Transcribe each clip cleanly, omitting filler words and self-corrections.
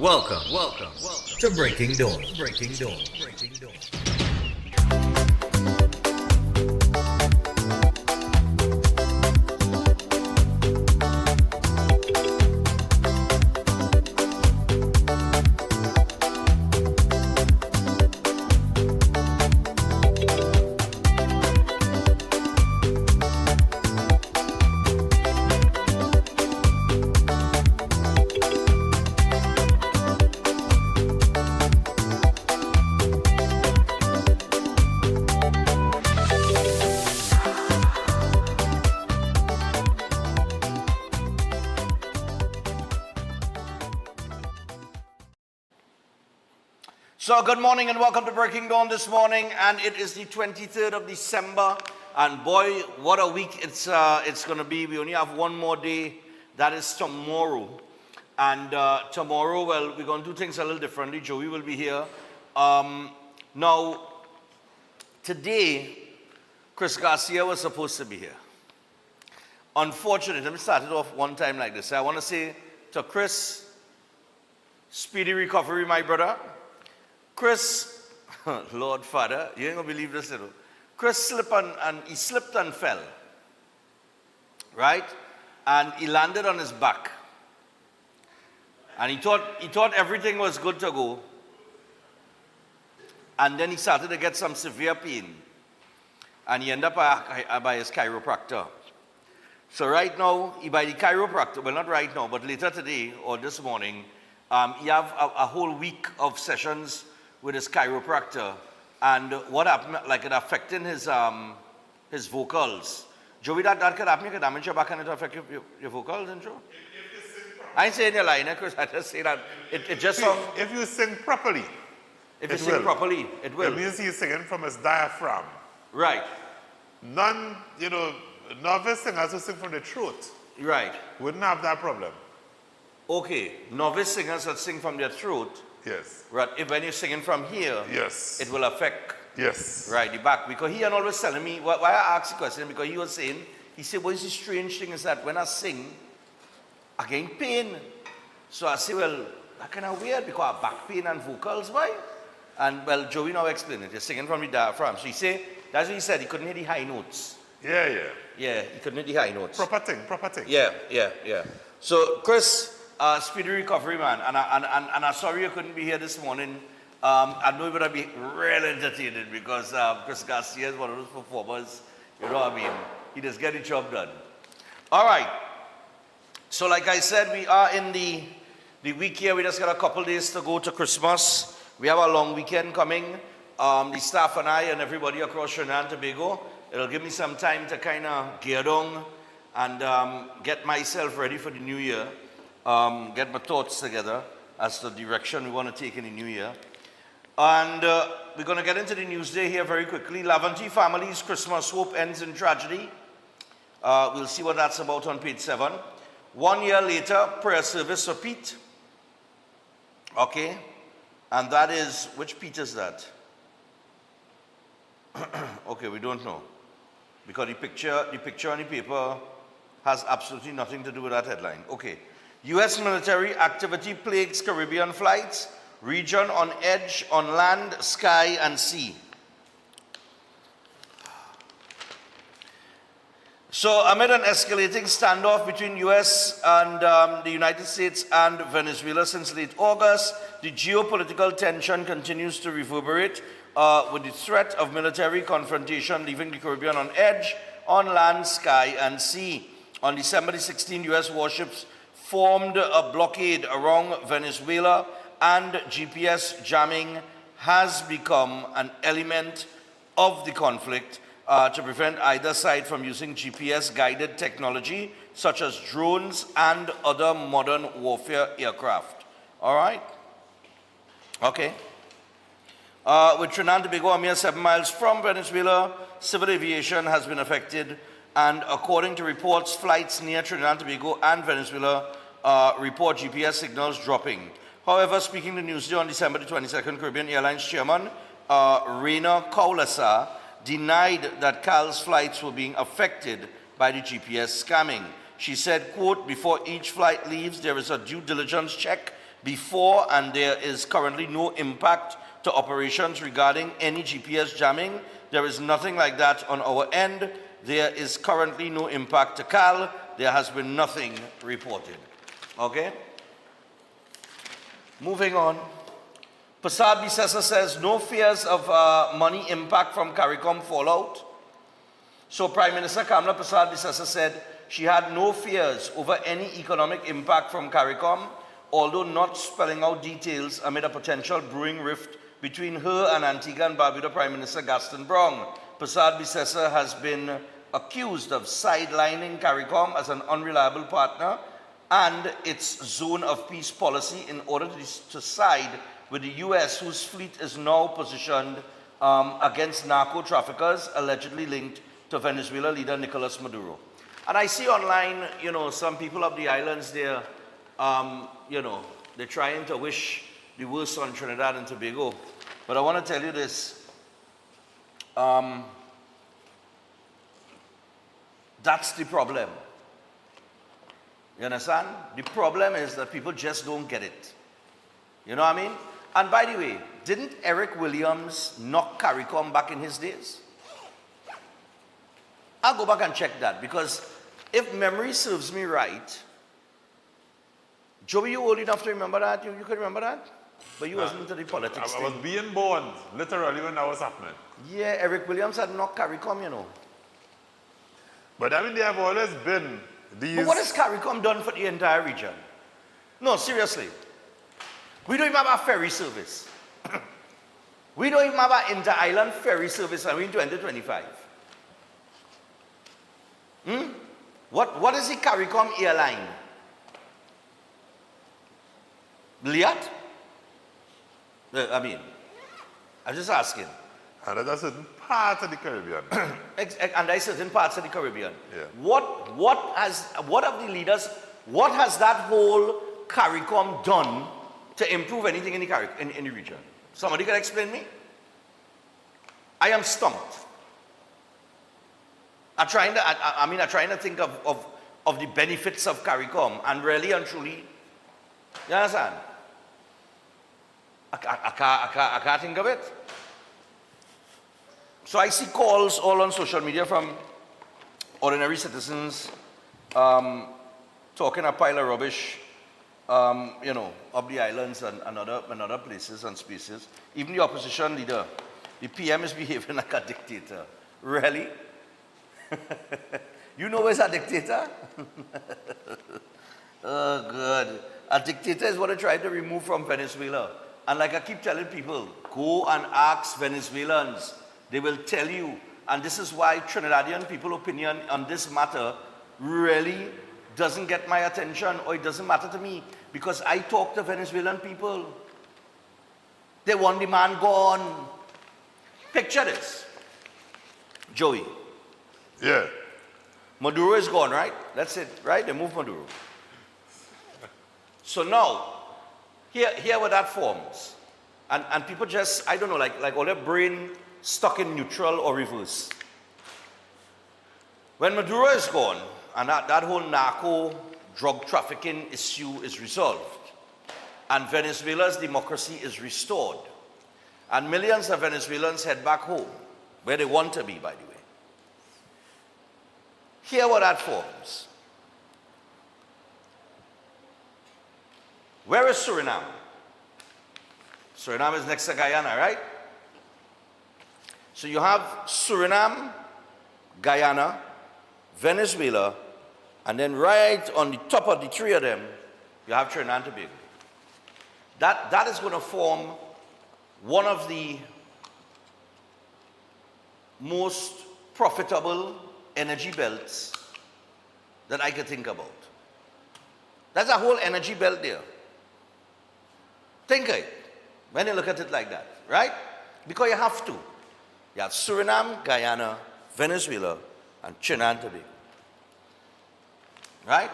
Welcome to Breaking Dawn. So good morning and welcome to Breaking Dawn this morning, and it is the 23rd of December, and boy, what a week it's going to be. We only have one more day, that is tomorrow, and tomorrow, well, we're going to do things a little differently. Joey will be here. Now, today, Chris Garcia was supposed to be here. Unfortunately, let me start it off one time like this. I want to say to Chris, speedy recovery, my brother. Chris, Lord Father, you ain't gonna believe this, you know. Chris slipped and fell, right? And he landed on his back. And he thought everything was good to go. And then he started to get some severe pain. And he ended up by his chiropractor. So right now, he by the chiropractor, well, not right now, but later today or this morning, he have a whole week of sessions with his chiropractor, and what happened, like it affecting his vocals. Joey, that could happen, you could damage your back and it affect your vocals, didn't you? I ain't saying you're lying, Chris, I just say that it just sounds... If you sing properly, If you sing properly, it will. It means he's singing from his diaphragm. Right. Novice singers who sing from the throat Right. wouldn't have that problem. Okay, novice singers that sing from their throat, Yes. right, if when you're singing from here, Yes. it will affect, Yes. right, the back. Because he had always telling me, why I asked the question, because he was saying, he said, what is the strange thing is that when I sing, I get pain. So I say, well, that kind of weird because I have back pain and vocals, why? And well, Joey now explained it. You're singing from the diaphragm. So he said, that's what he said, he couldn't hit the high notes. Yeah. Yeah, he couldn't hit the high notes. Proper thing. Yeah. So Chris, speedy recovery, man. And I'm sorry you couldn't be here this morning. I know you're going to be real entertaining because Chris Garcia is one of those performers, you know what I mean? He just get the job done. All right. So like I said, we are in the week here. We just got a couple days to go to Christmas. We have a long weekend coming. The staff and I and everybody across Trinidad and Tobago. It'll give me some time to kind of gear down and get myself ready for the new year. Get my thoughts together as to the direction we want to take in the new year. And we're going to get into the news day here very quickly. Laventille family's Christmas hope ends in tragedy. We'll see what that's about on page 7. 1 year later, prayer service for Pete. Okay. And that is, which Pete is that? Okay, we don't know. Because the picture on the paper has absolutely nothing to do with that headline. Okay. U.S. military activity plagues Caribbean flights, region on edge on land, sky, and sea. So amid an escalating standoff between U.S. and the United States and Venezuela since late August, the geopolitical tension continues to reverberate with the threat of military confrontation leaving the Caribbean on edge on land, sky, and sea. On December 16, U.S. warships formed a blockade around Venezuela, and GPS jamming has become an element of the conflict to prevent either side from using GPS-guided technology such as drones and other modern warfare aircraft. All right? Okay. With Trinidad and Tobago a mere 7 miles from Venezuela, civil aviation has been affected, and according to reports, flights near Trinidad and Tobago and Venezuela report GPS signals dropping. However, speaking to Newsday on December the 22nd, Caribbean Airlines chairman Reina Kaulasa denied that CAL's flights were being affected by the GPS scamming. She said, quote, before each flight leaves, there is a due diligence check before, and there is currently no impact to operations regarding any GPS jamming. There is nothing like that on our end. There is currently no impact to CAL. There has been nothing reported. Okay? Moving on. Prasad Bisesa says, no fears of money impact from CARICOM fallout. So Prime Minister Kamla Prasad Bisesa said she had no fears over any economic impact from CARICOM, although not spelling out details amid a potential brewing rift between her and Antigua and Barbuda Prime Minister Gaston Brong. Prasad Bisesa has been accused of sidelining CARICOM as an unreliable partner and its zone of peace policy in order to side with the U.S., whose fleet is now positioned against narco traffickers allegedly linked to Venezuela leader Nicolas Maduro. And I see online, some people of the islands there, they're trying to wish the worst on Trinidad and Tobago. But I want to tell you this. That's the problem. You understand? The problem is that people just don't get it. You know what I mean? And by the way, didn't Eric Williams knock CARICOM back in his days? I'll go back and check that, because if memory serves me right, Joey, you old enough to remember that? You could remember that? But you wasn't into the politics I was being born, literally, when that was happening. Yeah, Eric Williams had knocked CARICOM, But I mean, there have always been these... But what has CARICOM done for the entire region? No, seriously. We don't even have a ferry service. We don't even have an inter-island ferry service, and we're in 2025. What is the CARICOM airline? Liat? I'm just asking. And that's a certain part of the Caribbean. And there are certain parts of the Caribbean. Yeah. What has that whole CARICOM done to improve anything in the region? Somebody can explain me? I am stumped. I'm trying to think of the benefits of CARICOM, and really and truly, you understand? I can't think of it. So I see calls all on social media from ordinary citizens talking a pile of rubbish, of the islands and other places and spaces. Even the opposition leader, the PM, is behaving like a dictator. Really? You know where's a dictator? Oh, good. A dictator is what they tried to remove from Venezuela. And like I keep telling people, go and ask Venezuelans. They will tell you. And this is why Trinidadian people's opinion on this matter really doesn't get my attention, or it doesn't matter to me, because I talk to Venezuelan people. They want the man gone. Picture this. Joey. Yeah. Maduro is gone, right? That's it, right? They moved Maduro. So now, here what that forms. And people just, I don't know, like all their brain stuck in neutral or reverse. When Maduro is gone, and that whole narco drug trafficking issue is resolved, and Venezuela's democracy is restored, and millions of Venezuelans head back home, where they want to be, by the way. Hear what that forms. Where is Suriname? Suriname is next to Guyana, right? So you have Suriname, Guyana, Venezuela, and then right on the top of the three of them, you have Trinidad and Tobago. That is going to form one of the most profitable energy belts that I could think about. That's a whole energy belt there. Think of it when you look at it like that, right? Because you have to. You have Suriname, Guyana, Venezuela, and Trinidad and Tobago. Right?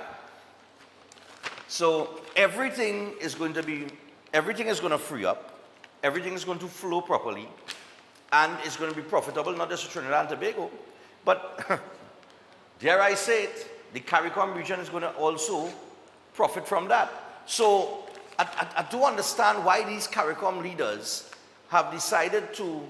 So everything is going to free up, everything is going to flow properly, and it's going to be profitable, not just to Trinidad and Tobago, but dare I say it, the CARICOM region is going to also profit from that. So I do understand why these CARICOM leaders have decided to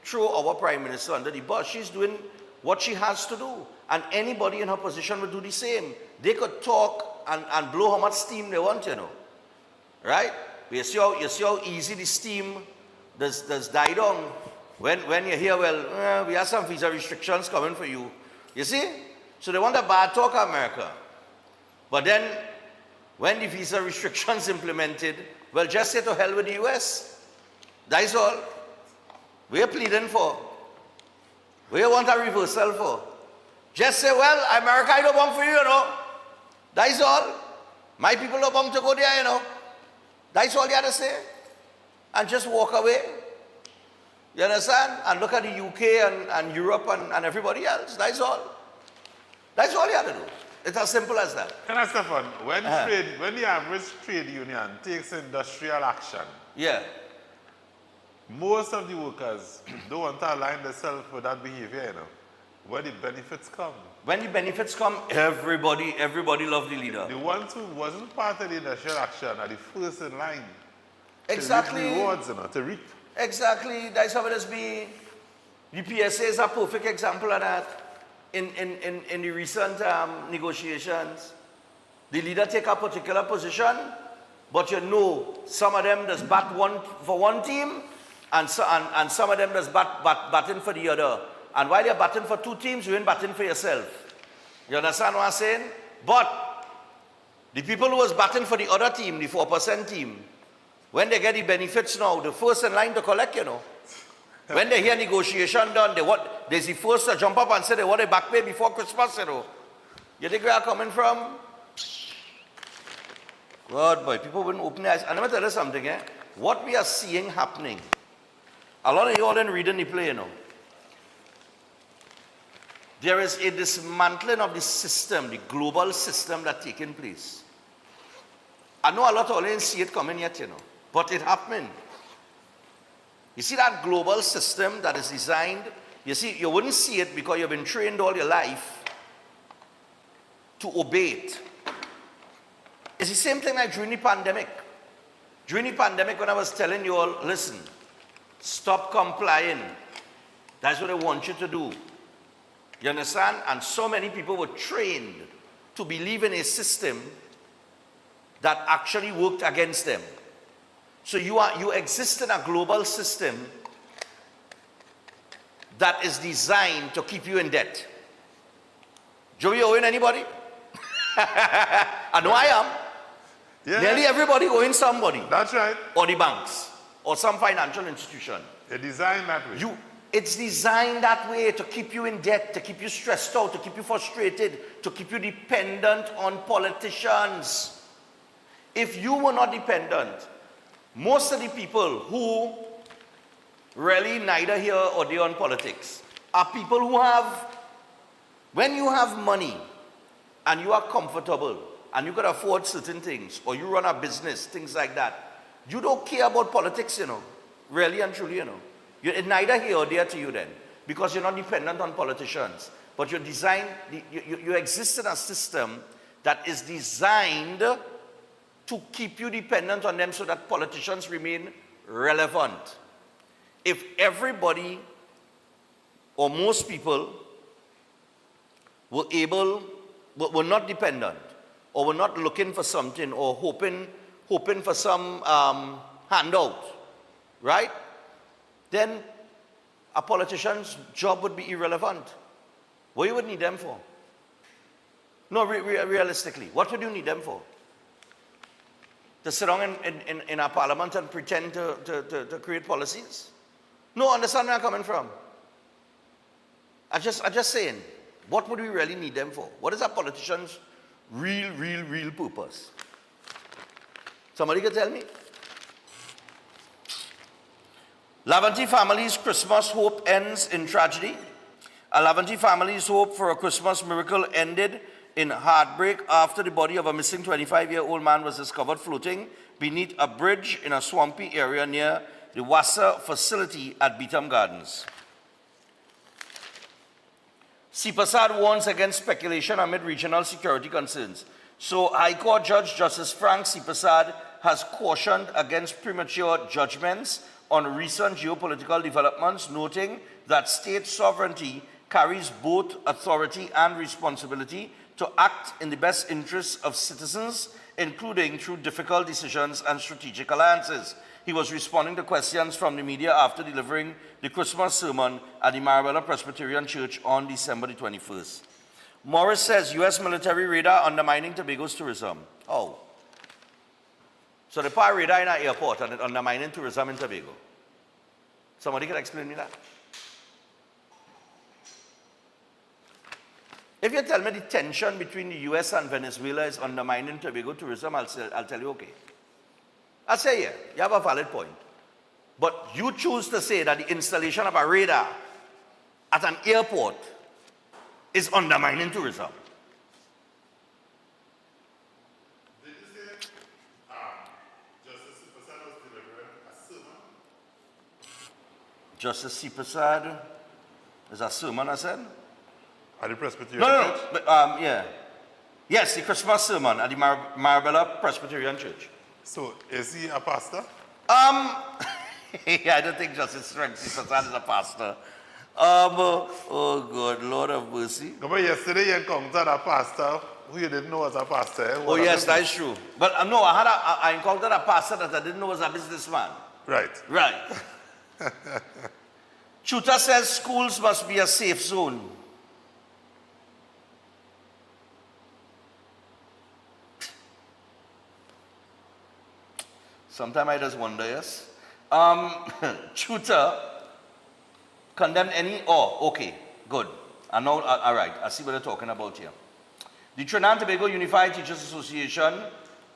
throw our Prime Minister under the bus. She's doing what she has to do. And anybody in her position would do the same. They could talk and blow how much steam they want, you know. Right? You see how easy the steam does die down when you hear, well, we have some visa restrictions coming for you. You see? So they want a bad talk, America. But then, when the visa restrictions implemented, well, just say to hell with the US. That's all. We're pleading for. We want a reversal for. Just say, well, America, I don't want for you, you know. That's all. My people don't want to go there, you know. That's all you have to say. And just walk away. You understand? And look at the UK and Europe and everybody else. That's all. That's all you have to do. It's as simple as that. Can I, Stefan, when the average trade union takes industrial action, Yeah. most of the workers don't want to align themselves with that behavior, you know. Where the benefits come. When the benefits come, everybody loves the leader. The ones who wasn't part of the industrial action are the first in line. Exactly. To reap rewards, you know, to reap. Exactly. That's how it has been. The PSA is a perfect example of that. In the recent negotiations, the leader take a particular position, but you know some of them does bat for one team, and some of them does batting for the other. And while you're batting for two teams, you ain't batting for yourself. You understand what I'm saying? But the people who was batting for the other team, the 4% team, when they get the benefits now, the first in line to collect, you know. When they hear negotiation done, they's the first to jump up and say they want a back pay before Christmas, you know. You think where I'm coming from? God, boy, people wouldn't open their eyes. And let me tell you something, eh? What we are seeing happening, a lot of you all didn't read the play, you know. There is a dismantling of the system, the global system that's taking place. I know a lot of you didn't see it coming yet, you know, but it's happening. You see that global system that is designed, you see, you wouldn't see it because you've been trained all your life to obey it. It's the same thing like during the pandemic. During the pandemic, when I was telling you all, listen, stop complying. That's what I want you to do. You understand? And so many people were trained to believe in a system that actually worked against them. So you exist in a global system that is designed to keep you in debt. Joey, you owing anybody? I know I am. Yeah. Nearly everybody owing somebody. That's right. Or the banks. Or some financial institution. They're designed that way. It's designed that way to keep you in debt, to keep you stressed out, to keep you frustrated, to keep you dependent on politicians. If you were not dependent, most of the people who really neither here or there on politics are people who have, when you have money and you are comfortable and you can afford certain things, or you run a business, things like that, you don't care about politics, you know, really and truly, you know. It's neither here or there to you then, because you're not dependent on politicians. But you're designed, you exist in a system that is designed to keep you dependent on them so that politicians remain relevant. If everybody or most people were not dependent, or were not looking for something, or hoping for some handout, right? Then a politician's job would be irrelevant. What you would need them for? No, realistically, what would you need them for? To sit down in our parliament and pretend to create policies? No, understand where I'm coming from. I'm just saying, what would we really need them for? What is a politician's real purpose? Somebody can tell me? Lavanti family's Christmas hope ends in tragedy. A Lavanti family's hope for a Christmas miracle ended in heartbreak after the body of a missing 25-year-old man was discovered floating beneath a bridge in a swampy area near the Wassa facility at Beetham Gardens. CPASAD warns against speculation amid regional security concerns. So High Court Judge Justice Frank CPASAD has cautioned against premature judgments on recent geopolitical developments, noting that state sovereignty carries both authority and responsibility to act in the best interests of citizens, including through difficult decisions and strategic alliances. He was responding to questions from the media after delivering the Christmas sermon at the Marabella Presbyterian Church on December the 21st. Morris says U.S. military radar undermining Tobago's tourism. Oh. So the power radar in our airport and undermining tourism in Tobago. Somebody can explain me that? If you tell me the tension between the U.S. and Venezuela is undermining Tobago tourism, I'll tell you okay. I say, yeah, you have a valid point. But you choose to say that the installation of a radar at an airport is undermining tourism. Did you say Justice Sipasad was delivering a sermon? Justice Sipasad is a sermon, I said? At the Presbyterian No, Church? but, yeah. Yes, the Christmas sermon at the Marabella Presbyterian Church. So, is he a pastor? I don't think Justice Sipasad is a pastor. Oh God, Lord of mercy. But yesterday you encountered a pastor who you didn't know was a pastor. Eh? Oh yes, that is true. But no, I encountered a pastor that I didn't know was a businessman. Right. Right. Chuta says schools must be a safe zone. Sometimes I just wonder, yes. Chuta condemned any, okay, good. I know, all right, I see what they're talking about here. The Trinidad and Tobago Unified Teachers Association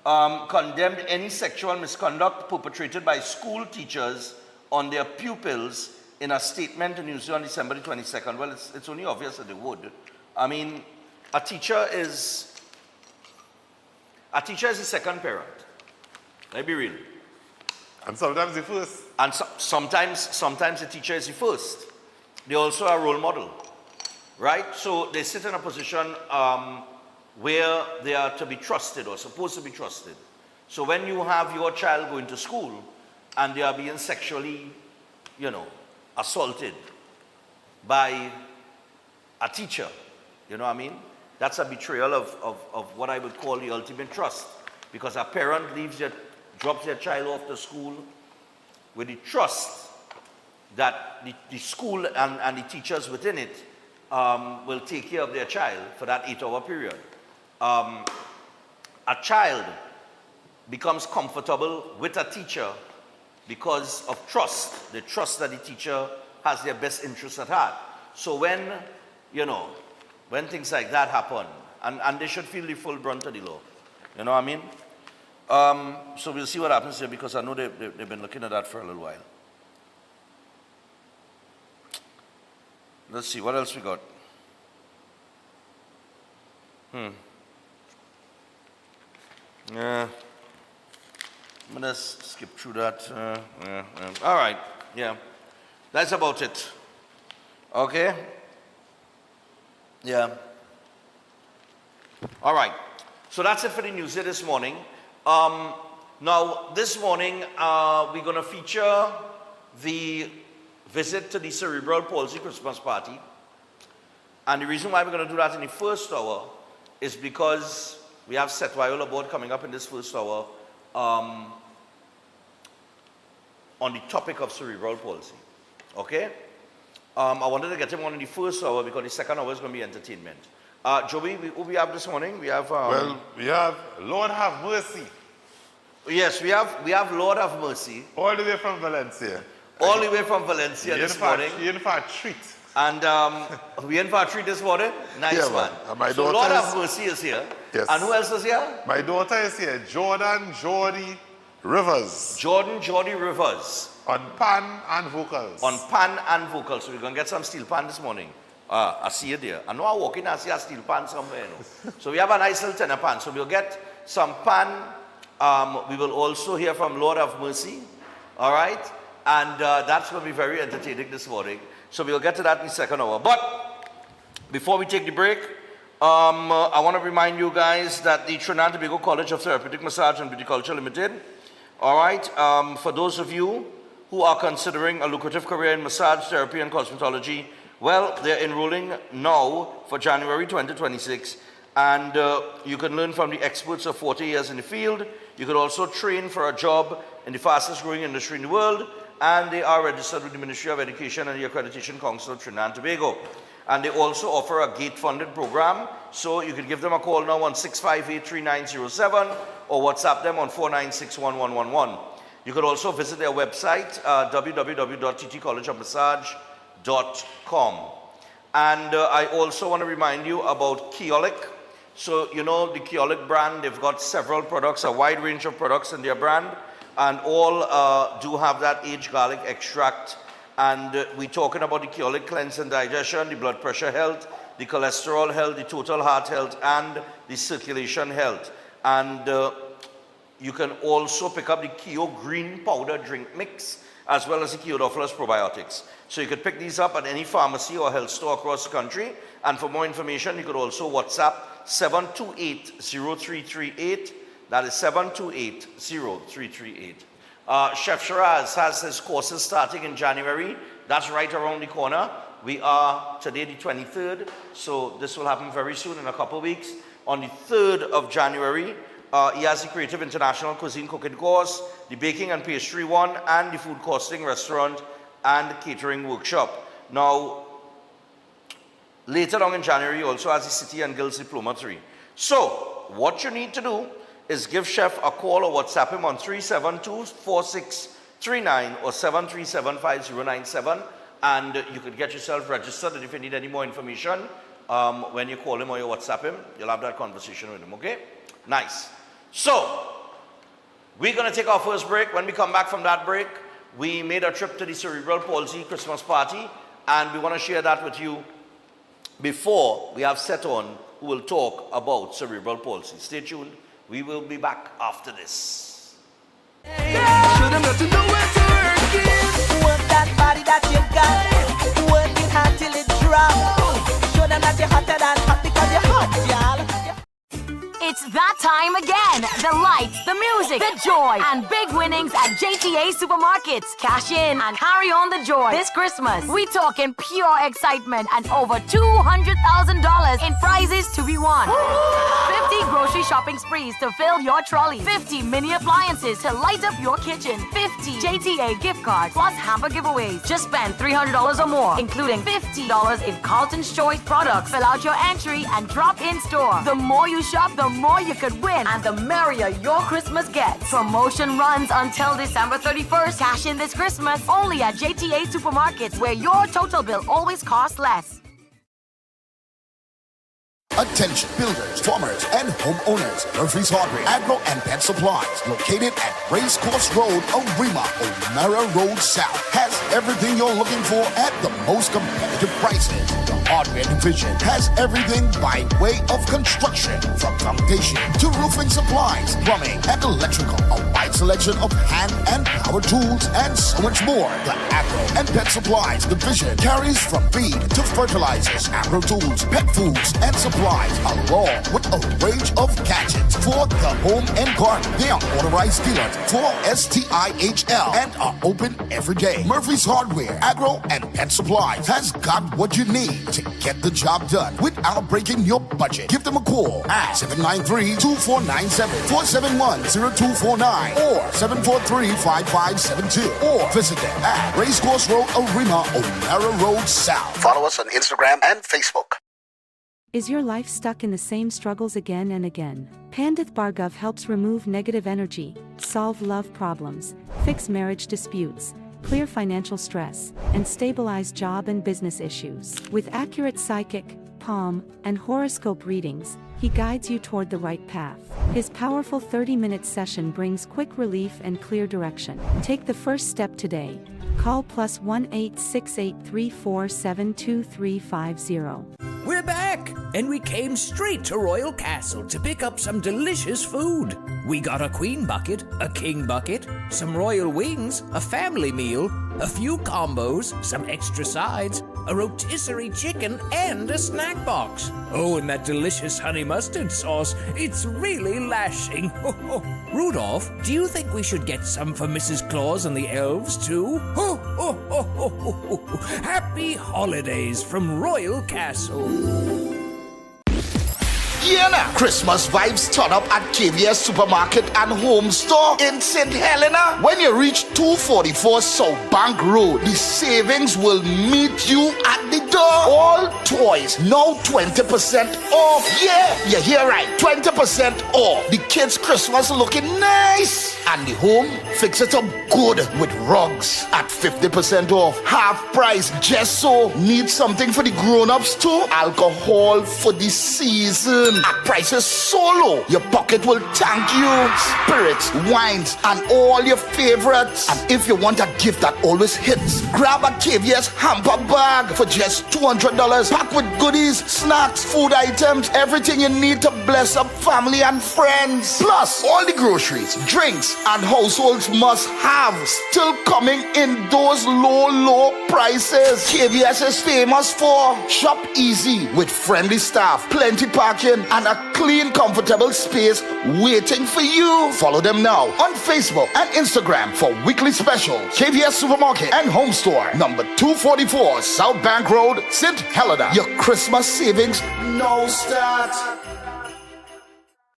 condemned any sexual misconduct perpetrated by school teachers on their pupils in a statement to Newsday on December the 22nd. Well, it's only obvious that they would. I mean, a teacher is the second parent. Let's be real. And sometimes the first. And sometimes the teacher is the first. They also are a role model, right? So they sit in a position where they are to be trusted or supposed to be trusted. So when you have your child going to school and they are being sexually, assaulted by a teacher, you know what I mean? That's a betrayal of what I would call the ultimate trust. Because a parent drops their child off to school with the trust that the school and the teachers within it will take care of their child for that 8-hour period. A child becomes comfortable with a teacher because of trust. They trust that the teacher has their best interests at heart. So when things like that happen, and they should feel the full brunt of the law. You know what I mean? So we'll see what happens here because I know they've been looking at that for a little while. Let's see, what else we got? Yeah. I'm going to skip through that. All right, yeah. That's about it. Okay? Yeah. All right. So that's it for the news here this morning. Now, this morning, we're going to feature the visit to the Cerebral Palsy Christmas party. And the reason why we're going to do that in the first hour is because we have Seth Viola Board coming up in this first hour on the topic of cerebral palsy. Okay? I wanted to get him on in the first hour because the second hour is going to be entertainment. Joey, who we have this morning? We have... we have Lord Have Mercy. Yes, we have Lord Have Mercy. All the way from Valencia. All the way from Valencia this morning. You're in for a treat. And we in for a treat this morning? Nice, Yeah, man. And my So daughter Lord is- Have Mercy is here. Yes. And who else is here? My daughter is here, Jordan Jordy Rivers, Jordan Jordy Rivers on pan and vocals. on pan and vocals. So we're going to get some steel pan this morning. I see it there. I know I walk in, I see a steel pan somewhere. So we have a nice little tenor pan. So we'll get some pan. We will also hear from Lord Have Mercy. All right? And that's going to be very entertaining this morning. So we'll get to that in the second hour. But before we take the break, I want to remind you guys that the Trinidad and Tobago College of Therapeutic Massage and Beauty Culture Limited, all right, for those of you who are considering a lucrative career in massage, therapy, and cosmetology, well, they're enrolling now for January 2026, and you can learn from the experts of 40 years in the field. You could also train for a job in the fastest growing industry in the world, and they are registered with the Ministry of Education and the Accreditation Council of Trinidad and Tobago. And they also offer a gate-funded program, so you can give them a call now on 658-3907 or WhatsApp them on 496-1111. You could also visit their website, www.ttcollegeofmassage.com. And I also want to remind you about Keolic. So, you know, the Keolic brand, they've got several products, a wide range of products in their brand, and all do have that aged garlic extract. And we're talking about the Keolic cleanse and digestion, the blood pressure health, the cholesterol health, the total heart health, and the circulation health. And you can also pick up the Keo Green Powder Drink Mix, as well as the Keodophilus Probiotics. So you could pick these up at any pharmacy or health store across the country. And for more information, you could also WhatsApp 728-0338. That is 728-0338. Chef Shiraz has his courses starting in January. That's right around the corner. We are today the 23rd, so this will happen very soon in a couple of weeks. On the 3rd of January, he has the Creative International Cuisine Cooking course, the Baking and Pastry one, and the Food Costing Restaurant and Catering Workshop. Now, later on in January, he also has the City and Guilds Diploma 3. So, what you need to do is give Chef a call or WhatsApp him on 372-4639 or 737-5097, and you could get yourself registered. And if you need any more information, when you call him or you WhatsApp him, you'll have that conversation with him, okay? Nice. So, we're going to take our first break. When we come back from that break, we made a trip to the Cerebral Palsy Christmas party, and we want to share that with you before we have Seton, who will talk about cerebral palsy. Stay tuned. We will be back after this. Show them that you know where to work it. Work that body that you got. Work it hard till it drops. Show them that you're hotter than hot because you're hot, y'all. It's that time again. The lights, the music, the joy, and big winnings at JTA Supermarkets. Cash in and carry on the joy this Christmas. We talking pure excitement and over $200,000 in prizes to be won. 50 grocery shopping sprees to fill your trolley. 50 mini appliances to light up your kitchen. 50 JTA gift cards plus hamper giveaways. Just spend $300 or more, including $50 in Carlton's Choice products. Fill out your entry and drop in store. The more you shop, the more you could win, and the merrier your Christmas gets. Promotion runs until December 31st. Cash in this Christmas only at JTA Supermarkets, where your total bill always costs less. Attention builders, farmers, and homeowners. Murphy's Hardware, Agro and Pet Supplies, located at Racecourse Road, Arima, O'Mara Road South, has everything you're looking for at the most competitive prices. The hardware division has everything by way of construction, from foundation to roofing supplies, plumbing, and electrical. A wide selection of hand and power tools, and so much more. The Agro and Pet Supplies division carries from feed to fertilizers, agro tools, pet foods, and supplies, along with a range of gadgets for the home and garden. They are authorized dealers for STIHL and are open every day. Murphy's Hardware, Agro, and Pet Supplies has got what you need to get the job done without breaking your budget. Give them a call at 793-2497, 471-0249, or 743-5572, or visit them at Racecourse Road, Arima, O'Mara Road South. Follow us on Instagram and Facebook. Is your life stuck in the same struggles again and again? Pandith Bhargav helps remove negative energy, solve love problems, fix marriage disputes, clear financial stress, and stabilize job and business issues. With accurate psychic, palm, and horoscope readings, he guides you toward the right path. His powerful 30-minute session brings quick relief and clear direction. Take the first step today. Call +1 868-347-2350. We're back, and we came straight to Royal Castle to pick up some delicious food. We got a queen bucket, a king bucket, some royal wings, a family meal, a few combos, some extra sides, a rotisserie chicken, and a snack box. Oh, and that delicious honey mustard sauce. It's really lashing. Rudolph, do you think we should get some for Mrs. Claus and the elves, too? Happy holidays from Royal Castle. Yeah, now. Christmas vibes turn up at KVS Supermarket and Home Store in St. Helena. When you reach 244 South Bank Road, the savings will meet you at the door. All toys now 20% off. Yeah, you hear right. 20% off. The kids' Christmas looking nice. And the home, fix it up good with rugs at 50% off. Half price. Just so. Need something for the grown-ups too? Alcohol for the season. At prices so low, your pocket will thank you. Spirits, wines, and all your favorites. And if you want a gift that always hits, grab a KVS hamper bag for just $200. Packed with goodies, snacks, food items, everything you need to bless up family and friends. Plus, all the groceries, drinks, and households must have still coming in those low prices. KVS is famous for shop easy with friendly staff, plenty parking, and a clean, comfortable space waiting for you. Follow them now on Facebook and Instagram for weekly specials. KVS Supermarket and Home Store, number 244 South Bank Road, St. Helena. Your Christmas savings now start.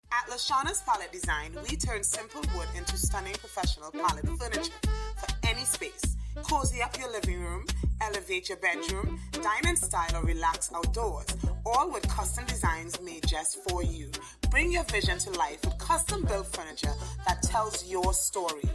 At Lashana's Palette Design, we turn simple wood into stunning professional palette furniture for any space. Cozy up your living room, elevate your bedroom, dine in style or relax outdoors, all with custom designs made just for you. Bring your vision to life with custom-built furniture that tells your story.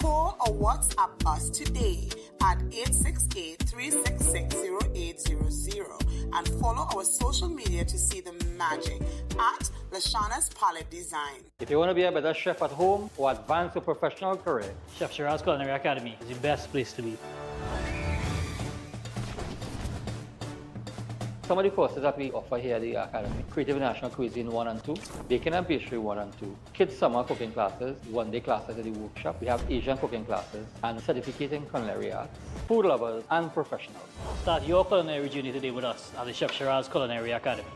Call or WhatsApp us today at 868-366-0800 and follow our social media to see the magic at Lashana's Palette Design. If you want to be a better chef at home or advance your professional career, Chef Shiraz Culinary Academy is the best place to be. Some of the courses that we offer here at the Academy: Creative National Cuisine 1 and 2, Baking and Pastry 1 and 2, Kids Summer Cooking Classes, one-day classes at the workshop. We have Asian cooking classes and certificate in culinary arts, food lovers and professionals. Start your culinary journey today with us at the Chef Shiraz Culinary Academy.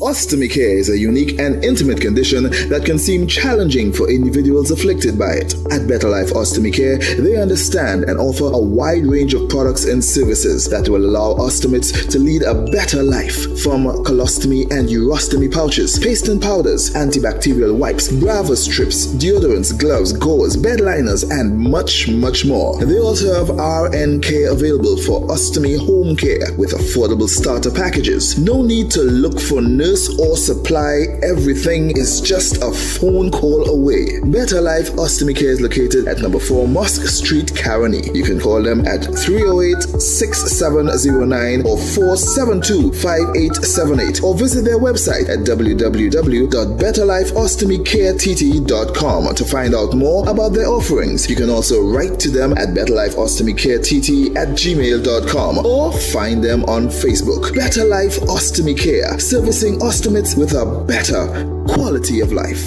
Ostomy care is a unique and intimate condition that can seem challenging for individuals afflicted by it. At Better Life Ostomy Care, they understand and offer a wide range of products and services that will allow ostomates to lead a better life. From colostomy and urostomy pouches, paste and powders, antibacterial wipes, Brava strips, deodorants, gloves, gauze, bed liners, and much more. They also have RN care available for ostomy home care with affordable starter packages. No need to look for nurse or supply. Everything is just a phone call away. Better Life Ostomy Care is located at number 4 Mosque Street, Caroni. You can call them at 308-6709 or 472-5878 or visit their website at www.betterlifeostomycareTT.com to find out more about their offerings. You can also write to them at betterlifeostomycareTT@gmail.com or find them on Facebook. Better Life Ostomy Care, servicing ostomates with a better quality of life.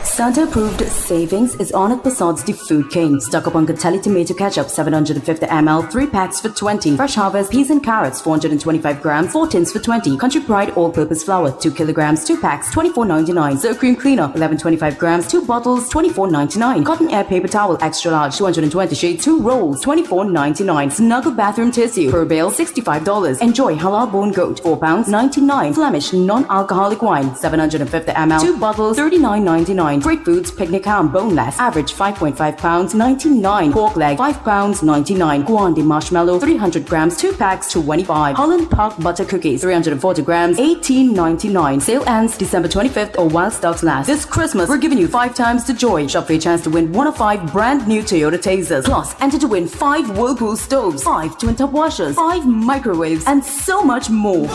Santa-approved savings is on at Passad's The Food King. Stock up on Catelli tomato ketchup, 750 ml, 3 packs for $20. Fresh Harvest peas and carrots, 425 grams, 4 tins for $20. Country Pride all-purpose flour, 2 kilograms, 2 packs, $24.99. Soap cream cleaner, 1125 grams, 2 bottles, $24.99. Cotton air paper towel, extra large, 220 shade, 2 rolls, $24.99. Snuggle bathroom tissue, per bale, $65. Enjoy halal bone goat, £4.99. Flemish non-alcoholic wine, 750 ml, 2 bottles, $39.99. Great Foods picnic ham, boneless, average 5.5 pounds, $99. Pork leg, £5, $99. Guandi marshmallow, 300 grams, 2 packs, $25. Holland Park butter cookies, 340 grams, $18.99. Sale ends December 25th or while stocks last. This Christmas, we're giving you 5 times the joy. Shop for a chance to win one of 5 brand new Toyota Tazers. Plus, enter to win 5 Whirlpool stoves, 5 twin tub washers, 5 microwaves, and so much more.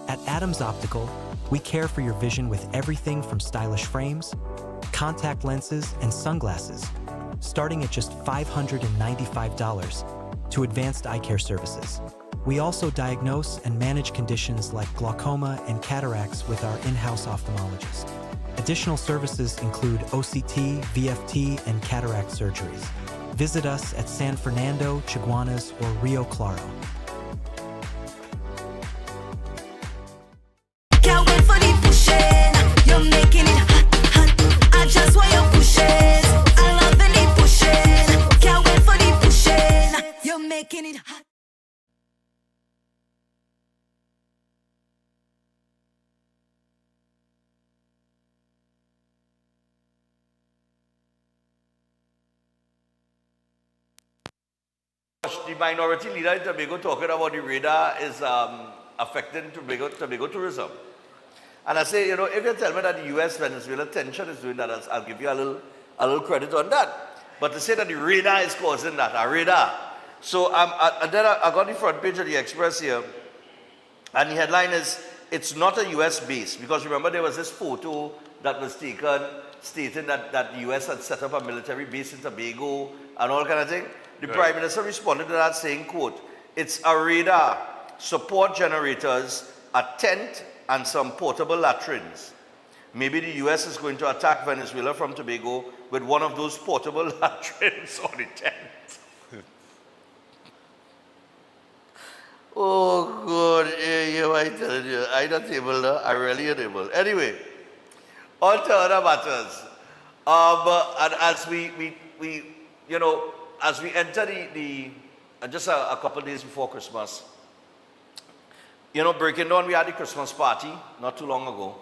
At Adams Optical, we care for your vision with everything from stylish frames, contact lenses, and sunglasses, starting at just $595, to advanced eye care services. We also diagnose and manage conditions like glaucoma and cataracts with our in-house ophthalmologist. Additional services include OCT, VFT, and cataract surgeries. Visit us at San Fernando, Chaguanas, or Rio Claro. Can't wait for the pushing. You're making it hot, hot. I just want your pushes. I love the pushing. Can't wait for the pushing. You're making it hot. The minority leader in Tobago talking about the radar is affecting Tobago tourism. And I say, you know, if you tell me that the US-Venezuela tension is doing that, I'll give you a little credit on that. But to say that the radar is causing that, a radar. So and then I got the front page of the Express here, and the headline is, it's not a US base, because remember there was this photo that was taken stating that the US had set up a military base in Tobago and all kind of thing. The Prime Minister responded to that saying, quote, it's a radar, support generators, a tent, and some portable latrines. Maybe the US is going to attack Venezuela from Tobago with one of those portable latrines on the tent. Oh, God, I tell you, I'm not able to, I really am able. Anyway, on to other matters. And as we you know, as we enter just a couple of days before Christmas, you know, Breaking Dawn, we had the Christmas party not too long ago.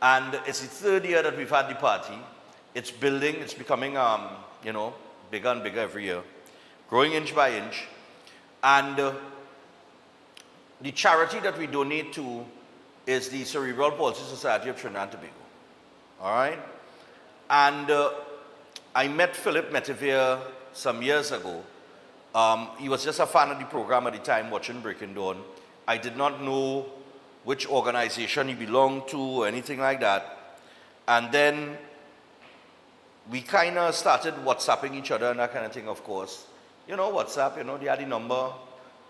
And it's the third year that we've had the party. It's building, it's becoming, you know, bigger and bigger every year, growing inch by inch. And the charity that we donate to is the Cerebral Palsy Society of Trinidad and Tobago. All right? And I met Philip Metivier some years ago. He was just a fan of the program at the time, watching Breaking Dawn. I did not know which organization he belonged to or anything like that. And then we kind of started WhatsApping each other and that kind of thing, of course. You know, WhatsApp, you know, they had the number,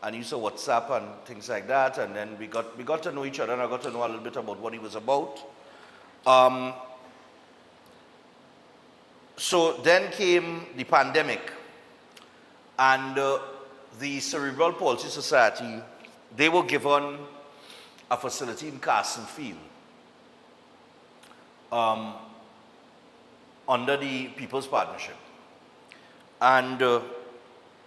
and he used to WhatsApp and things like that. And then we got to know each other, and I got to know a little bit about what he was about. So then came the pandemic, and the Cerebral Palsy Society, they were given a facility in Carson Field under the People's Partnership. And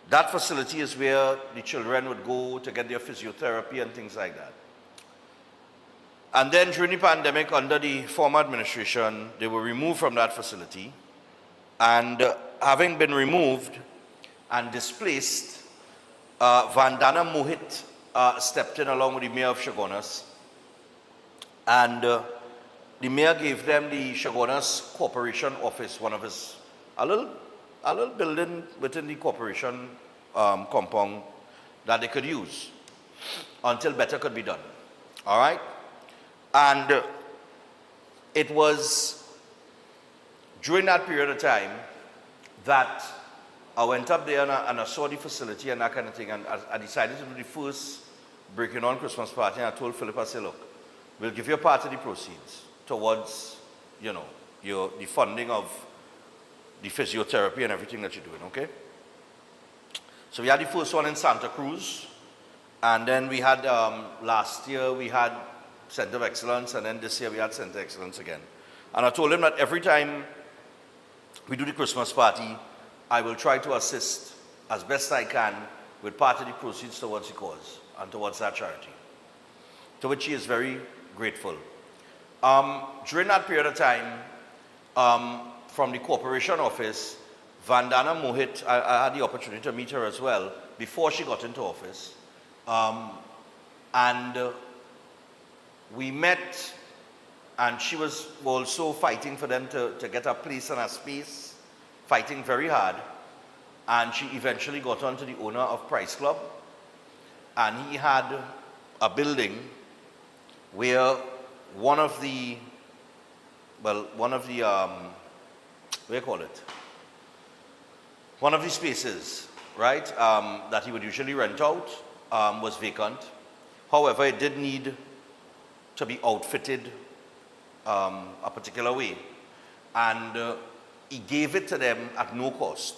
that facility is where the children would go to get their physiotherapy and things like that. And then during the pandemic, under the former administration, they were removed from that facility. And having been removed and displaced, Vandana Mohit stepped in along with the mayor of Chaguanas. And the mayor gave them the Chaguanas Corporation office, one of his, a little building within the corporation compound that they could use until better could be done. All right? And it was during that period of time that I went up there and I saw the facility and that kind of thing, and I decided to do the first Breaking On Christmas party, and I told Philip, I said, look, we'll give you a part of the proceeds towards, you know, the funding of the physiotherapy and everything that you're doing, okay? So we had the first one in Santa Cruz, and then we had, last year we had Center of Excellence, and then this year we had Center of Excellence again. And I told him that every time we do the Christmas party, I will try to assist as best I can with part of the proceeds towards the cause and towards that charity, to which he is very grateful. During that period of time, from the corporation office, Vandana Mohit, I had the opportunity to meet her as well before she got into office. And we met, and she was also fighting for them to get a place and a space, fighting very hard. And she eventually got on to the owner of Price Club, and he had a building where one of the spaces right, that he would usually rent out, was vacant. However, it did need to be outfitted a particular way. And he gave it to them at no cost.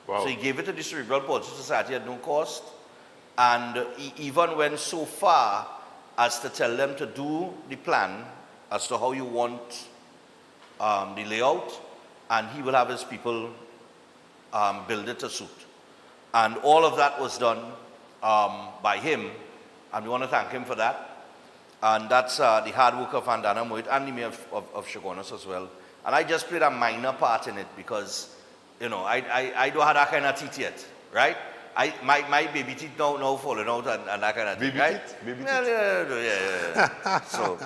Wow. So he gave it to the Cerebral Palsy Society at no cost. And he even went so far as to tell them to do the plan as to how you want the layout, and he will have his people build it to suit. And all of that was done by him, and we want to thank him for that. And that's the hard work of Andana Moit and the mayor of Chaguanas as well. And I just played a minor part in it because, you know, I don't have that kind of teeth yet, right? My baby teeth now falling out and that kind of thing, baby right? Teeth? Baby Yeah. So,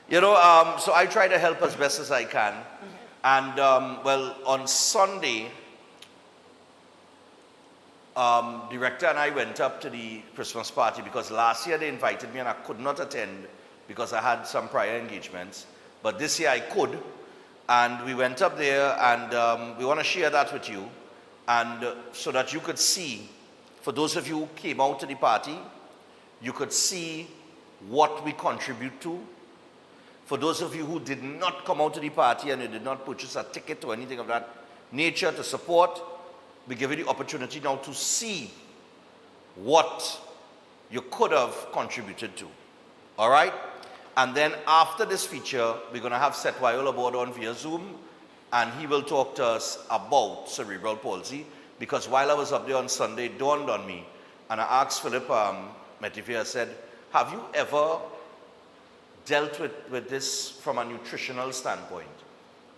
you know, so I try to help as best as I can. And, well, on Sunday, director and I went up to the Christmas party because last year they invited me and I could not attend because I had some prior engagements. But this year I could. And we went up there and we want to share that with you. And so that you could see, for those of you who came out to the party, you could see what we contribute to. For those of you who did not come out to the party and you did not purchase a ticket or anything of that nature to support, we give you the opportunity now to see what you could have contributed to. All right? And then after this feature, we're going to have Seth Wyola aboard on via Zoom, and he will talk to us about cerebral palsy, because while I was up there on Sunday, it dawned on me, and I asked Philip Metivier, I said, have you ever dealt with this from a nutritional standpoint?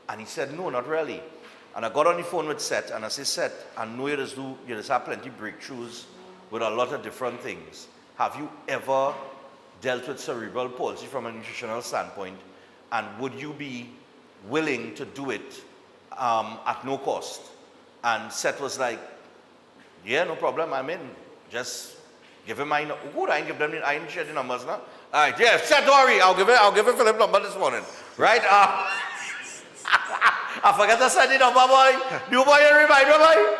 And he said, no, not really. And I got on the phone with Seth, and I said, Seth, I know you just have plenty of breakthroughs with a lot of different things. Have you ever dealt with cerebral palsy from a nutritional standpoint? And would you be willing to do it at no cost? And Seth was like, yeah, no problem, I'm in. Just give him my number. Good, I ain't share the numbers now. All right, yeah, Seth, don't worry, I'll give him Philip number this morning. Right? I forgot to send the number, boy. New boy, you remind me, boy.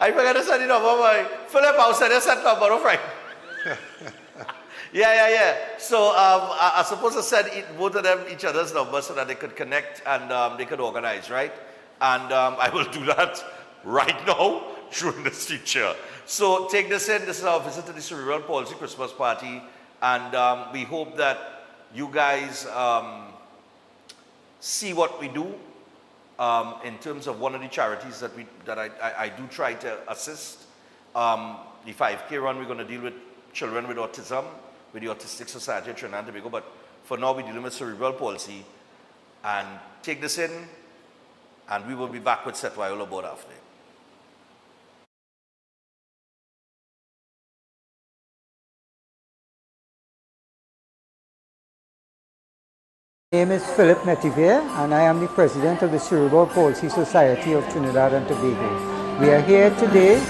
I forgot to send the number, boy. Philip, I'll send you Seth number, no friend. Yeah. So I was supposed to send both of them each other's numbers so that they could connect and they could organize, right? And I will do that right now during this feature. So take this in. This is our visit to the Cerebral Palsy Christmas party. And we hope that you guys see what we do in terms of one of the charities that I do try to assist. The 5K run, we're going to deal with children with autism, with the Autistic Society of Trinidad and Tobago, but for now we're dealing with cerebral palsy. And take this in, and we will be back with Seth Wyola aboard after. My name is Philip Metivier, and I am the president of the Cerebral Palsy Society of Trinidad and Tobago. We are here today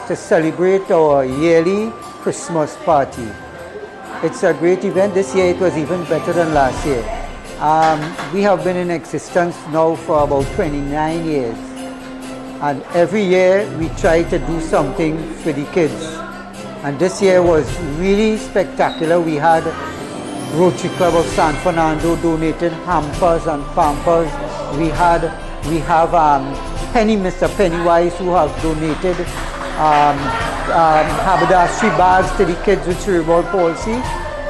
to celebrate our yearly Christmas party. It's a great event. This year it was even better than last year. We have been in existence now for about 29 years. And every year we try to do something for the kids. And this year was really spectacular. We had Rotary Club of San Fernando donated hampers and pampers. We have Mr. Pennywise, who have donated haberdashery bags to the kids with cerebral palsy.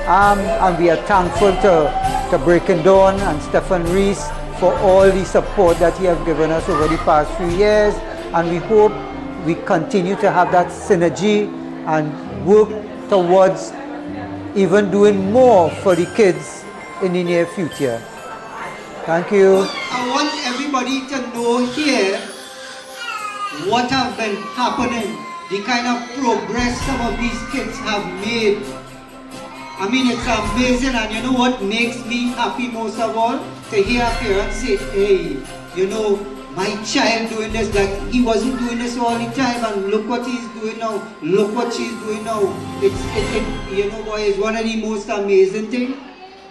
And we are thankful to Breaking Dawn and Stephen Reese for all the support that he has given us over the past few years. And we hope we continue to have that synergy and work towards even doing more for the kids in the near future. Thank you. I want everybody to know here what has been happening, the kind of progress some of these kids have made. I mean, it's amazing, and you know what makes me happy most of all? To hear parents say, hey, you know, my child doing this, like he wasn't doing this all the time, and look what he's doing now, look what she's doing now. You know, boy, it's one of the most amazing things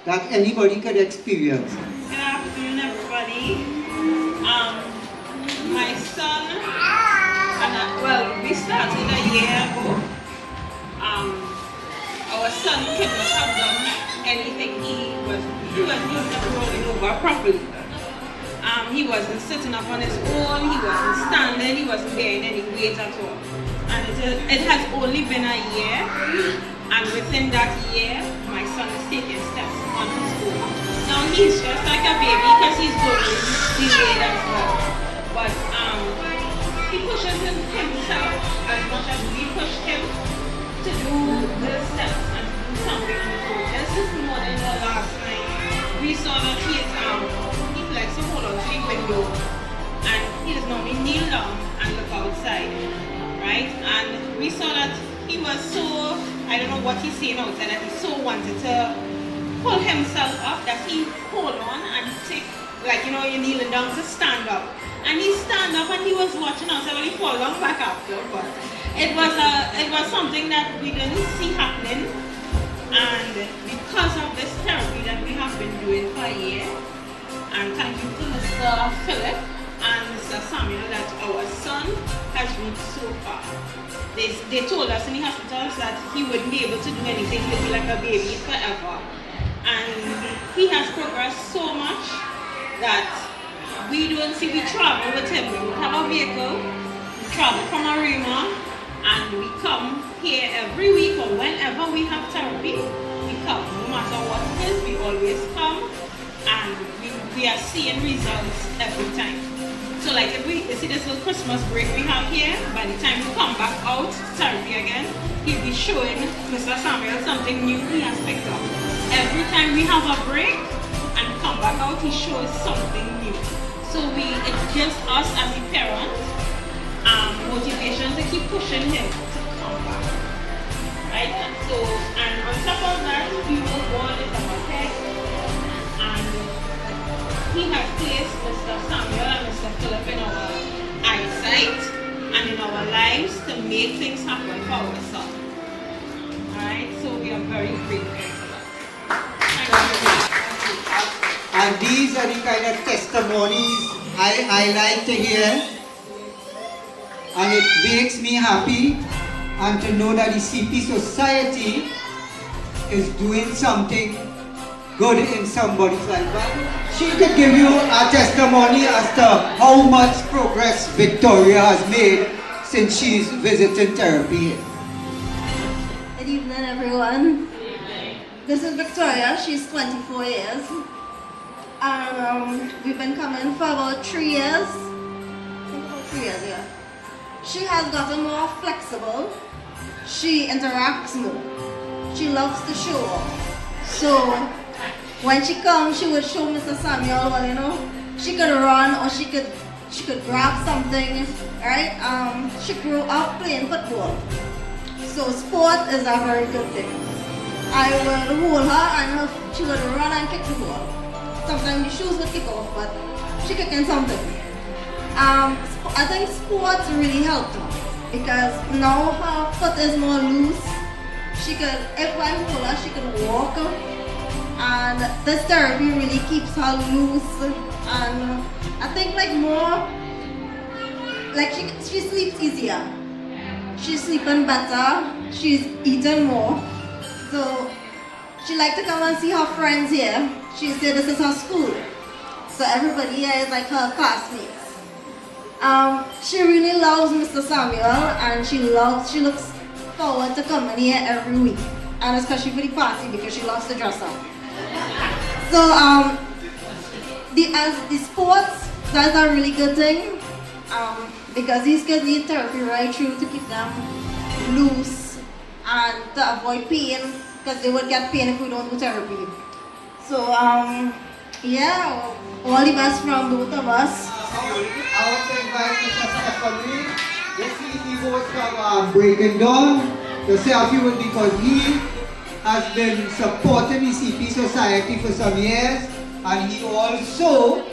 that anybody could experience. Good afternoon, everybody. My son son could not have done anything. He wasn't rolling over properly. He wasn't sitting up on his own, he wasn't standing, he wasn't bearing any weight at all. And it has only been a year, and within that year, my son is taking steps on his own. Now he's just like a baby because he's growing delayed as well. But he pushes himself as much as we pushed him to do the steps and to do something on his own. This morning or last night, we saw that he likes to hold on to the window, and he does normally kneel down and look outside, right? And we saw that he was so, I don't know what he's saying outside, that he so wanted to pull himself up that he hold on and take, like, you know, you're kneeling down to stand up. And he stand up and he was watching outside, and he fall down back after, but it was something that we didn't see happening. And because of this therapy that we have been doing for a year, and thank you to Mr. Philip and Mr. Samuel that our son has reached so far. They told us in the hospitals that he wouldn't be able to do anything, he'd be like a baby forever. And he has progressed so much that we travel with him. We have a vehicle, we travel from Arima, and we come here every week or whenever we have therapy, we come. No matter what it is, we always come, and we are seeing results every time. So like if we see this little Christmas break we have here, by the time we come back out to therapy again, he'll be showing Mr. Samuel something new he has picked up. Every time we have a break and come back out, he shows something new. So it gives us as a parent motivation to keep pushing him to come back. Right? And on top of that, he was born in our head, and he has placed Mr. Samuel and Mr. Philip in our eyesight and in our lives to make things happen for our son. Alright, so we are very grateful for that. And these are the kind of testimonies I like to hear. And it makes me happy and to know that the CP Society is doing something good in somebody's life. She could give you a testimony as to how much progress Victoria has made since she's visiting therapy. Good evening, everyone. This is Victoria. She's 24 years. We've been coming for about 3 years. I think about 3 years, yeah. She has gotten more flexible. She interacts more. She loves to show off. So when she comes, she would show Mr. Samuel, well, you know, she could run or she could grab something, right? She grew up playing football. So sport is a very good thing. I would hold her and she would run and kick the ball. Sometimes the shoes would kick off, but she kicking something. I think sports really helped her because now her foot is more loose. She could, if I hold her, she could walk. And this therapy really keeps her loose. And I think like more, like she sleeps easier. She's sleeping better. She's eating more. So she likes to come and see her friends here. She said this is her school. So everybody here is like her classmates. She really loves Mr. Samuel and she looks forward to coming here every week. And especially for the party because she loves to dress up. So the sports, that's a really good thing. Because these kids need therapy right through to keep them loose and to avoid pain because they would get pain if we don't do therapy. So yeah, all the best from both of us. I want to invite Mr. Stephanie, the CEO from Breaking Dawn, to say a few words because he has been supporting the CP Society for some years and he also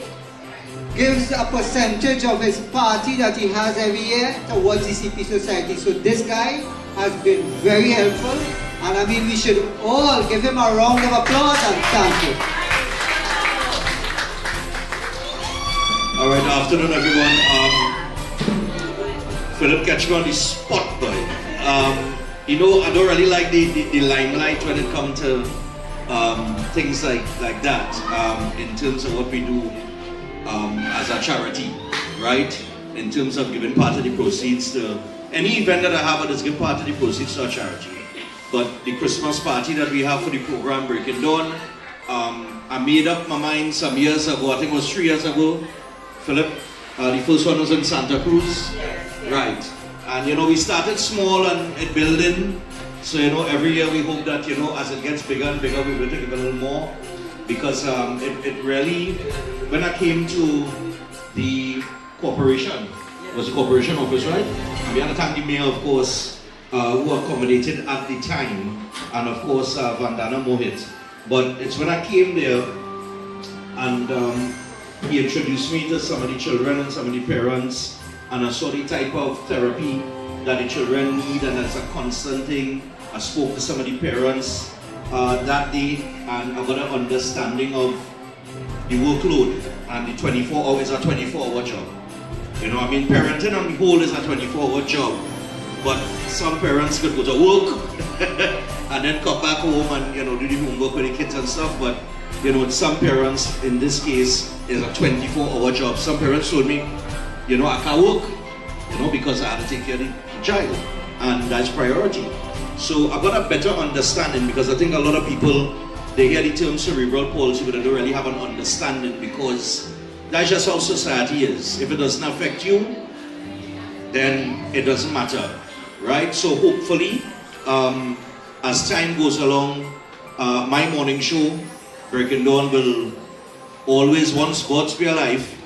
gives a percentage of his party that he has every year towards the CP Society. So this guy has been very helpful and I mean we should all give him a round of applause and thank you. All right, afternoon everyone. Philip catch you on the spot, boy. you know, I don't really like the limelight when it comes to things like that in terms of what we do as a charity, right? In terms of giving part of the proceeds to any event that I have, I just give part of the proceeds to a charity. But the Christmas party that we have for the program Breaking Dawn, I made up my mind some years ago, I think it was 3 years ago, Philip. The first one was in Santa Cruz, right? And you know, we started small and it building. So you know, every year we hope that, you know, as it gets bigger and bigger, we will take a little more. Because it really, when I came to the corporation, it was the corporation office, right? And we had to thank the mayor, of course, who accommodated at the time, and of course Vandana Mohit. But it's when I came there and he introduced me to some of the children and some of the parents, and I saw the type of therapy that the children need, and that's a constant thing. I spoke to some of the parents that day, and I got an understanding of the workload, and the 24 hours is a 24-hour job. You know, I mean, parenting on the whole is a 24-hour job, but some parents could go to work and then come back home and, you know, do the homework with the kids and stuff. But you know, some parents in this case is a 24-hour job. Some parents told me, you know, I can't work, you know, because I had to take care of the child, and that's priority. So I got a better understanding, because I think a lot of people, they hear the term cerebral palsy, but they don't really have an understanding, because that's just how society is. If it doesn't affect you, then it doesn't matter, right? So hopefully, as time goes along, my morning show, Breaking Dawn, will always, once God spare life,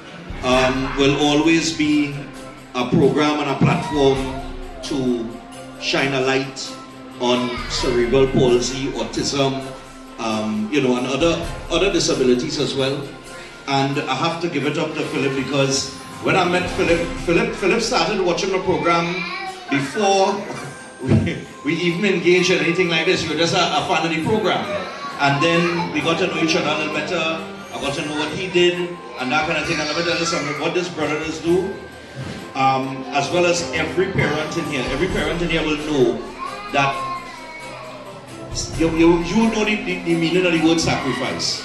will always be a program and a platform to shine a light on cerebral palsy, autism, you know, and other disabilities as well. And I have to give it up to Philip, because when I met Philip started watching the program before we even engaged in anything like this. We were just a fan of the program. And then we got to know each other a little better. I got to know what he did and that kind of thing. And let me tell you something, what this brother does do, as well as every parent in here will know that you know the meaning of the word sacrifice.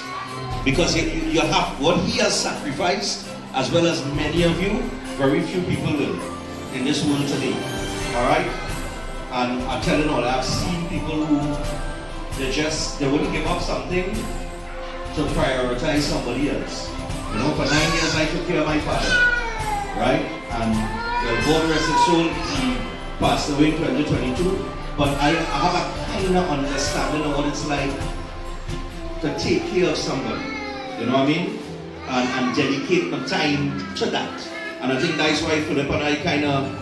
Because you have what he has sacrificed, as well as many of you, very few people will in this world today. Alright? And I'm telling you all, I've seen people who they wouldn't give up something to prioritize somebody else. You know, for 9 years I took care of my father. Right? And God rest his soul, he passed away in 2022. But I have a kind of understanding of what it's like to take care of somebody, you know what I mean? And dedicate my time to that. And I think that's why Philip and I kind of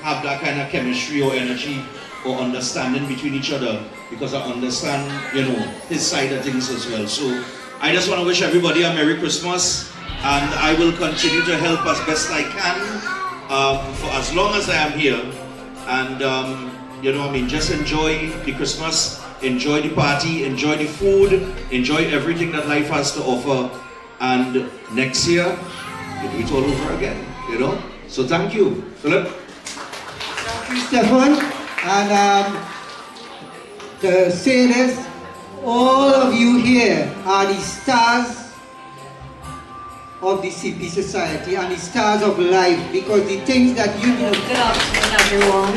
have that kind of chemistry or energy or understanding between each other, because I understand, you know, his side of things as well. So I just want to wish everybody a Merry Christmas, and I will continue to help as best I can for as long as I am here. And you know, I mean, just enjoy the Christmas, enjoy the party, enjoy the food, enjoy everything that life has to offer. And next year, we'll do it all over again, you know? So thank you. Philip? Thank you, Stefan. And to say this, all of you here are the stars of the CP Society and the stars of life, because the things that you do. Good afternoon, everyone.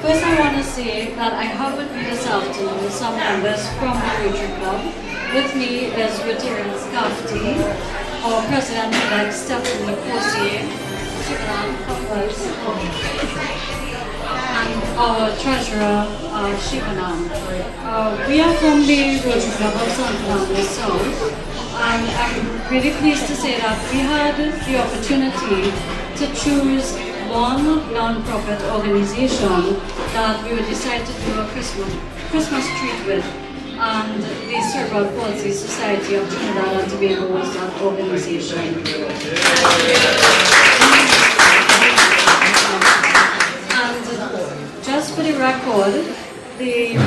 First, I want to say that I have with me this afternoon some members from the Rotary Club. With me is Rotarian Scafty, our President-elect Stephanie Corsier, and our Treasurer, Shivanam. We are from the Rotary Club of St. Fernando South, and I'm really pleased to say that we had the opportunity to choose one non-profit organization that we would decide to do a Christmas treat with, and the Cerebral Palsy Society of Trinidad and Tobago was that organization. And just for the record, the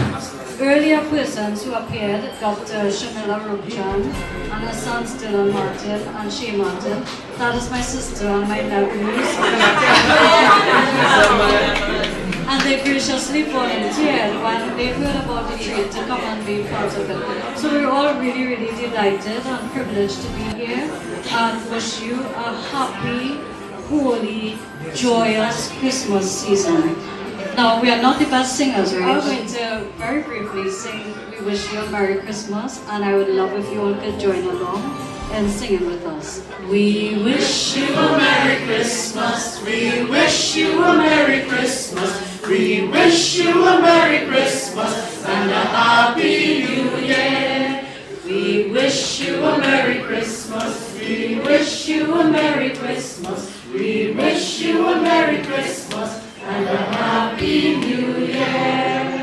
earlier persons who appeared, Dr. Shamila Rupchan and her sons Dylan Martin and Shea Martin. That is my sister and my nephews. And they graciously volunteered when they heard about the treat to come and be part of it. So we're all really, really delighted and privileged to be here and wish you a happy, holy, joyous Christmas season. Now, we are not the best singers, right? I'm going to very briefly sing We Wish You a Merry Christmas, and I would love if you all could join along in singing with us. We wish you a Merry Christmas, we wish you a Merry Christmas, we wish you a Merry Christmas and a Happy New Year. We wish you a Merry Christmas, we wish you a Merry Christmas, we wish you a Merry Christmas and a Happy New Year.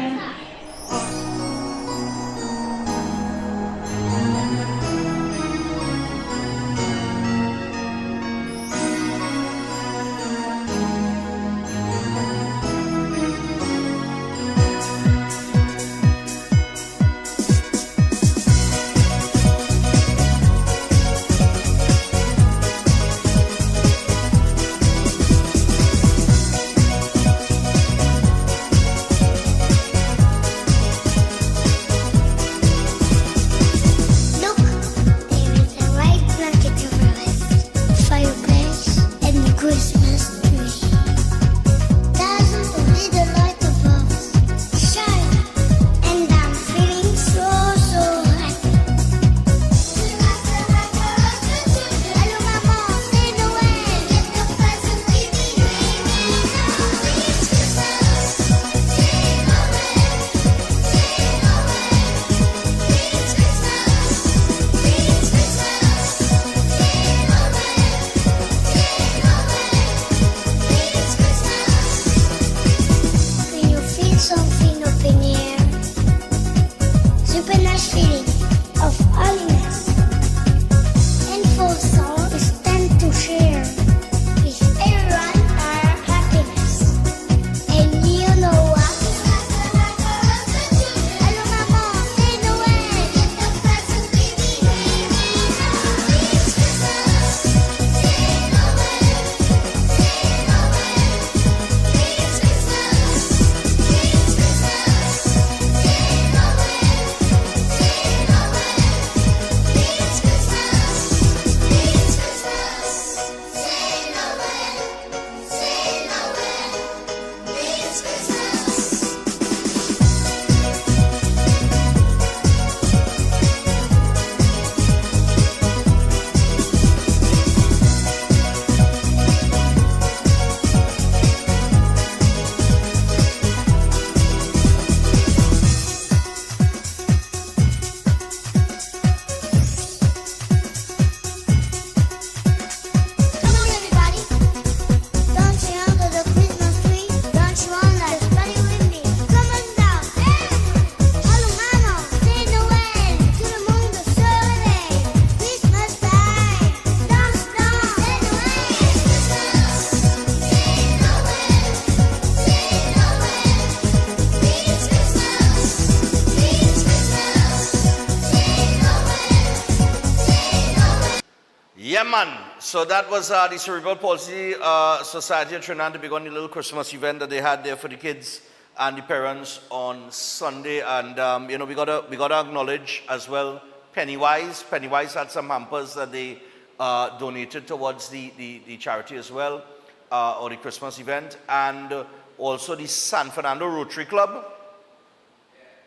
Yeah, man. So that was the Cerebral Palsy Society of Trinidad and Tobago on the little Christmas event that they had there for the kids and the parents on Sunday. And, you know, we gotta acknowledge as well Pennywise. Pennywise had some hampers that they donated towards the charity as well, or the Christmas event. And also the San Fernando Rotary Club.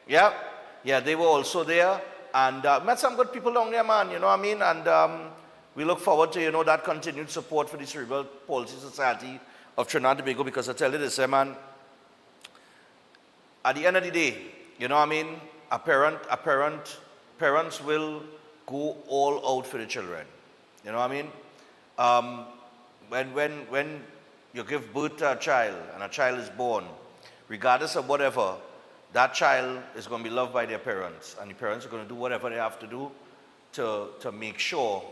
Yeah, they were also there. And met some good people down there, man, you know what I mean? And we look forward to, you know, that continued support for the Cerebral Palsy Society of Trinidad and Tobago, because I tell you this, man, at the end of the day, you know what I mean, parents will go all out for the children. You know what I mean? When you give birth to a child and a child is born, regardless of whatever, that child is going to be loved by their parents, and the parents are going to do whatever they have to do to make sure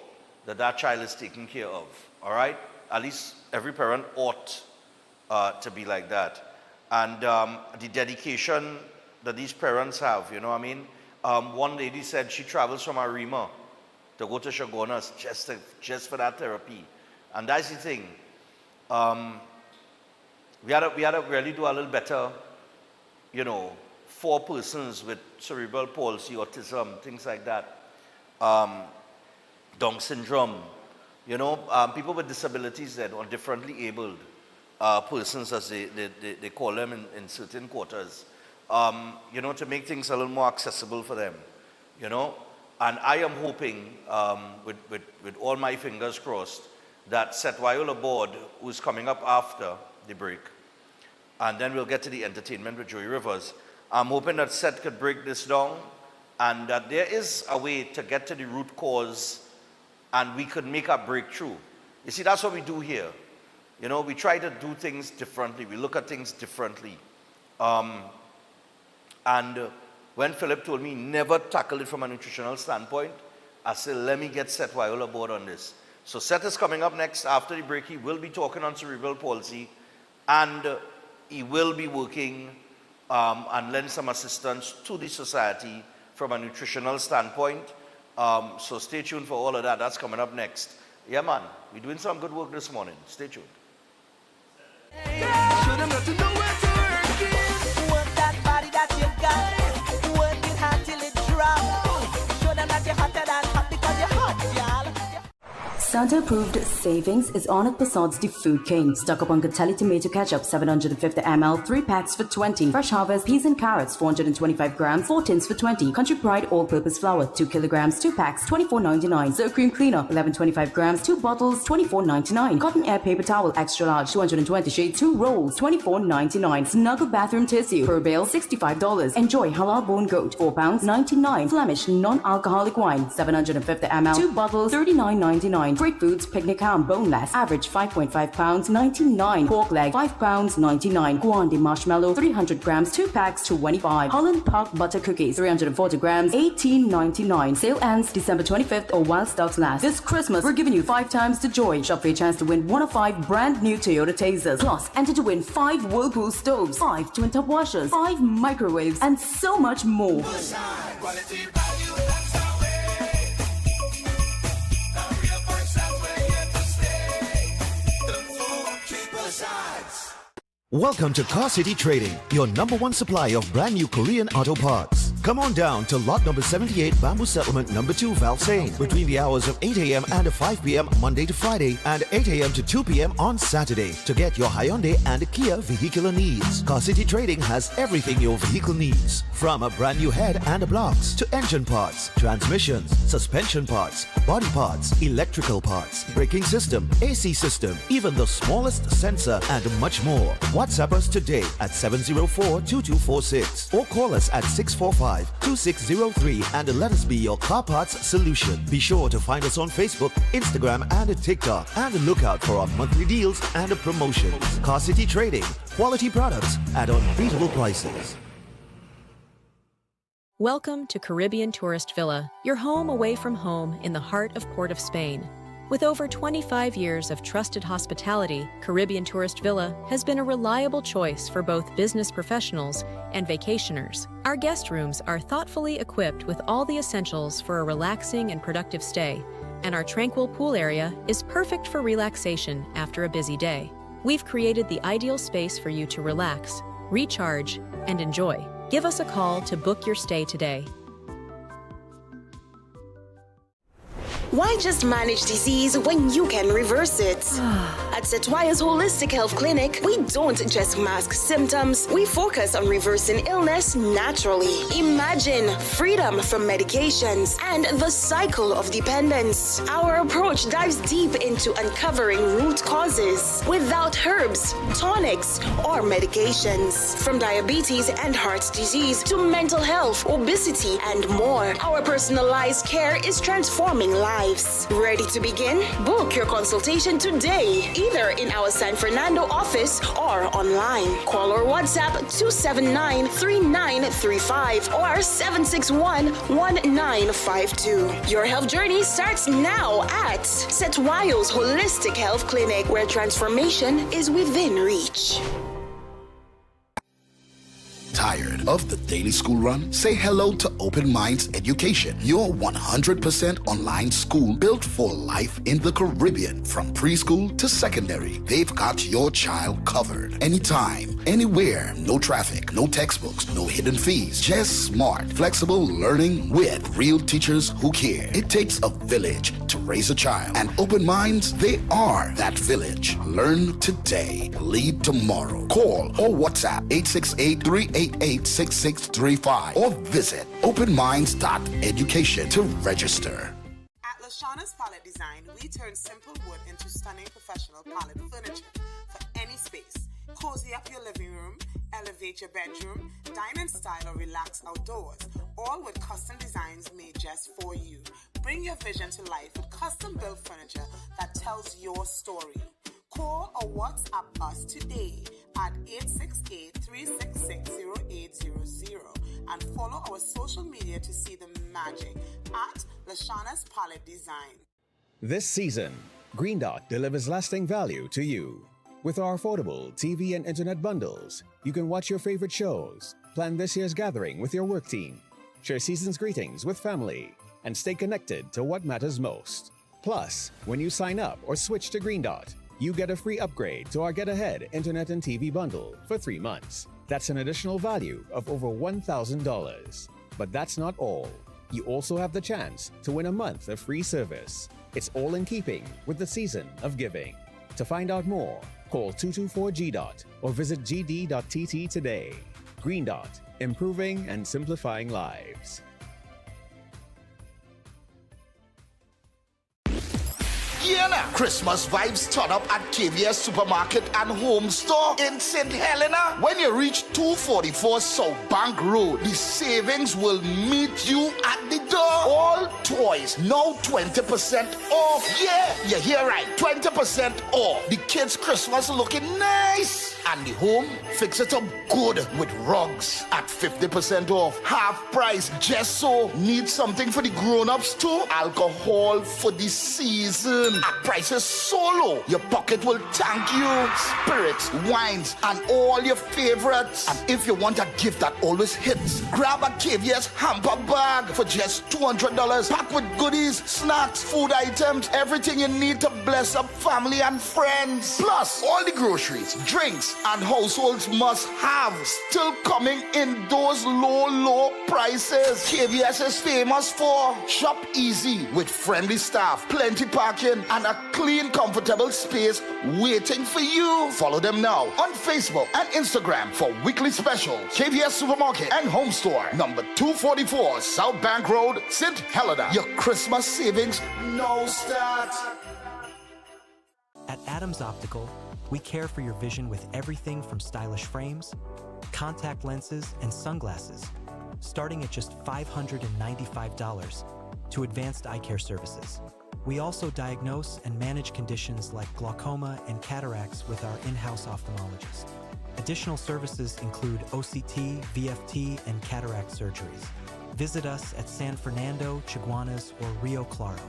that that child is taken care of, all right? At least every parent ought to be like that. And the dedication that these parents have, you know what I mean? One lady said she travels from Arima to go to Chaguanas just for that therapy. And that's the thing. We had to really do a little better, you know, for persons with cerebral palsy, autism, things like that. Down syndrome, you know, people with disabilities that are differently abled persons, as they call them in certain quarters, you know, to make things a little more accessible for them, you know. And I am hoping, with all my fingers crossed, that Seth Viola board, who's coming up after the break, and then we'll get to the entertainment with Joey Rivers. I'm hoping that Seth could break this down and that there is a way to get to the root cause and we could make a breakthrough. You see, that's what we do here. You know, we try to do things differently. We look at things differently. When Philip told me never tackle it from a nutritional standpoint, I said, let me get Seth Viola board on this. So Seth is coming up next after the break. He will be talking on cerebral palsy and he will be working and lend some assistance to the society from a nutritional standpoint. So stay tuned for all of that. That's coming up next. Yeah, man, we're doing some good work this morning. Stay tuned. Show them that you know where to work it. Work that body that you got. Work it hard till it drops. Show them that you're hotter than hot because you're hot, y'all. Santa-approved savings is on at Passad's The Food King. Stock up on Catelli tomato ketchup, 750 ml, 3 packs for 20. Fresh Harvest peas and carrots, 425 grams, 4 tins for 20. Country Pride all-purpose flour, 2 kilograms, 2 packs, $24.99. Soap cream cleaner, 1125 grams, 2 bottles, $24.99. Cotton air paper towel, extra large, 220 shade, 2 rolls, $24.99. Snuggle bathroom tissue, per bale, $65. Enjoy halal bone goat, 4 pounds, $99. Flemish non-alcoholic wine, 750 ml, 2 bottles, $39.99. Great Foods picnic ham boneless, average 5.5 pounds, $99. Pork leg, 5 pounds, $99. Guandi marshmallow, 300 grams, 2 packs, $25. Holland Park butter cookies, 340 grams, $18.99. Sale ends December 25th or while stocks last. This Christmas, we're giving you 5 times the joy. Shop for your chance to win 1 of 5 brand new Toyota Tasers. Plus, enter to win 5 Whirlpool stoves, 5 twin tub washers, 5 microwaves, and so much more. Welcome to Car City Trading, your #1 supplier of brand new Korean auto parts. Come on down to lot number 78, Bamboo Settlement number 2, Valsain, between the hours of 8 a.m. and 5 p.m. Monday to Friday and 8 a.m. to 2 p.m. on Saturday to get your Hyundai and Kia vehicular needs. Car City Trading has everything your vehicle needs, from a brand new head and blocks to engine parts, transmissions, suspension parts, body parts, electrical parts, braking system, AC system, even the smallest sensor and much more. WhatsApp us today at 704-2246 or call us at 645-2603 and let us be your car parts solution. Be sure to find us on Facebook, Instagram and TikTok and look out for our monthly deals and promotions. Car City Trading, quality products at unbeatable prices. Welcome to Caribbean Tourist Villa, your home away from home in the heart of Port of Spain. With over 25 years of trusted hospitality, Caribbean Tourist Villa has been a reliable choice for both business professionals and vacationers. Our guest rooms are thoughtfully equipped with all the essentials for a relaxing and productive stay, and our tranquil pool area is perfect for relaxation after a busy day. We've created the ideal space for you to relax, recharge, and enjoy. Give us a call to book your stay today. Why just manage disease when you can reverse it? At Setwaya's Holistic Health Clinic, we don't just mask symptoms, we focus on reversing illness naturally. Imagine freedom from medications and the cycle of dependence. Our approach dives deep into uncovering root causes without herbs, tonics, or medications. From diabetes and heart disease to mental health, obesity, and more, our personalized care is transforming lives. Ready to begin? Book your consultation today, either in our San Fernando office or online. Call or WhatsApp 279-3935 or 761-1952. Your health journey starts now at Setwayo's Holistic Health Clinic, where transformation is within reach. Tired of the daily school run? Say hello to Open Minds Education, your 100% online school built for life in the Caribbean. From preschool to secondary, they've got your child covered. Anytime, anywhere, no traffic, no textbooks, no hidden fees. Just smart, flexible learning with real teachers who care. It takes a village to raise a child, and Open Minds, they are that village. Learn today, lead tomorrow. Call or WhatsApp 868-388-6635 or visit openminds.education to register. At Lashana's Palette Design, we turn simple wood into stunning professional palette furniture for any space. Cozy up your living room, elevate your bedroom, dine in style or relax outdoors, all with custom designs made just for you. Bring your vision to life with custom-built furniture that tells your story. Call or WhatsApp us today at 868-366-0800 and follow our social media to see the magic at Lashana's Palette Design. This season, Green Dot delivers lasting value to you. With our affordable TV and internet bundles, you can watch your favorite shows, plan this year's gathering with your work team, share season's greetings with family, and stay connected to what matters most. Plus, when you sign up or switch to Green Dot, you get a free upgrade to our Get Ahead internet and TV bundle for 3 months. That's an additional value of over $1,000. But that's not all. You also have the chance to win a month of free service. It's all in keeping with the season of giving. To find out more, call 224-GDOT or visit gd.tt today. Green Dot, improving and simplifying lives. Yeah, now. Christmas vibes turn up at KVS Supermarket and Home Store in St. Helena. When you reach 244 South Bank Road, the savings will meet you at the door. All toys now 20% off. Yeah, you hear right, 20% off. The kids' Christmas looking nice. And the home, fix it up good with rugs at 50% off. Half price, just so. Need something for the grown-ups too? Alcohol for the season. At prices so low, your pocket will thank you. Spirits, wines, and all your favorites. And if you want a gift that always hits, grab a KVS hamper bag for just $200. Packed with goodies, snacks, food items, everything you need to bless up family and friends. Plus, all the groceries, drinks, and households must have still coming in those low prices. KVS is famous for shop easy with friendly staff, plenty parking, and a clean, comfortable space waiting for you. Follow them now on Facebook and Instagram for weekly specials. KVS Supermarket and Home Store, number 244 South Bank Road, St. Helena. Your Christmas savings no start. At Adams Optical, we care for your vision with everything from stylish frames, contact lenses, and sunglasses, starting at just $595, to advanced eye care services. We also diagnose and manage conditions like glaucoma and cataracts with our in-house ophthalmologist. Additional services include OCT, VFT, and cataract surgeries. Visit us at San Fernando, Chaguanas, or Rio Claro.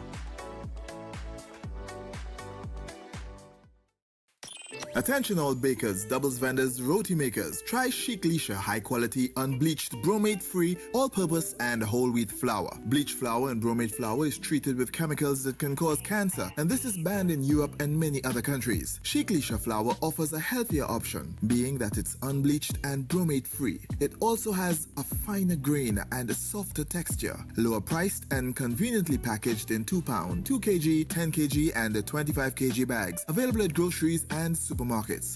Attention all bakers, doubles vendors, roti makers. Try Chic Leisha high quality, unbleached, bromate free, all purpose and whole wheat flour. Bleached flour and bromate flour is treated with chemicals that can cause cancer, and this is banned in Europe and many other countries. Chic Leisha flour offers a healthier option, being that it's unbleached and bromate free. It also has a finer grain and a softer texture, lower priced and conveniently packaged in 2 pound, 2 kg, 10 kg and 25 kg bags. Available at groceries and supermarkets.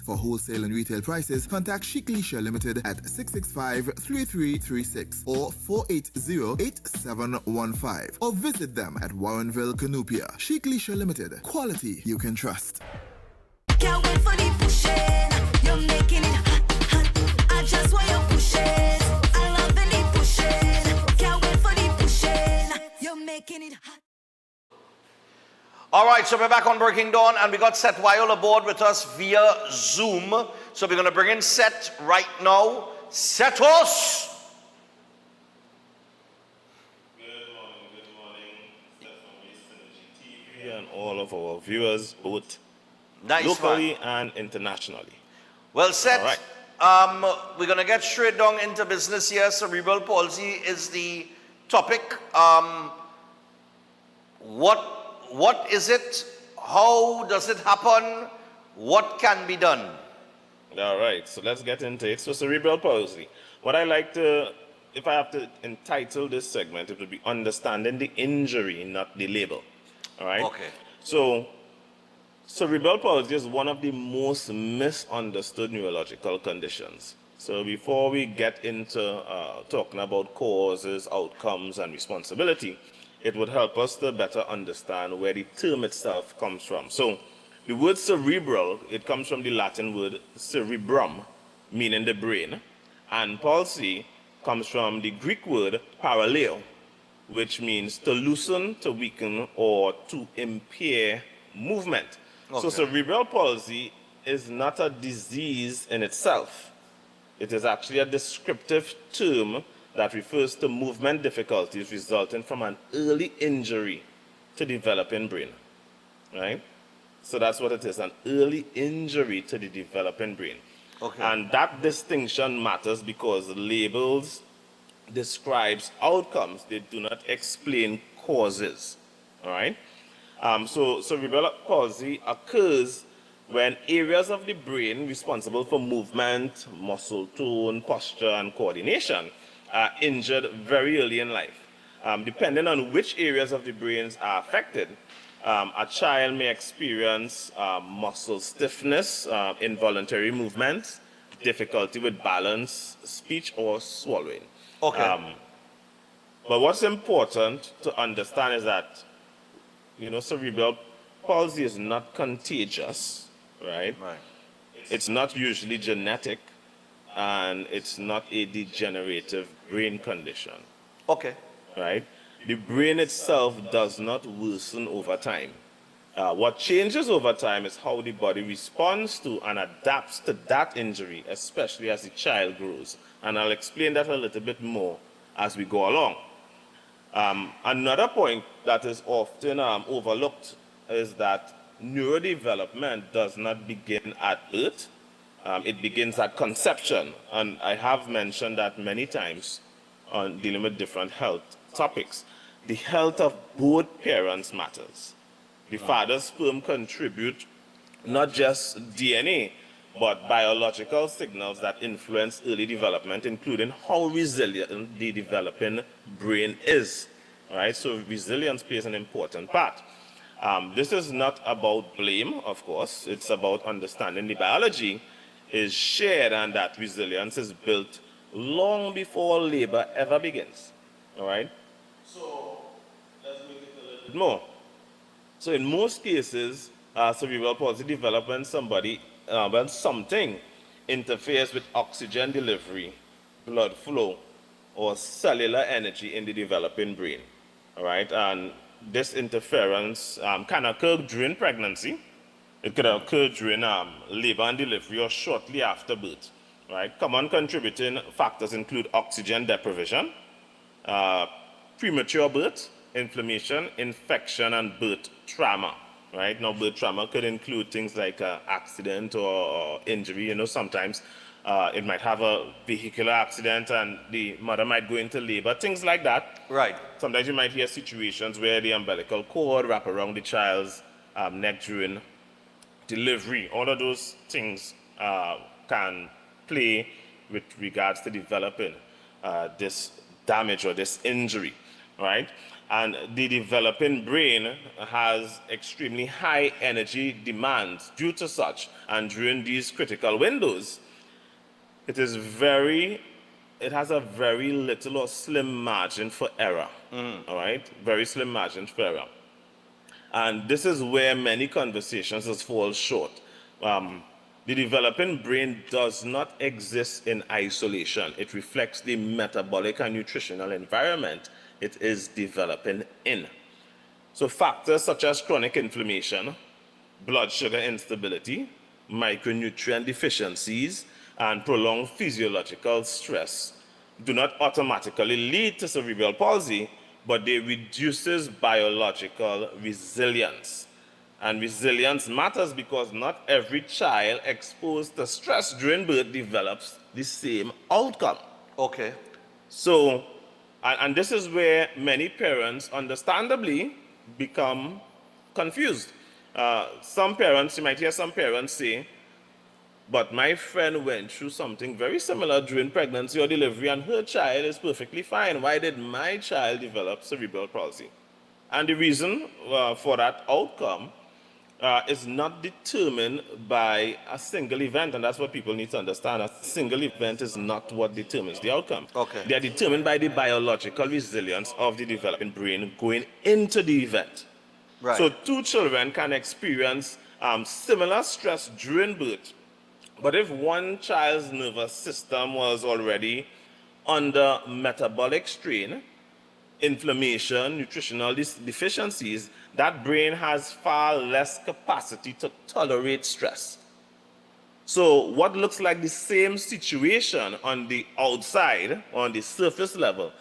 For wholesale and retail prices, contact Chic Leisha Limited at 665-3336 or 480-8715 or visit them at Warrenville, Canupia. Chic Leisha Limited. Quality you can trust. Can't wait for the pushing. You're making it hot, hot. I just want you pushing. I love the pushing. Can't wait for the pushing. You're making it hot. All right, so we're back on Breaking Dawn, and we got Seth Weil aboard with us via Zoom. So we're going to bring in Seth right now. Sethos! Good morning. Seth from East Synergy TV and all of our viewers, both locally and internationally. Well, Seth, right. We're going to get straight down into business here. Cerebral palsy is the topic. What is it? How does it happen? What can be done? All right, so let's get into it. So cerebral palsy. What I like to, if I have to entitle this segment, it would be understanding the injury, not the label. All right? Okay. So cerebral palsy is one of the most misunderstood neurological conditions. So before we get into talking about causes, outcomes, and responsibility, it would help us to better understand where the term itself comes from. So the word cerebral, it comes from the Latin word cerebrum, meaning the brain, and palsy comes from the Greek word paraleo, which means to loosen, to weaken, or to impair movement. Okay. So cerebral palsy is not a disease in itself. It is actually a descriptive term that refers to movement difficulties resulting from an early injury to developing brain, right? So that's what it is, an early injury to the developing brain. Okay. And that distinction matters because labels describes outcomes. They do not explain causes, all right? So cerebral palsy occurs when areas of the brain responsible for movement, muscle tone, posture, and coordination are injured very early in life. Depending on which areas of the brains are affected, a child may experience muscle stiffness, involuntary movements, difficulty with balance, speech, or swallowing. Okay. But what's important to understand is that, cerebral palsy is not contagious, right? Right. It's not usually genetic, and it's not a degenerative brain condition. Okay. Right? The brain itself does not worsen over time. What changes over time is how the body responds to and adapts to that injury, especially as the child grows. And I'll explain that a little bit more as we go along. Another point that is often overlooked is that neurodevelopment does not begin at birth. It begins at conception. And I have mentioned that many times on dealing with different health topics. The health of both parents matters. The father's sperm contribute not just DNA, but biological signals that influence early development, including how resilient the developing brain is. All right, so resilience plays an important part. This is not about blame, of course. It's about understanding the biology is shared and that resilience is built long before labor ever begins. All right? So let's make it a little bit more. So in most cases, cerebral palsy develops when when something interferes with oxygen delivery, blood flow, or cellular energy in the developing brain. All right? And this interference can occur during pregnancy. It could occur during labor and delivery or shortly after birth. Right? Common contributing factors include oxygen deprivation, premature birth, inflammation, infection, and birth trauma. Right? Now, birth trauma could include things like accident or injury. Sometimes it might have a vehicular accident and the mother might go into labor, things like that. Right. Sometimes you might hear situations where the umbilical cord wrap around the child's neck during delivery. All of those things can play with regards to developing this damage or this injury, right? And the developing brain has extremely high energy demands due to such. And during these critical windows, it has a very little or slim margin for error, all right? Very slim margin for error. And this is where many conversations fall short. The developing brain does not exist in isolation. It reflects the metabolic and nutritional environment it is developing in. So factors such as chronic inflammation, blood sugar instability, micronutrient deficiencies, and prolonged physiological stress do not automatically lead to cerebral palsy, but they reduces biological resilience. And resilience matters because not every child exposed to stress during birth develops the same outcome. Okay. So, and this is where many parents, understandably, become confused. Some parents, you might hear some parents say, but my friend went through something very similar during pregnancy or delivery and her child is perfectly fine. Why did my child develop cerebral palsy? And the reason for that outcome is not determined by a single event, and that's what people need to understand. A single event is not what determines the outcome. Okay. They are determined by the biological resilience of the developing brain going into the event. Right. So two children can experience similar stress during birth, but if one child's nervous system was already under metabolic strain, inflammation, nutritional deficiencies, that brain has far less capacity to tolerate stress. So what looks like the same situation on the outside, on the surface level,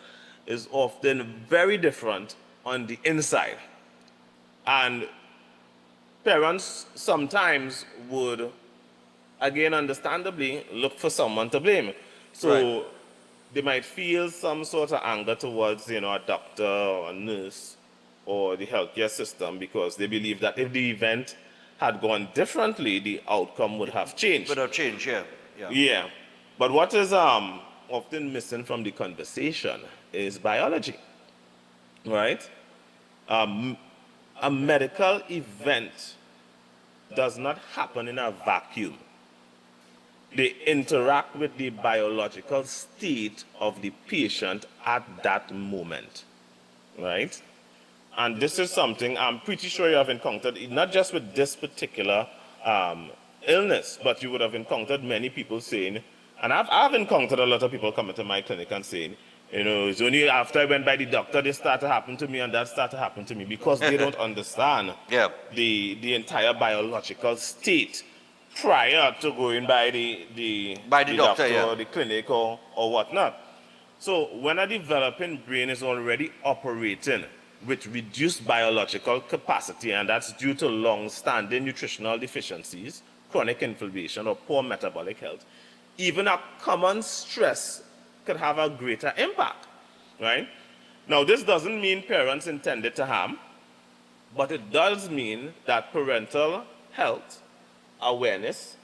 is often very different on the inside. And parents sometimes would, again, understandably, look for someone to blame. So Right. they might feel some sort of anger towards, a doctor or a nurse or the healthcare system because they believe that if the event had gone differently, the outcome would have changed. Would have changed, yeah. Yeah. But what is often missing from the conversation is biology, right? A medical event does not happen in a vacuum. They interact with the biological state of the patient at that moment, right? And this is something I'm pretty sure you have encountered, not just with this particular illness, but you would have encountered many people saying, and I've encountered a lot of people coming to my clinic and saying, it's only after I went by the doctor, this started to happen to me and that started to happen to me, because they don't understand the entire biological state prior to going by the doctor yeah. or the clinic or whatnot. So when a developing brain is already operating with reduced biological capacity, and that's due to long-standing nutritional deficiencies, chronic inflammation, or poor metabolic health, even a common stress could have a greater impact, right? Now, this doesn't mean parents intended to harm, but it does mean that parental health, awareness,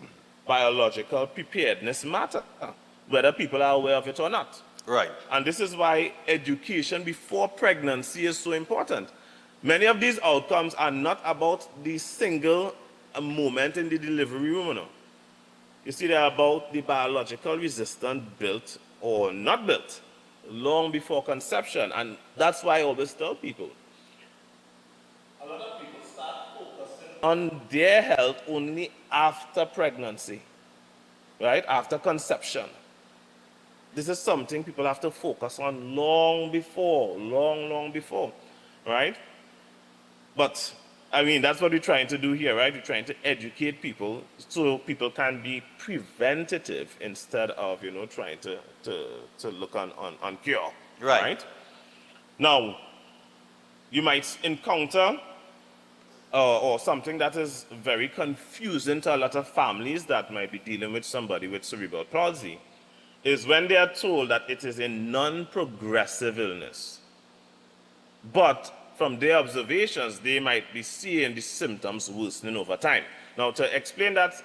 biological preparedness matter, whether people are aware of it or not. Right. And this is why education before pregnancy is so important. Many of these outcomes are not about the single moment in the delivery room. You see, they're about the biological resistance built or not built long before conception. And that's why I always tell people, a lot of people start focusing on their health only after pregnancy, right? After conception. This is something people have to focus on long before, long before, right? But, I mean, that's what we're trying to do here, right? We're trying to educate people so people can be preventative instead of, trying to look on cure, right? Now, you might encounter or something that is very confusing to a lot of families that might be dealing with somebody with cerebral palsy, is when they are told that it is a non-progressive illness. But from their observations, they might be seeing the symptoms worsening over time. Now, to explain that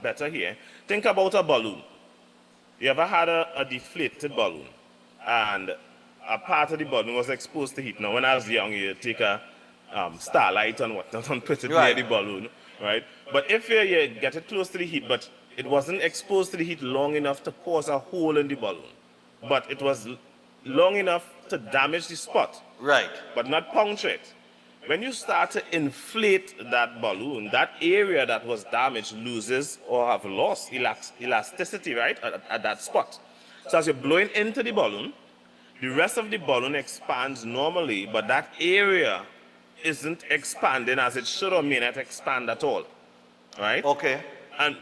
better here, think about a balloon. You ever had a deflated balloon, and a part of the balloon was exposed to heat? Now, when I was young, you take a starlight and whatnot and put it near the balloon, right? But if you get it close to the heat, but it wasn't exposed to the heat long enough to cause a hole in the balloon, but it was long enough to damage the spot, right? But not puncture it. When you start to inflate that balloon, that area that was damaged loses or have lost elasticity, right, at that spot. So as you're blowing into the balloon, the rest of the balloon expands normally, but that area isn't expanding as it should or may not expand at all, right? Okay. And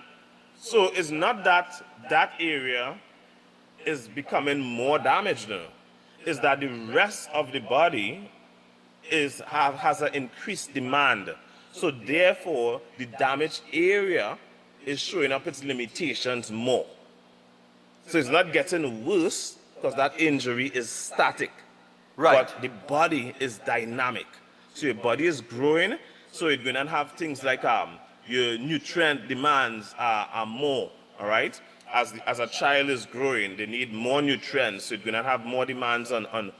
so it's not that that area is becoming more damaged now. It's that the rest of the body has an increased demand. So therefore, the damaged area is showing up its limitations more. So it's not getting worse because that injury is static. Right. But the body is dynamic. So your body is growing, so you're going to have things like your nutrient demands are more, all right? As a child is growing, they need more nutrients, so you're going to have more demands on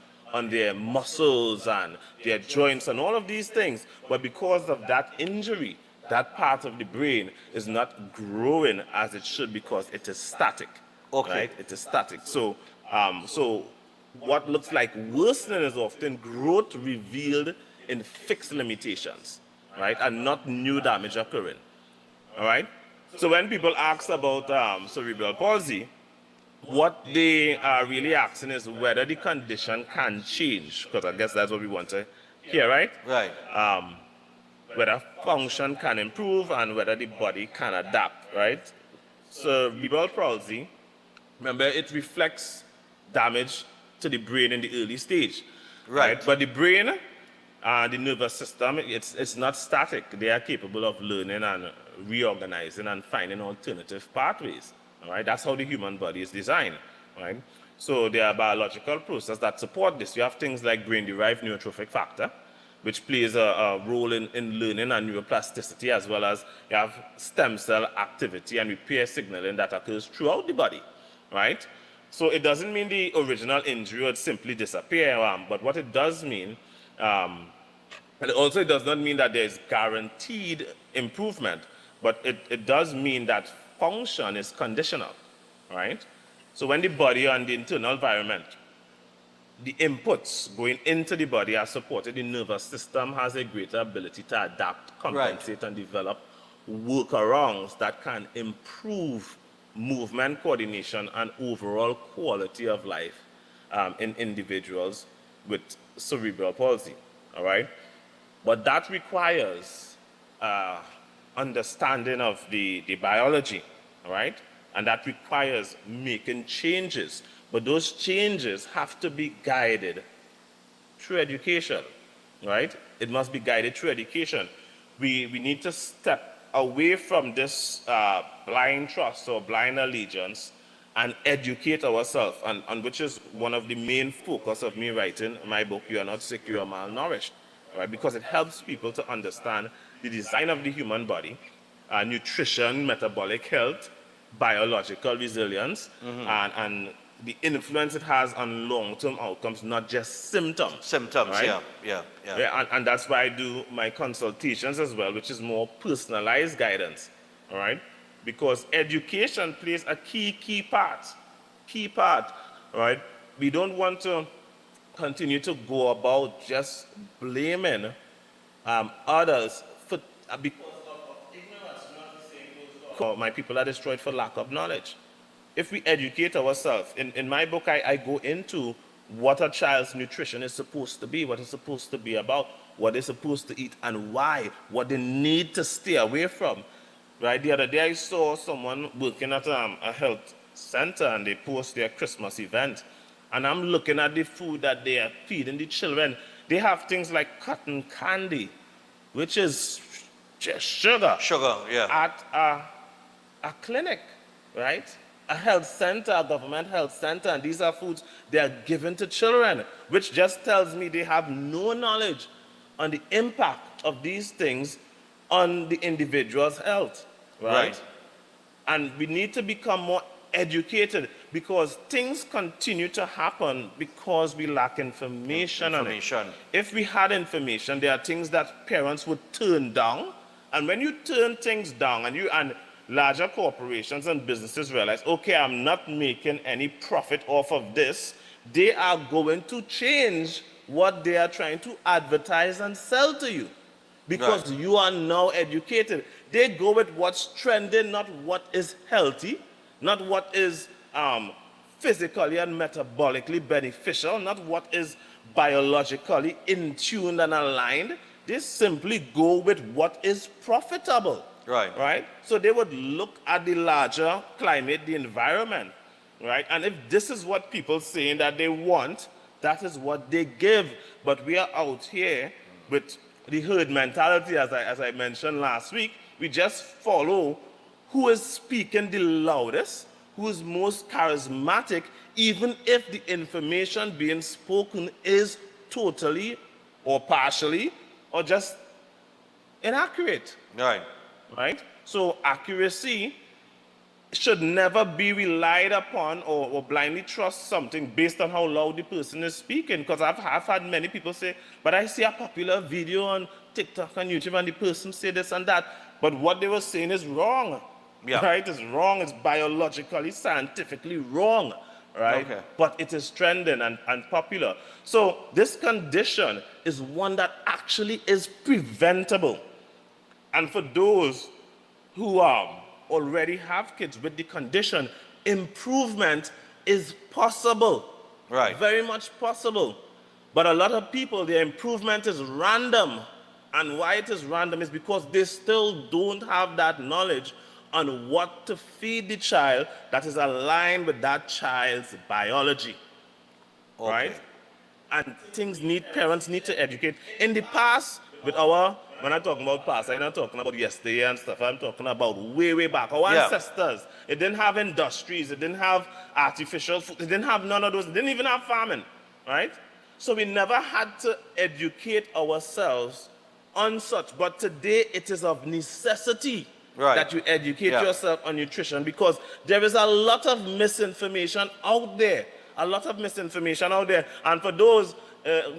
their muscles and their joints and all of these things. But because of that injury, that part of the brain is not growing as it should because it is static. Okay. Right? It is static. So, what looks like worsening is often growth revealed in fixed limitations, right, and not new damage occurring. All right. So when people ask about cerebral palsy, what they are really asking is whether the condition can change, because I guess that's what we want to hear, right? Right. Whether function can improve and whether the body can adapt, right? Cerebral palsy, remember, it reflects damage to the brain in the early stage. Right. But the brain and the nervous system, it's not static. They are capable of learning and reorganizing and finding alternative pathways. All right. That's how the human body is designed. Right. So there are biological processes that support this. You have things like brain-derived neurotrophic factor, which plays a role in learning and neuroplasticity, as well as you have stem cell activity and repair signaling that occurs throughout the body. Right. So it doesn't mean the original injury would simply disappear, but what it does mean, and also it does not mean that there's guaranteed improvement, but it does mean that function is conditional, right? So when the body and the internal environment, the inputs going into the body are supported, the nervous system has a greater ability to adapt, compensate, and develop workarounds that can improve movement coordination and overall quality of life in individuals with cerebral palsy, all right? But that requires understanding of the biology, all right? And that requires making changes. But those changes have to be guided through education, right? It must be guided through education. We need to step away from this blind trust or blind allegiance and educate ourselves, and which is one of the main focus of me writing my book, You Are Not Sick, You Are Malnourished, right? Because it helps people to understand the design of the human body, nutrition, metabolic health, biological resilience, and the influence it has on long-term outcomes, not just symptoms. Symptoms, right? yeah. And that's why I do my consultations as well, which is more personalized guidance, all right? Because education plays a key part, all right? We don't want to continue to go about just blaming others for because of ignorance. Not the same goes for my people are destroyed for lack of knowledge. If we educate ourselves, in my book, I go into what a child's nutrition is supposed to be, what it's supposed to be about, what they're supposed to eat, and why, what they need to stay away from. Right? The other day, I saw someone working at a health center, and they post their Christmas event. And I'm looking at the food that they are feeding the children. They have things like cotton candy, which is just sugar. Sugar, yeah. At a clinic, right? A health center, a government health center, and these are foods they are given to children, which just tells me they have no knowledge on the impact of these things on the individual's health, right? And we need to become more educated because things continue to happen because we lack information on it. If we had information, there are things that parents would turn down, and when you turn things down and larger corporations and businesses realize, okay, I'm not making any profit off of this, they are going to change what they are trying to advertise and sell to you because you are now educated. They go with what's trending, not what is healthy, not what is physically and metabolically beneficial, not what is biologically in tune and aligned. They simply go with what is profitable. Right? So they would look at the larger climate, the environment, right? And if this is what people saying that they want, that is what they give. But we are out here with the herd mentality, as I mentioned last week. We just follow who is speaking the loudest, who is most charismatic, even if the information being spoken is totally or partially or just inaccurate. Right? So accuracy should never be relied upon or blindly trust something based on how loud the person is speaking. Because I've had many people say, but I see a popular video on TikTok and YouTube and the person say this and that. But what they were saying is wrong. Right? It's wrong. It's biologically, scientifically wrong. Right? Okay. But it is trending and popular. So this condition is one that actually is preventable. And for those who already have kids with the condition, improvement is possible. Right. Very much possible. But a lot of people, their improvement is random. And why it is random is because they still don't have that knowledge on what to feed the child that is aligned with that child's biology. Okay. Right? And parents need to educate. In the past, when I'm talking about past, I'm not talking about yesterday and stuff. I'm talking about way back. Our ancestors, it didn't have industries. It didn't have artificial food. It didn't have none of those. It didn't even have farming, right? So we never had to educate ourselves on such. But today, it is of necessity that you educate yourself on nutrition, because there is a lot of misinformation out there. And for those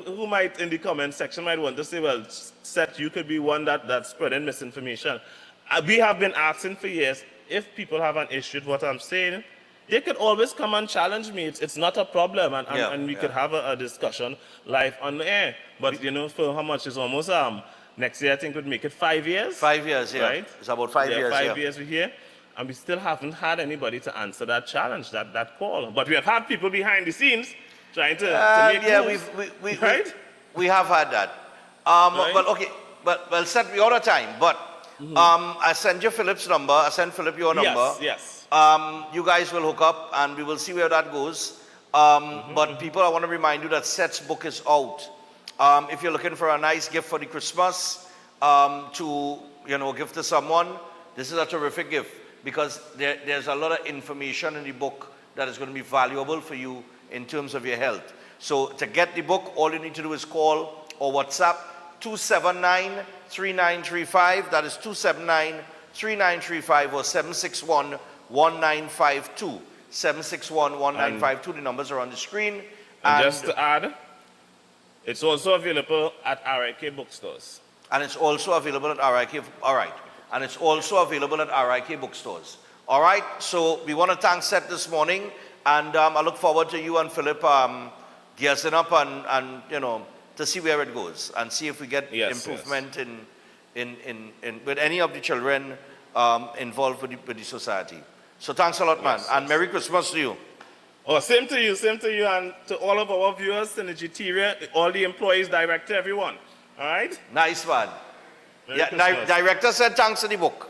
who might, in the comment section, might want to say, well, Seth, you could be one that's spreading misinformation. We have been asking for years, if people have an issue with what I'm saying, they could always come and challenge me. It's not a problem, and we could have a discussion live on the air. But, for how much is almost, next year I think would make it 5 years. 5 years, yeah. Right? It's about 5 years, 5 years we're here. And we still haven't had anybody to answer that challenge, that call. But we have had people behind the scenes trying to make moves. We have had that. Well, okay, well, Seth, we're out of time, but I send you Philip's number. I send Philip your number. Yes. You guys will hook up, and we will see where that goes. But people, I want to remind you that Seth's book is out. If you're looking for a nice gift for the Christmas to give to someone, this is a terrific gift, because there's a lot of information in the book that is going to be valuable for you in terms of your health. So to get the book, all you need to do is call or WhatsApp 279-3935. That is 279-3935 or 761-1952. 761-1952. The numbers are on the screen. And just to add, it's also available at RIK bookstores. And it's also available at RIK. All right. And it's also available at RIK bookstores. All right. So we want to thank Seth this morning. And I look forward to you and Philip gearing up and to see where it goes and see if we get improvement in with any of the children involved with the society. So thanks a lot, man. And Merry Christmas to you. Oh, same to you, and to all of our viewers, Synergy, all the employees, director, everyone. All right? Nice one. Director said thanks to the book.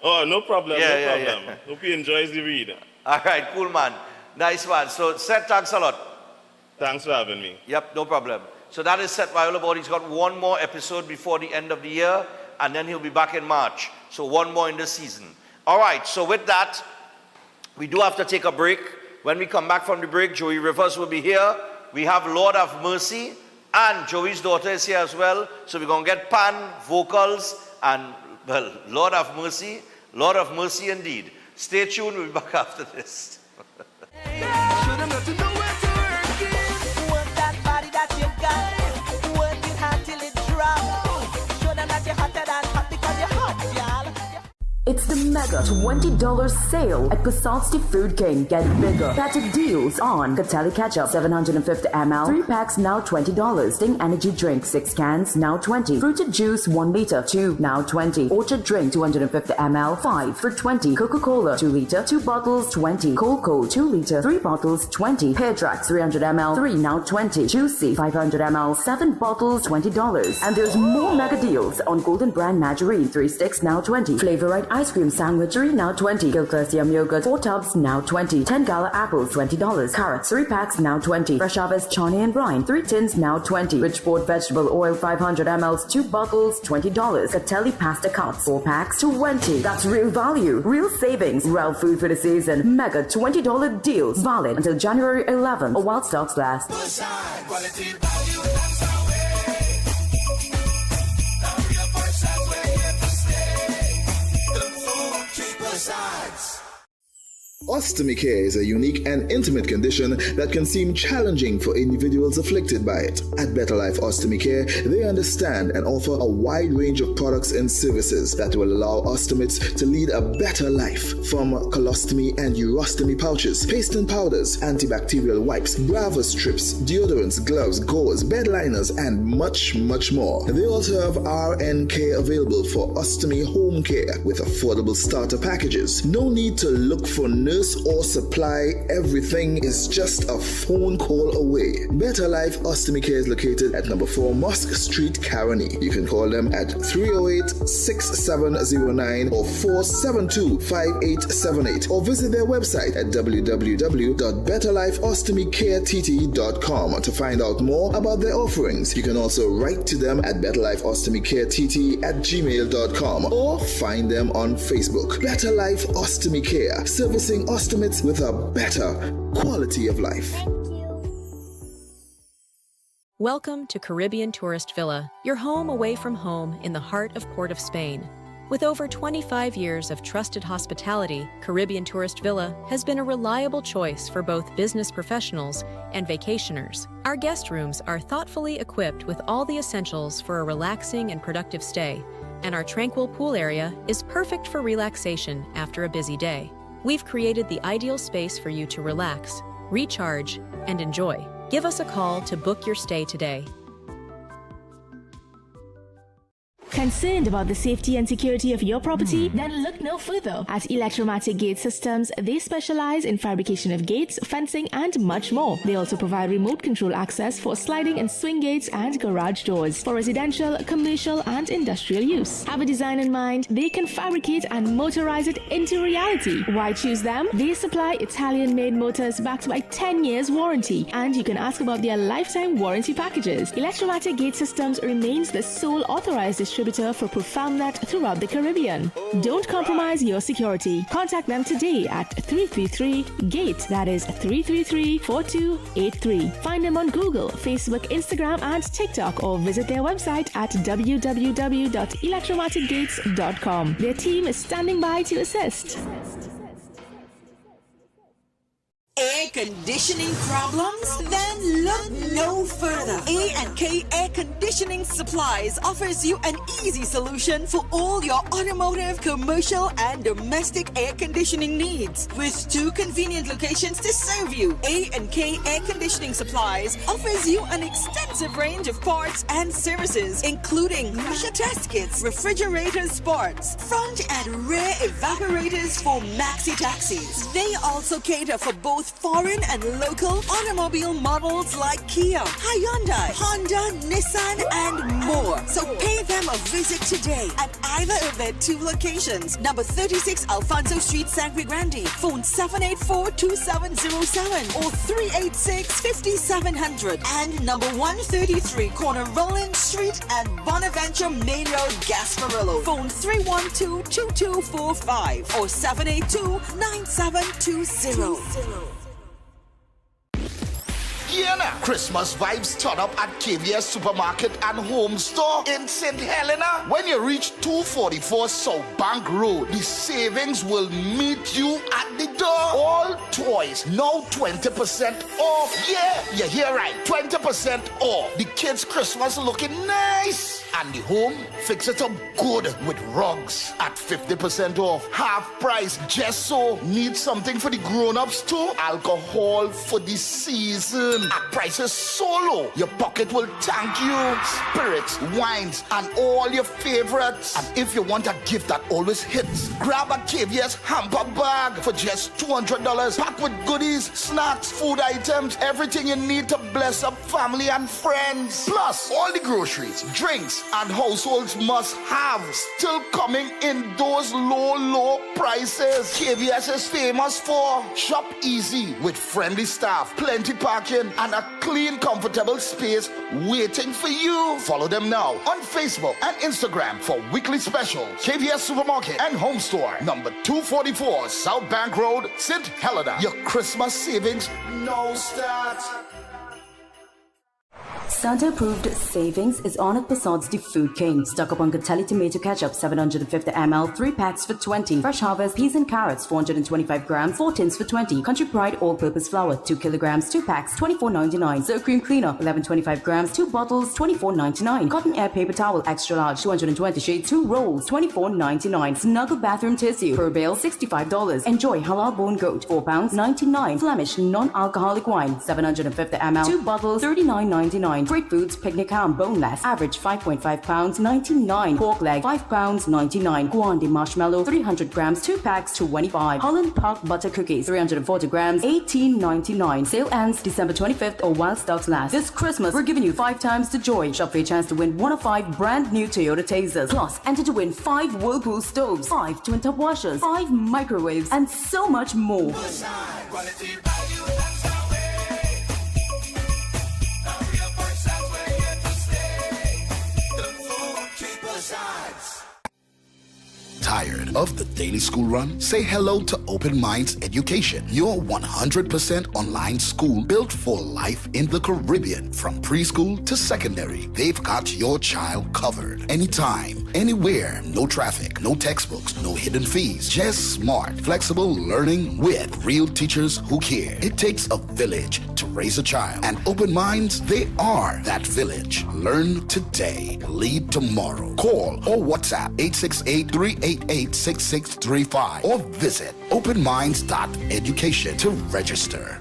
Oh, no problem, no problem. Hope he enjoys the read. All right, cool, man. Nice one. So, Seth, thanks a lot. Thanks for having me. Yep, no problem. So that is Seth Violabod. He's got one more episode before the end of the year, and then he'll be back in March. So one more in the season. All right, so with that, we do have to take a break. When we come back from the break, Joey Rivers will be here. We have Lord of Mercy, and Joey's daughter is here as well. So we're going to get Pan, vocals, and, well, Lord of Mercy indeed. Stay tuned, we'll be back after this. It's the mega $20 sale at Passat's Food King. Get bigger, better deals on Catelli Ketchup 750 ml, 3 packs now $20. Sting Energy Drink 6 cans now $20. Fruited Juice 1 liter 2 now $20. Orchard Drink 250 ml 5 for $20. Coca-Cola 2 liter 2 bottles $20. Colco 2 liter 3 bottles $20. Pear Track 300 ml 3 now $20. Juicy 500 ml 7 bottles $20. And there's more mega deals on Golden Brand Margarine 3 sticks now $20. Flavor Right Ice cream sandwich, 3 now 20. Gilchrist Yum yogurt, 4 tubs now 20. 10 gala apples, $20. Carrots, 3 packs now 20. Fresh Harvest Chani and Brine, 3 tins now 20. Richport vegetable oil, 500 ml, 2 bottles, $20. Catelli pasta cups, 4 packs, 20. That's real value, real savings. Real food for the season. Mega $20 deals valid until January 11 or while stocks last. Ostomy care is a unique and intimate condition that can seem challenging for individuals afflicted by it. At Better Life Ostomy Care, they understand and offer a wide range of products and services that will allow ostomates to lead a better life. From colostomy and urostomy pouches, paste and powders, antibacterial wipes, Brava strips, deodorants, gloves, gauze, bed liners, and much, much more. They also have RN care available for ostomy home care with affordable starter packages. No need to look for nurse or supply. Everything is just a phone call away. Better Life Ostomy Care is located at number 4 Mosque Street, Caroni. You can call them at 308-6709 or 472-5878 or visit their website at www.betterlifeostomycareTT.com to find out more about their offerings. You can also write to them at betterlifeostomycareTT@gmail.com or find them on Facebook. Better Life Ostomy Care, servicing ostomates with a better quality of life. Welcome to Caribbean Tourist Villa, your home away from home in the heart of Port of Spain. With over 25 years of trusted hospitality, Caribbean Tourist Villa has been a reliable choice for both business professionals and vacationers. Our guest rooms are thoughtfully equipped with all the essentials for a relaxing and productive stay, and our tranquil pool area is perfect for relaxation after a busy day. We've created the ideal space for you to relax, recharge, and enjoy. Give us a call to book your stay today. Concerned about the safety and security of your property? Then look no further. At Electromatic Gate Systems, they specialize in fabrication of gates, fencing, and much more. They also provide remote control access for sliding and swing gates and garage doors for residential, commercial, and industrial use. Have a design in mind? They can fabricate and motorize it into reality. Why choose them? They supply Italian-made motors backed by 10 years warranty, and you can ask about their lifetime warranty packages. Electromatic Gate Systems remains the sole authorized distributor for ProfoundNet throughout the Caribbean. Don't compromise your security. Contact them today at 333-GATE. That is 333-4283. Find them on Google, Facebook, Instagram, and TikTok, or visit their website at www.electromaticgates.com. Their team is standing by to assist. Air conditioning problems? Then look no further. A&K Air Conditioning Supplies offers you an easy solution for all your automotive, commercial, and domestic air conditioning needs. With 2 convenient locations to serve you, A&K Air Conditioning Supplies offers you an extensive range of parts and services, including pressure test kits, refrigerator parts, front and rear evaporators for maxi taxis. They also cater for both foreign and local automobile models like Kia, Hyundai, Honda, Nissan, and more. So pay them a visit today at either of their 2 locations. Number 36 Alfonso Street, San Grande. Phone 784-2707 or 386-5700. And number 133 corner Roland Street and Bonaventure Main Road, Gasparillo. Phone 312-2245 or 782-9720. Yeah, now. Christmas vibes turn up at KVS Supermarket and Home Store in St. Helena. When you reach 244 South Bank Road, the savings will meet you at the door. All toys now 20% off. Yeah, you hear right. 20% off. The kids' Christmas looking nice. And the home, fix it up good with rugs at 50% off. Half price. Just so. Need something for the grown-ups too? Alcohol for the season. At prices so low, your pocket will thank you. Spirits, wines, and all your favorites. And if you want a gift that always hits, grab a KVS hamper bag for just $200. Packed with goodies, snacks, food items, everything you need to bless up family and friends. Plus, all the groceries, drinks, homes and households must have still coming in those low prices. KVS is famous for shop easy with friendly staff, plenty parking, and a clean, comfortable space waiting for you. Follow them now on Facebook and Instagram for weekly specials. KVS Supermarket and Home Store, number 244 South Bank Road, St. Helena. Your Christmas savings no start. Santa approved savings is on at Passad's The Food King. Stock up on Catelli tomato ketchup 750 ml, 3 packs for 20. Fresh Harvest peas and carrots 425 grams, 4 tins for 20. Country Pride all-purpose flour 2 kilograms, 2 packs, $24.99. Soap cream cleaner 1125 grams, 2 bottles, $24.99. Cotton air paper towel extra large 220 shade, 2 rolls, $24.99. Snuggle bathroom tissue per bale $65. Enjoy halal bone goat 4 pounds 99. Flemish non-alcoholic wine 750 ml, 2 bottles $39.99. Great Foods picnic ham boneless average 5.5 pounds 99. Pork leg 5 pounds 99. Guandi marshmallow 300 grams, 2 packs 25. Holland Park butter cookies 340 grams $18.99. Sale ends December 25th or while stocks last. This Christmas we're giving you 5 times the joy. Shop for your chance to win 1 of 5 brand new Toyota Tasers. Plus enter to win 5 Whirlpool stoves, 5 twin tub washers, 5 microwaves, and so much more. Tired of the daily school run? Say hello to Open Minds Education, your 100% online school built for life in the Caribbean. From preschool to secondary, they've got your child covered. Anytime, anywhere, no traffic, no textbooks, no hidden fees. Just smart, flexible learning with real teachers who care. It takes a village to raise a child, and Open Minds, they are that village. Learn today, lead tomorrow. Call or WhatsApp 868-388-6635 or visit openminds.education to register.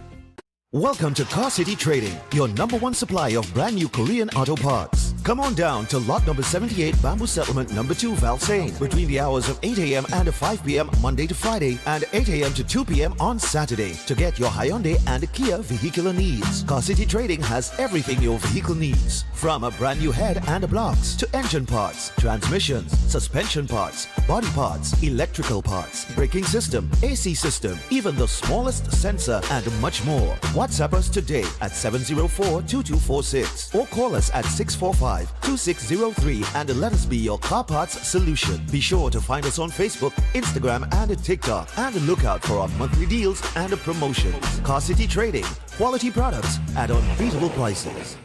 Welcome to Car City Trading, your #1 supply of brand new Korean auto parts. Come on down to lot number 78 Bamboo Settlement number 2 Valsain between the hours of 8 a.m. and 5 p.m. Monday to Friday and 8 a.m. to 2 p.m. on Saturday to get your Hyundai and Kia vehicular needs. Car City Trading has everything your vehicle needs, from a brand new head and blocks to engine parts, transmissions, suspension parts, body parts, electrical parts, braking system, AC system, even the smallest sensor, and much more. WhatsApp us today at 704-2246 or call us at 645-2603 and let us be your car parts solution. Be sure to find us on Facebook, Instagram, and TikTok, and look out for our monthly deals and promotions. Car City Trading, quality products at unbeatable prices.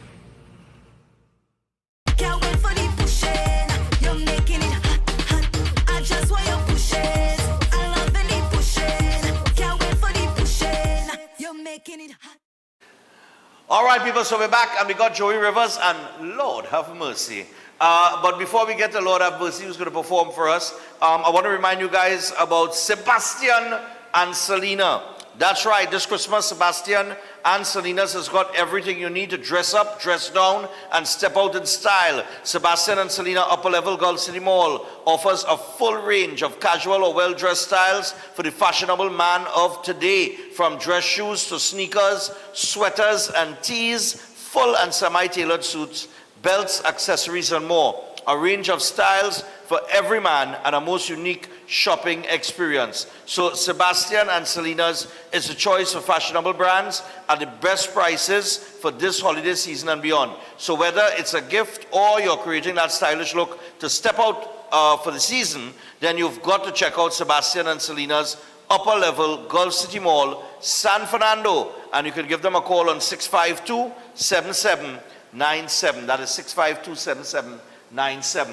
Can't wait for the pushing. You're making it hot, hot. I just want your pushes. I love the pushing. Can't wait for the pushing. You're making it hot. All right, people, so we're back and we got Joey Rivers and Lord have mercy. But before we get to Lord have mercy, who's going to perform for us, I want to remind you guys about Sebastian and Selena. That's right, this Christmas, Sebastian and Selena's has got everything you need to dress up, dress down, and step out in style. Sebastian and Selena Upper Level Gulf City Mall offers a full range of casual or well-dressed styles for the fashionable man of today. From dress shoes to sneakers, sweaters and tees, full and semi-tailored suits, belts, accessories, and more. A range of styles for every man and a most unique shopping experience. So Sebastian and Selena's is the choice for fashionable brands at the best prices for this holiday season and beyond. So whether it's a gift or you're creating that stylish look to step out for the season, then you've got to check out Sebastian and Selena's Upper Level Gulf City Mall, San Fernando. And you can give them a call on 652-7797. That is 652-7797.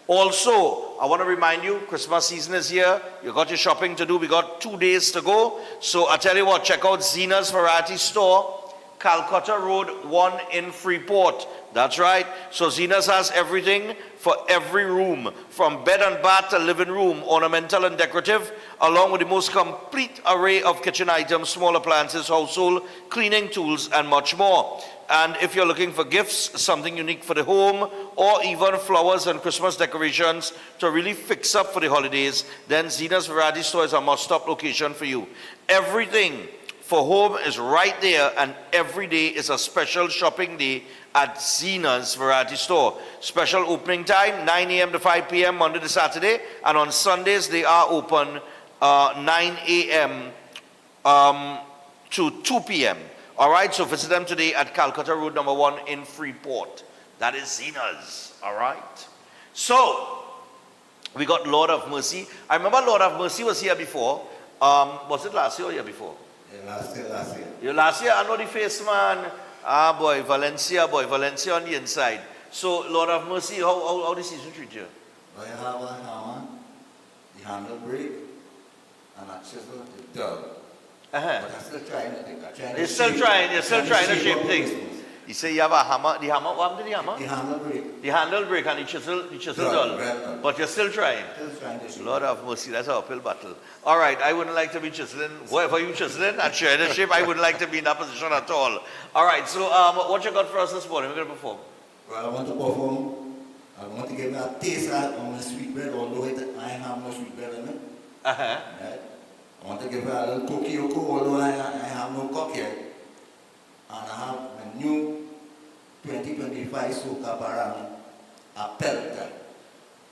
Also, I want to remind you, Christmas season is here. You got your shopping to do. We got 2 days to go. So I tell you what, check out Zena's Variety Store, Calcutta Road 1 in Freeport. That's right. So Zena's has everything for every room, from bed and bath to living room, ornamental and decorative, along with the most complete array of kitchen items, small appliances, household, cleaning tools, and much more. And if you're looking for gifts, something unique for the home, or even flowers and Christmas decorations to really fix up for the holidays, then Zena's Variety Store is a must-stop location for you. Everything for home is right there, and every day is a special shopping day at Zena's Variety Store. Special opening time, 9 a.m. to 5 p.m. Monday to Saturday, and on Sundays they are open 9 a.m. To 2 p.m. All right, so visit them today at Calcutta Road number 1 in Freeport. That is Zena's, all right? So, we got Lord of Mercy. I remember Lord of Mercy was here before. Was it last year or year before? Yeah, last year. Yeah, last year, I know the face, man. Valencia on the inside. So, Lord of Mercy, how the season treat you? Well, you have a hammer, the handle break, and a chisel, the dog. But I'm still trying to You're still trying to shape things. You say you have a hammer, what happened to the hammer? The handle break. The handle break and the chisel dull. But you're still trying. Lord of Mercy, that's our uphill battle. All right, I wouldn't like to be chiseling. Whatever you chiseling and sharing the shape, I wouldn't like to be in that position at all. All right, so what you got for us this morning? We're going to perform. Well, I want to perform. I want to give me a taste of the sweet bread, although I have no sweet bread in it. Right? I want to give her a little cookie or although I have no cook yet. And I have a new 2025 Soca Parang, a pelter.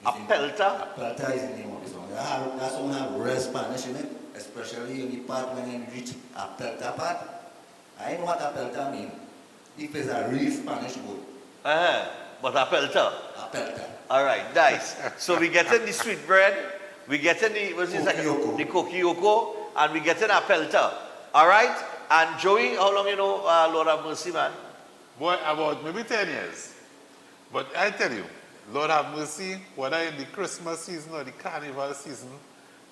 A pelter? A pelter is the name of the song. That song has real Spanish in it, especially in the part when you reach a pelter part. I know what a pelter means. If it's a real Spanish word. But a pelter? A pelter. All right, nice. So we get in the sweet bread, we get in the kokioko, and we get in a pelter. All right? And Joey, how long you know Lord of Mercy, man? Boy, about maybe 10 years. But I tell you, Lord have Mercy, whether in the Christmas season or the Carnival season,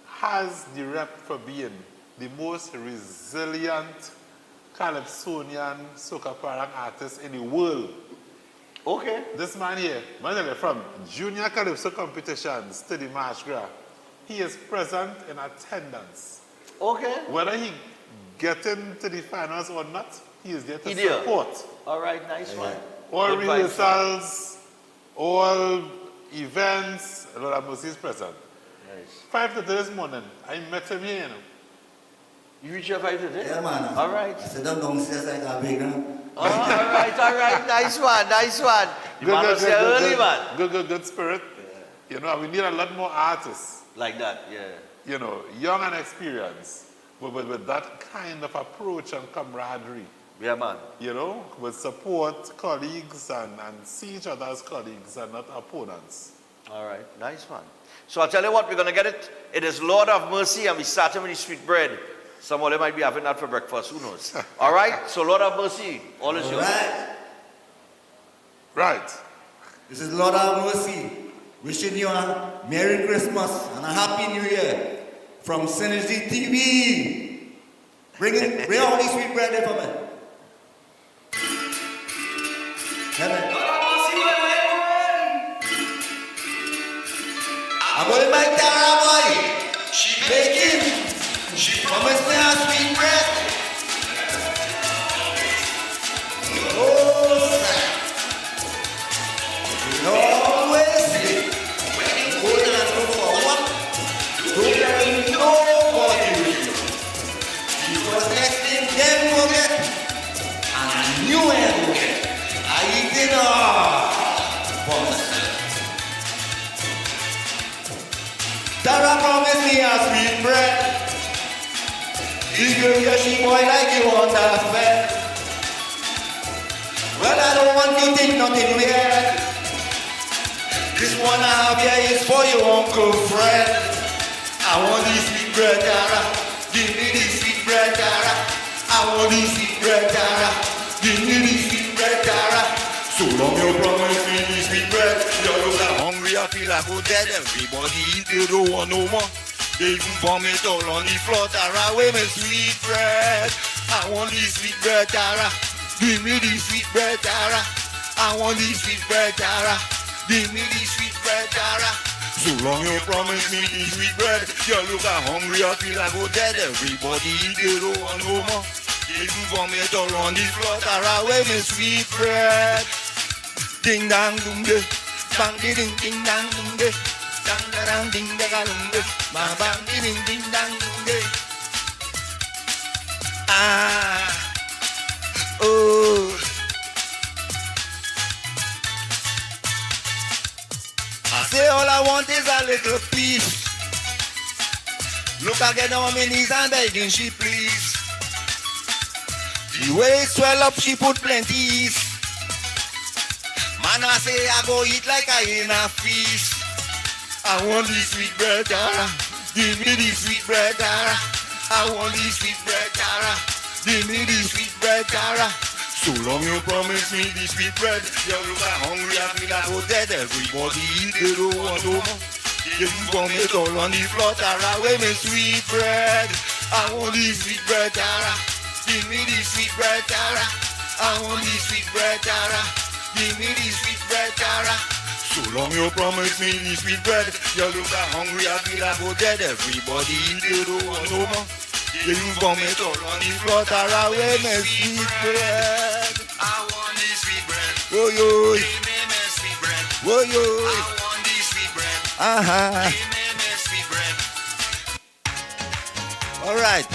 has the rep for being the most resilient Calypsonian soca parang artist in the world. Okay. This man here, from junior calypso competitions to the March Gras, he is present in attendance. Okay. Whether he get into the finals or not, he is there to support. All right, nice one. All Good rehearsals, all events, Lord of Mercy is present. Nice. 5:30 this morning, I met him here, you know. You reached your 5:30? Yeah, man. All right. I sit down downstairs like a vegan. All right. Nice one. The man was here early, man. Good spirit. You know, we need a lot more artists. Like that, yeah. You know, young and experienced, but with that kind of approach and camaraderie. Yeah, man. You know, with support colleagues and see each other as colleagues and not opponents. All right, nice one. So I'll tell you what, we're going to get it. It is Lord of Mercy, and we started with the sweet bread. Some of them might be having that for breakfast, who knows? All right, so Lord of Mercy, all is yours. Right. This is Lord of Mercy, wishing you a Merry Christmas and a Happy New Year from Synergy TV. Bring all these sweet bread in for me. I'm going back there, boy. She baking. She promised me a sweet bread. Oh, you always say, when you go and go for a walk, don't tell nobody with you. Because next thing them will get, and I knew I would get. I eat it all for myself. Tara promised me a sweet bread. This girl, yeah, she boy like you want a fed. Well, I don't want you to think nothing weird. This one I have here is for your Uncle Fred. I want this sweet bread, Tara. Give me this sweet bread, Tara. I want this sweet bread, Tara. Give me this sweet bread, Tara. So long you promise me this sweet bread. You look hungry, I feel like I'm dead. Everybody eat, they don't want no more. They even vomit all on the floor, Tara. Where my sweet bread? I want this sweet bread, Tara. Give me this sweet bread, Tara. I want this sweet bread, Tara. Give me this sweet bread, Tara. So long you promise me this sweet bread. You look hungry, I feel like I'm dead. Everybody eat, they don't want no more. They even vomit all on the floor, Tara. Where my sweet bread? Ding dang dum de, bang ding ding dang dum de. Dang dang ding dang dum de, bang bang ding ding dang dum de. little piece. Look, I get on my knees and begging she please. The way it swell up, she put plenty. Man, I say I go eat like I in a feast. I want the sweet bread, Tara. Give me the sweet bread, Tara. I want the sweet bread, Tara. Give me the sweet bread, Tara. So long you promise me the sweet bread. You look hungry, I feel like oh dead. Everybody eat, they don't want no more. You want me all on the floor, Tara. Where me sweet bread? I want the sweet bread, Tara. Give me the sweet bread, Tara. I want the sweet bread, Tara. Give me the sweet bread, Tara. So long you promise me the sweet bread. You look hungry, I feel like oh dead. Everybody eat, they don't want no more. You want me all on the floor, Tara. Where me sweet bread? I want the sweet bread. Oh yo. Give me my sweet bread. Oh yo. I want the sweet bread. Give me my sweet bread. All right,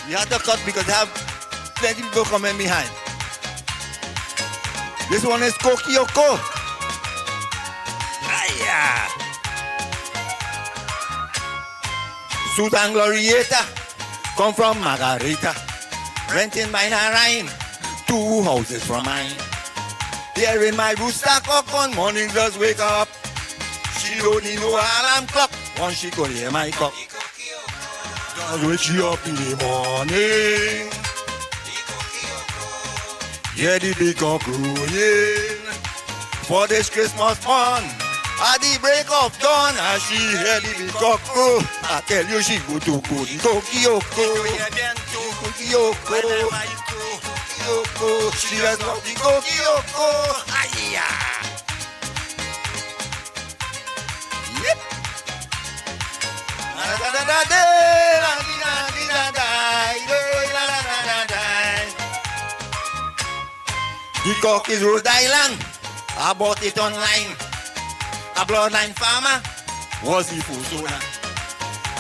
you have to cut because I have plenty people coming behind. This one is Kokioko. Aya. Susan Glorieta come from Margarita, renting by Narayan, 2 houses from mine. Hearing my rooster cock on morning, just wake up. She don't need no alarm clock once she could hear my cock. Just wake she up in the morning. Hear the big cock crowing for this Christmas fun. At the break of dawn, as she hear the big cock crow, I tell you she go to Kokioko. Kokioko, she has love the Kokioko. Aya. Yep. The cock is Rhode Island. I bought it online. A bloodline farmer was he Fusona.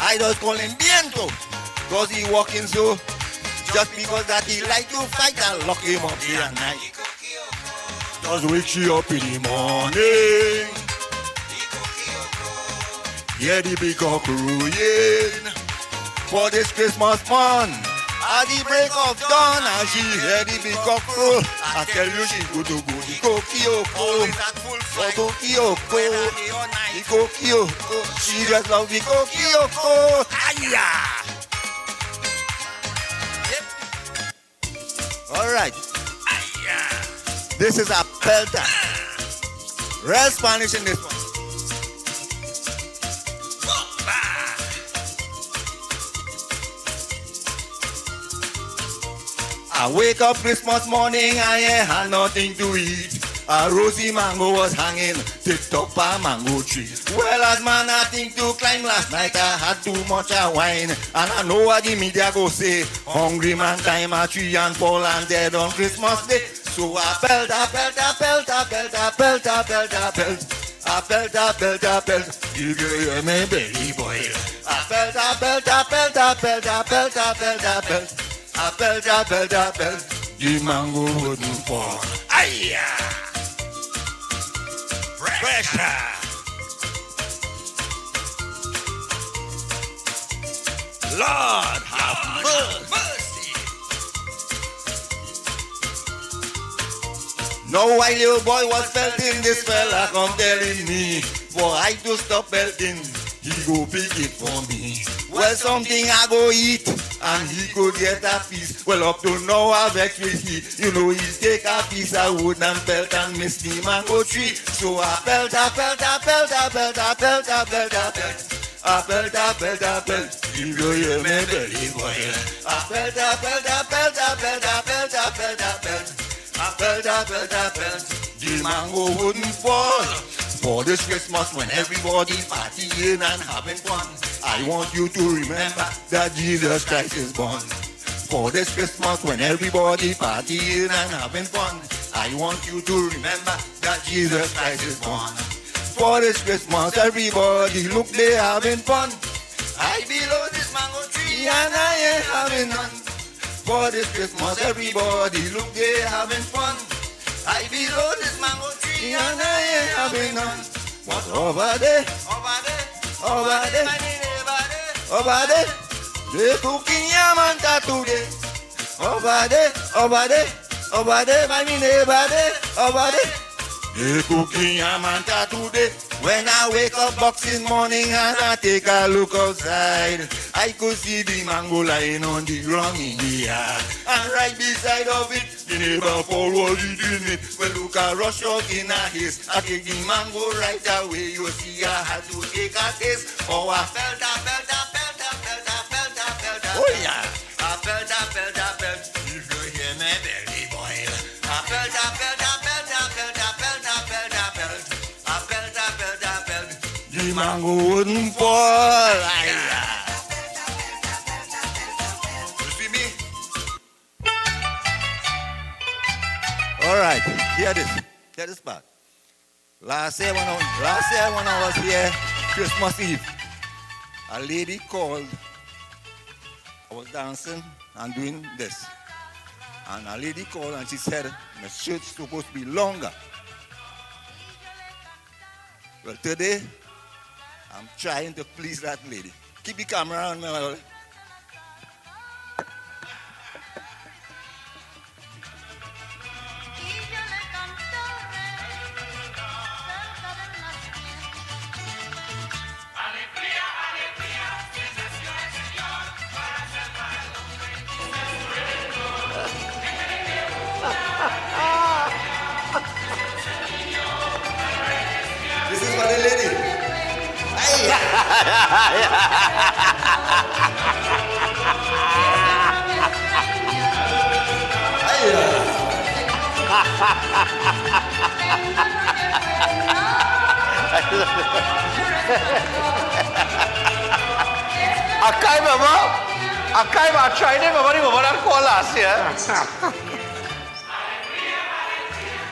I just call him Biento, cause he walking so. Just because that he like to fight, I lock him up day and night. Just wake she up in the morning. Hear the big cock crowing for this Christmas fun. At the break of dawn, as she hear the big cock crow, I tell you she go to the Kokioko. For Kokioko, the Kokioko, she just love the Kokioko. Aya! Yep. All right. Aya! This is a pelter. Real Spanish in this one. I wake up Christmas morning, I ain't had nothing to eat. A rosy mango was hanging, tipped up a mango tree. Well, as man, I think to climb last night, I had too much wine. And I know what the media go say, hungry man climb a tree and fall and dead on Christmas Day. So I pelt. I pelt. You can hear me belly boy. I pelt. I pelt. The mango wouldn't fall. Aye! Pressure! Lord, have mercy! No, while your boy was pelting, this fella come telling me, for I to stop pelting, he go pick it for me. Well, something I go eat, and he could get a piece. Well, up to now I vex with he. You know he take a piece of wood and pelt and miss the mango tree. So I pelt. You go hear me belly boy. I pelt. The mango wouldn't fall. For this Christmas when everybody partying and having fun, I want you to remember that Jesus Christ is born. For this Christmas when everybody partying and having fun, I want you to remember that Jesus Christ is born. For this Christmas everybody look, they having fun. I below this mango tree and I ain't having none. For this Christmas everybody look, they having fun. I below this mango tree and I ain't having none. But over there, Over there, they cooking yam and today. Over there, my neighbor there. Over there, they cooking yam and today. When I wake up boxing morning and I take a look outside, I could see the mango lying on the ground in the yard. And right beside of it, the neighbor Paul was eating it. Well, look, I rush out in a haste. I take the mango right away. You see, I had to take a taste. Oh, I felt. Oh, yeah. I felt. If you hear me belly boil. I felt. The mango wouldn't fall. You see me? All right, hear this part. Last year when I was here, Christmas Eve, a lady called. I was dancing and doing this. And a lady called and she said, my shirt's supposed to be longer. Well, today, I'm trying to please that lady. Keep the camera on me, my lord. This is for the lady. I tried it, but I called last year.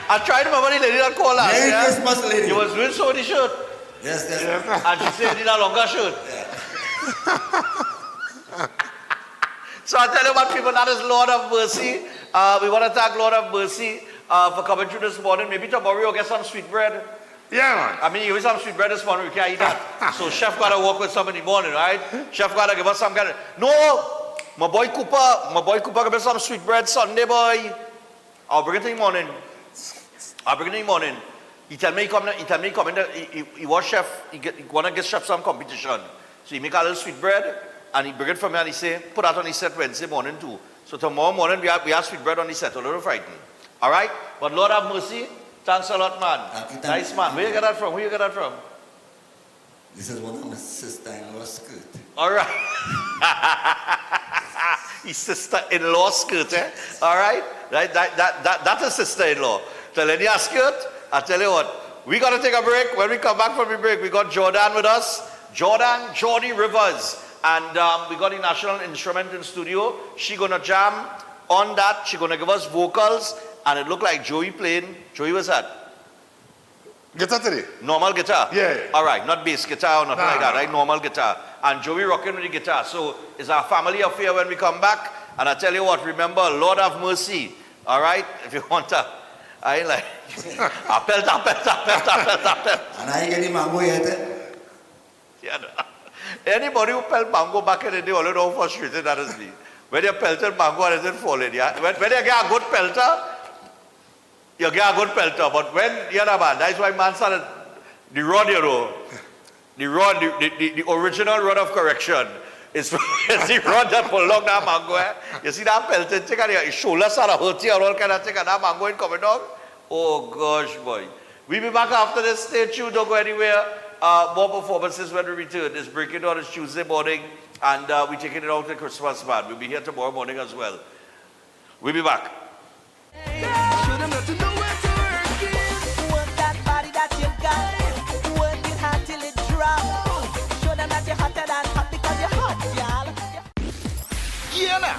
I tried my money lady that called last year. Merry Christmas, lady. You was doing so many shirt. Yes. And she said you need a longer shirt. So I tell you what, people, that is Lord of Mercy. We want to thank Lord of Mercy for coming through this morning. Maybe tomorrow you'll get some sweet bread. Yeah, man. I mean, you give some sweet bread this morning, we can't eat that. So Chef got to work with some in the morning, right? Chef got to give us some kind of... No! My boy Cooper give us some sweet bread Sunday, boy. I'll bring it in the morning. He tell me he come in, he was chef, he want to get chef some competition. So he make a little sweet bread, and he bring it for me, and he say, put that on the set Wednesday morning too. So tomorrow morning, we have sweet bread on the set, a little frightened. All right? But Lord have mercy, thanks a lot, man. Nice, man. Where you get that from? This is one of my sister-in-law's skirt. All right. His sister-in-law skirt, eh? All right? That's a sister-in-law. Tell any skirt, I tell you what, we got to take a break. When we come back from the break, we got Jordan with us. Jordy Rivers. And we got the National Instrument in studio. She going to jam on that. She going to give us vocals. And it looked like Joey playing. Joey, what's that? Guitar today. Normal guitar? Yeah. All right, not bass guitar or nothing like that, right? Normal guitar. And Joey rocking with the guitar. So it's our family affair when we come back. And I tell you what, remember, Lord have mercy. All right? If you want to... I ain't like, appel. And I ain't getting mango yet. Yeah, no. Anybody who pelt mango back in the day, all know how frustrated that is me. When you pelted mango and it isn't falling, yeah? When you get a good pelter, you get a good pelter. But when, you know, man, that's why man started the rod, you know. The original rod of correction is the rod that pull along that mango. Eh? You see that pelted thing and your shoulder started hurting and all kind of thing and that mango ain't coming down. Oh gosh, boy. We'll be back after this. Stay tuned, don't go anywhere. More performances when we return. It's breaking down. It's Tuesday morning and we're taking it out to Christmas, man. We'll be here tomorrow morning as well. We'll be back.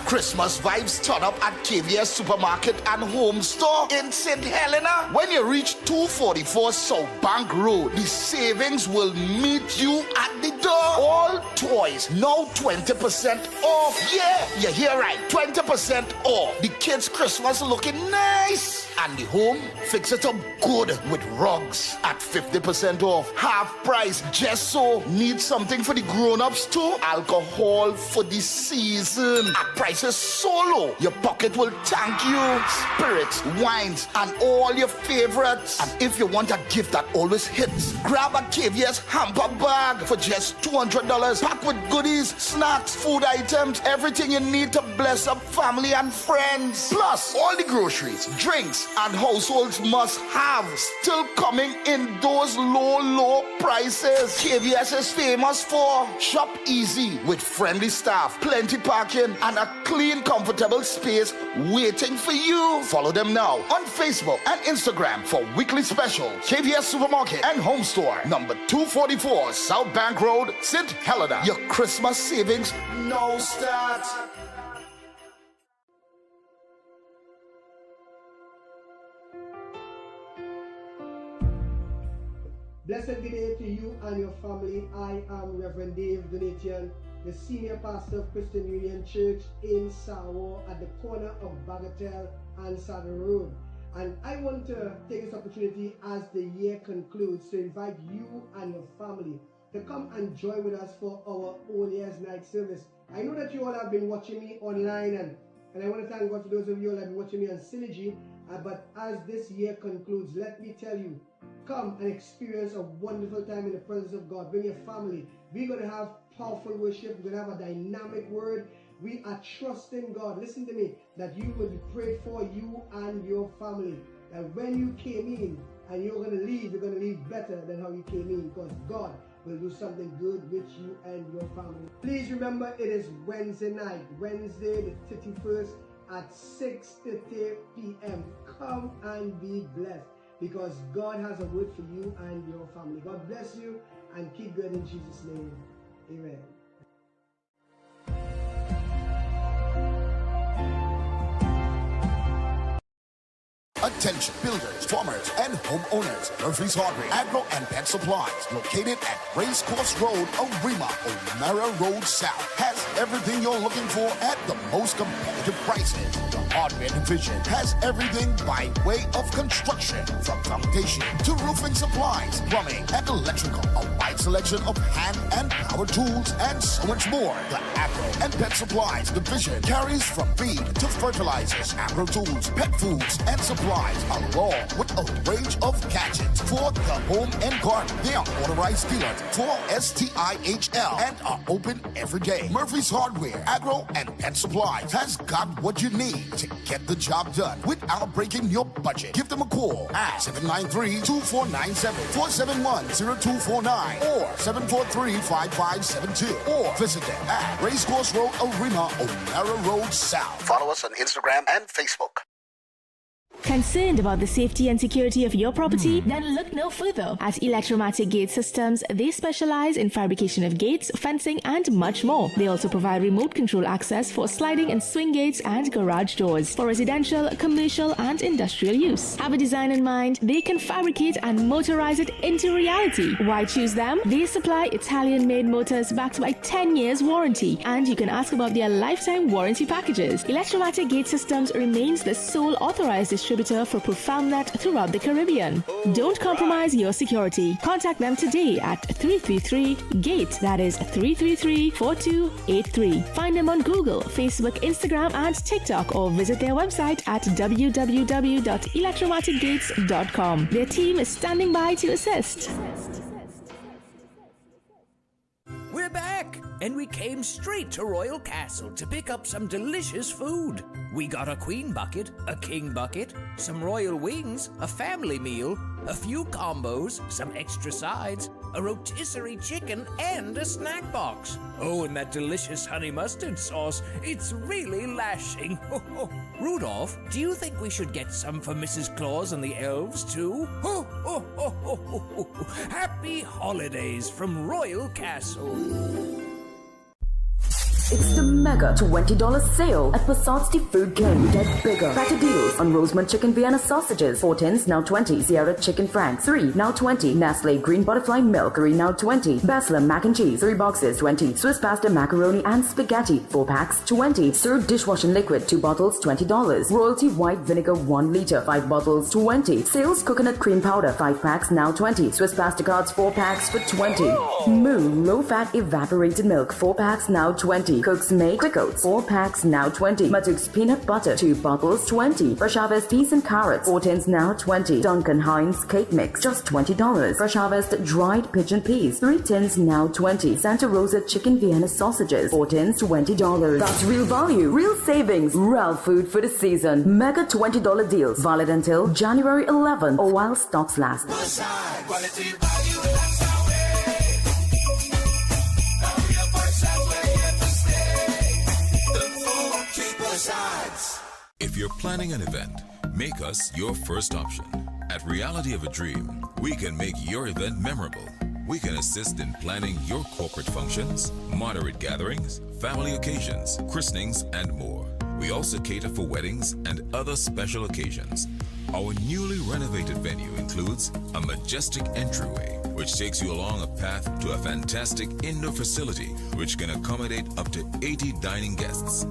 Christmas vibes turn up at KVS Supermarket and Home Store in St. Helena. When you reach 244 South Bank Road, the savings will meet meet you at the door. All toys now 20% off. Yeah, you hear right, 20% off. The kids' Christmas looking nice. And the home, fix it up good with rugs at 50% off. Half price, just so. Need something for the grown-ups too? Alcohol for the season. At prices so low, your pocket will thank you. Spirits, wines, and all your favorites. And if you want a gift that always hits, grab a KVS hamper bag for just $200. Packed with goodies, snacks, food items, everything you need to bless up family and friends. Plus, all the groceries, drinks, and households must have still coming in those low prices. KVS is famous for shop easy with friendly staff, plenty parking, and a clean, comfortable space waiting for you. Follow them now on Facebook and Instagram for weekly specials. KVS Supermarket and Home Store, number 244 South Bank Road, St. Helena. Your Christmas savings now start. Blessed good day to you and your family. I am Reverend Dave Donatian, the Senior Pastor of Christian Union Church in Sawo at the corner of Bagatelle and Saddle Road. And I want to take this opportunity as the year concludes to invite you and your family to come and join with us for our All Year's Night service. I know that you all have been watching me online and I want to thank God for those of you who have been watching me on Synergy. But as this year concludes, let me tell you, come and experience a wonderful time in the presence of God. Bring your family. We're going to have powerful worship. We're going to have a dynamic word. We are trusting God. Listen to me, that you will be prayed for, you and your family. That when you came in and you're going to leave better than how you came in, because God will do something good with you and your family. Please remember, it is Wednesday night, Wednesday the 31st at 6:30 p.m. Come and be blessed, because God has a word for you and your family. God bless you and keep good in Jesus' name. Amen. Attention builders, farmers, and homeowners. Murphy's Hardware, Agro and Pet Supplies, located at Racecourse Road, Arima, O'Mara Road South, has everything you're looking for at the most competitive prices. The hardware division has everything by way of construction, from foundation to roofing supplies, plumbing, and electrical. A wide selection of hand and power tools, and so much more. The Agro and Pet Supplies division carries from feed to fertilizers, agro tools, pet foods, and supplies, along with a range of gadgets for the home and garden. They are authorized dealers for STIHL and are open every day. Murphy's Hardware, Agro, and Pet Supplies has got what you need to get the job done without breaking your budget. Give them a call at 793-2497, 471-0249, or 743-5572, or visit them at Racecourse Road, Arima, O'Mara Road South. Follow us on Instagram and Facebook. Concerned about the safety and security of your property? Then look no further. At Electromatic Gate Systems, they specialize in fabrication of gates, fencing, and much more. They also provide remote control access for sliding and swing gates and garage doors for residential, commercial, and industrial use. Have a design in mind? They can fabricate and motorize it into reality. Why choose them? They supply Italian-made motors backed by 10 years warranty, and you can ask about their lifetime warranty packages. Electromatic Gate Systems remains the sole authorized distributor for ProfoundNet throughout the Caribbean. Don't compromise your security. Contact them today at 333-GATE. That is 333-4283. Find them on Google, Facebook, Instagram, and TikTok, or visit their website at www.electromaticgates.com. Their team is standing by to assist. We're back, and we came straight to Royal Castle to pick up some delicious food. We got a queen bucket, a king bucket, some royal wings, a family meal, a few combos, some extra sides, a rotisserie chicken, and a snack box. Oh, and that delicious honey mustard sauce, it's really lashing. Rudolph, do you think we should get some for Mrs. Claus and the elves, too? Happy holidays from Royal Castle. It's the mega $20 sale at Passat's The Food King. Get bigger, better deals on Rosemont Chicken Vienna sausages. 4 tins, now 20. Sierra Chicken Frank, 3, now 20. Nestle Green Butterfly Milk, 3, now 20. Basler Mac and Cheese, 3 boxes, 20. Swiss Pasta Macaroni and Spaghetti, 4 packs, 20. Sir Dishwashing Liquid, 2 bottles, $20. Royalty White Vinegar, 1 liter, 5 bottles, 20. Sales Coconut Cream Powder, 5 packs, now 20. Swiss Pasta Cards, 4 packs for 20. Moo Low Fat Evaporated Milk, 4 packs, now 20. Cook's Make Quick Oats, 4 packs, now 20. Matuk's Peanut Butter, 2 bottles, 20. Fresh Harvest Peas and Carrots, 4 tins, now 20. Duncan Hines Cake Mix, just $20. Fresh Harvest Dried Pigeon Peas, 3 tins, now 20. Santa Rosa Chicken Vienna Sausages, 4 tins, $20. That's real value, real savings, real food for the season. Mega $20 deals, valid until January 11 or while stocks last. If you're planning an event, make us your first option. At Reality of a Dream, we can make your event memorable. We can assist in planning your corporate functions, moderate gatherings, family occasions, christenings, and more. We also cater for weddings and other special occasions. Our newly renovated venue includes a majestic entryway, which takes you along a path to a fantastic indoor facility which can accommodate up to 80 dining guests.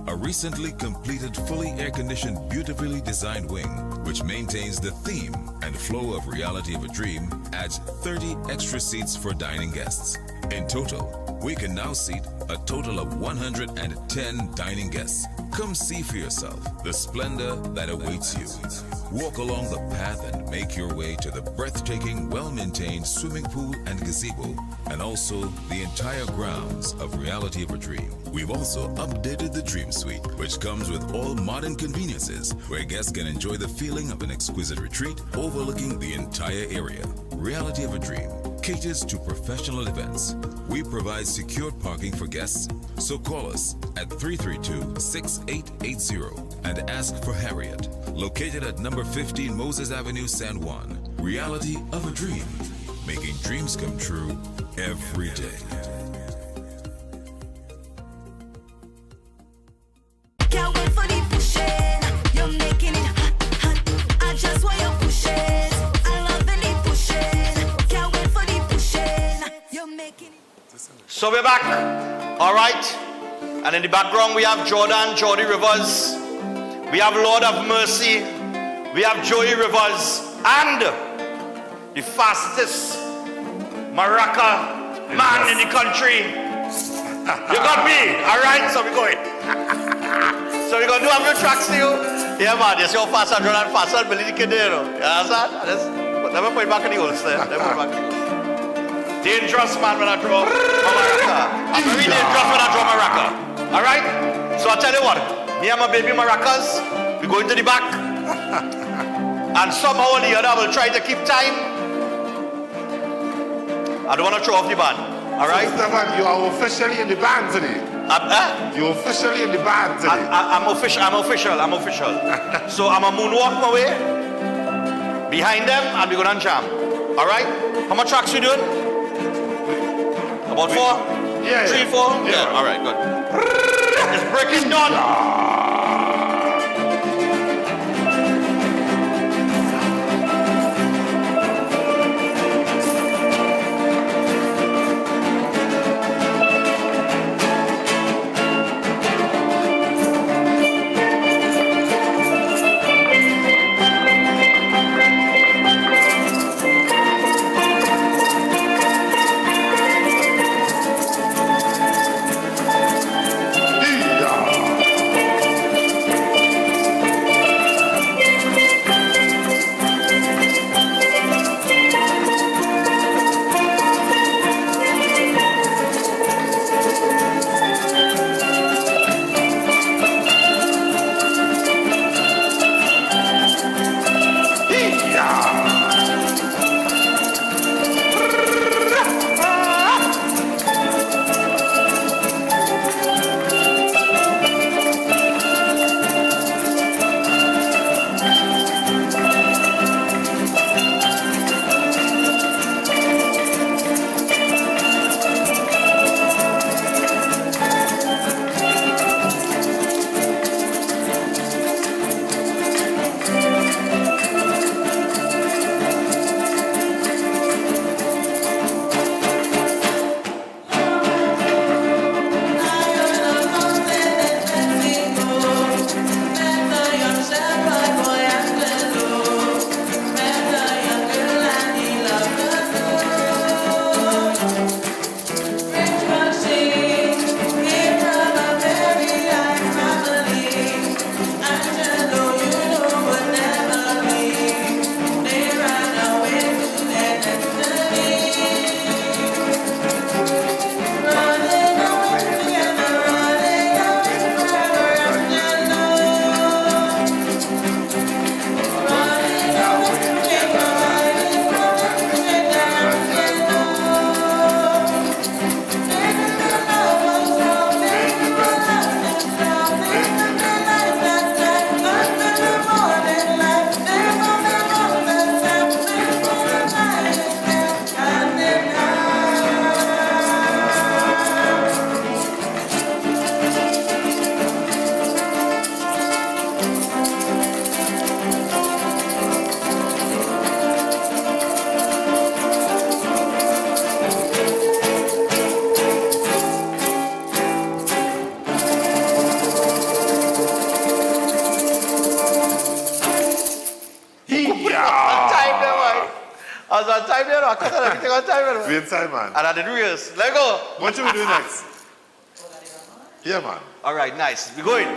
A recently completed fully air-conditioned, beautifully designed wing, which maintains the theme and flow of Reality of a Dream, adds 30 extra seats for dining guests. In total, we can now seat a total of 110 dining guests. Come see for yourself the splendor that awaits you. Walk along the path and make your way to the breathtaking, well-maintained swimming pool and gazebo, and also the entire grounds of Reality of a Dream. We've also updated the Dream Suite, which comes with all modern conveniences, where guests can enjoy the feeling of an exquisite retreat overlooking the entire area. Reality of a Dream caters to professional events. We provide secured parking for guests, so call us at 332-6880 and ask for Harriet, located at number 15 Moses Avenue, San Juan. Reality of a Dream, making dreams come true every day. Can't wait for the pushing. You're making it hot, hot. I just want you pushing. I love the pushing. Can't wait for the pushing. You're making it. So we're back, all right? And in the background we have Jordy Rivers, we have Lord of Mercy, we have Joey Rivers, and the fastest maraca man in the country. You got me, all right? So we're going. So we're going to do a few tracks to you. Yeah, man, you see how fast I run and fast I believe you can do it. You understand? Never put it back in the holster. Never put it back in the holster. Dangerous man when I draw a maraca. I'm very dangerous when I draw maraca. Alright? So I tell you what, me and my baby maracas, we go into the back. And somehow or the other I will try to keep time. I don't want to throw off the band. Alright? So Stefan, you are officially in the band today. You're officially in the band today. I'm official. So I'm a moonwalk my way behind them and we're gonna jam. Alright? How much tracks we doing? About 4? Yeah. 3, 4? Yeah. All right, good. It's breaking down. time there. I cut everything on time. Man. We in time, man. And I did rehearse. Let go. What should we do next? Yeah, man. All right, nice. We going.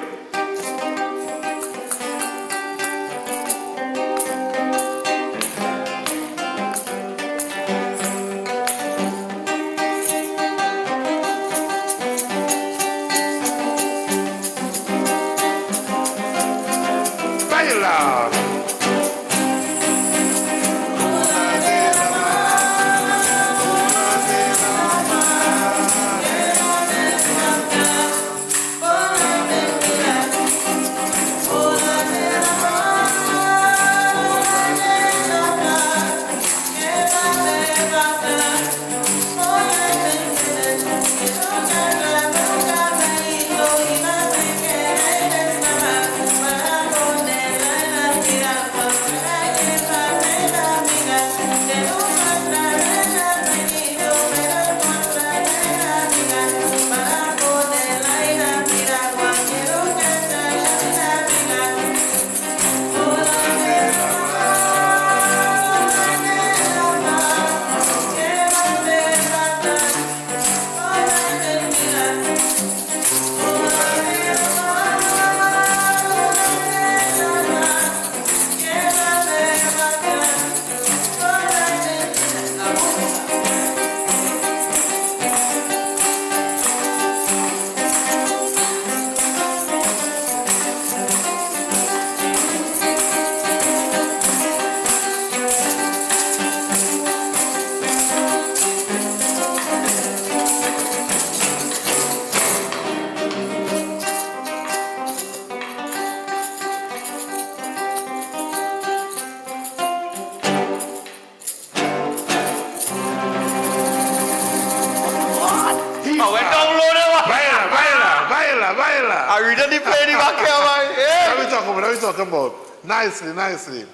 Baila. I really play the back here, man. Yeah. What are we talking about? Nicely, nicely.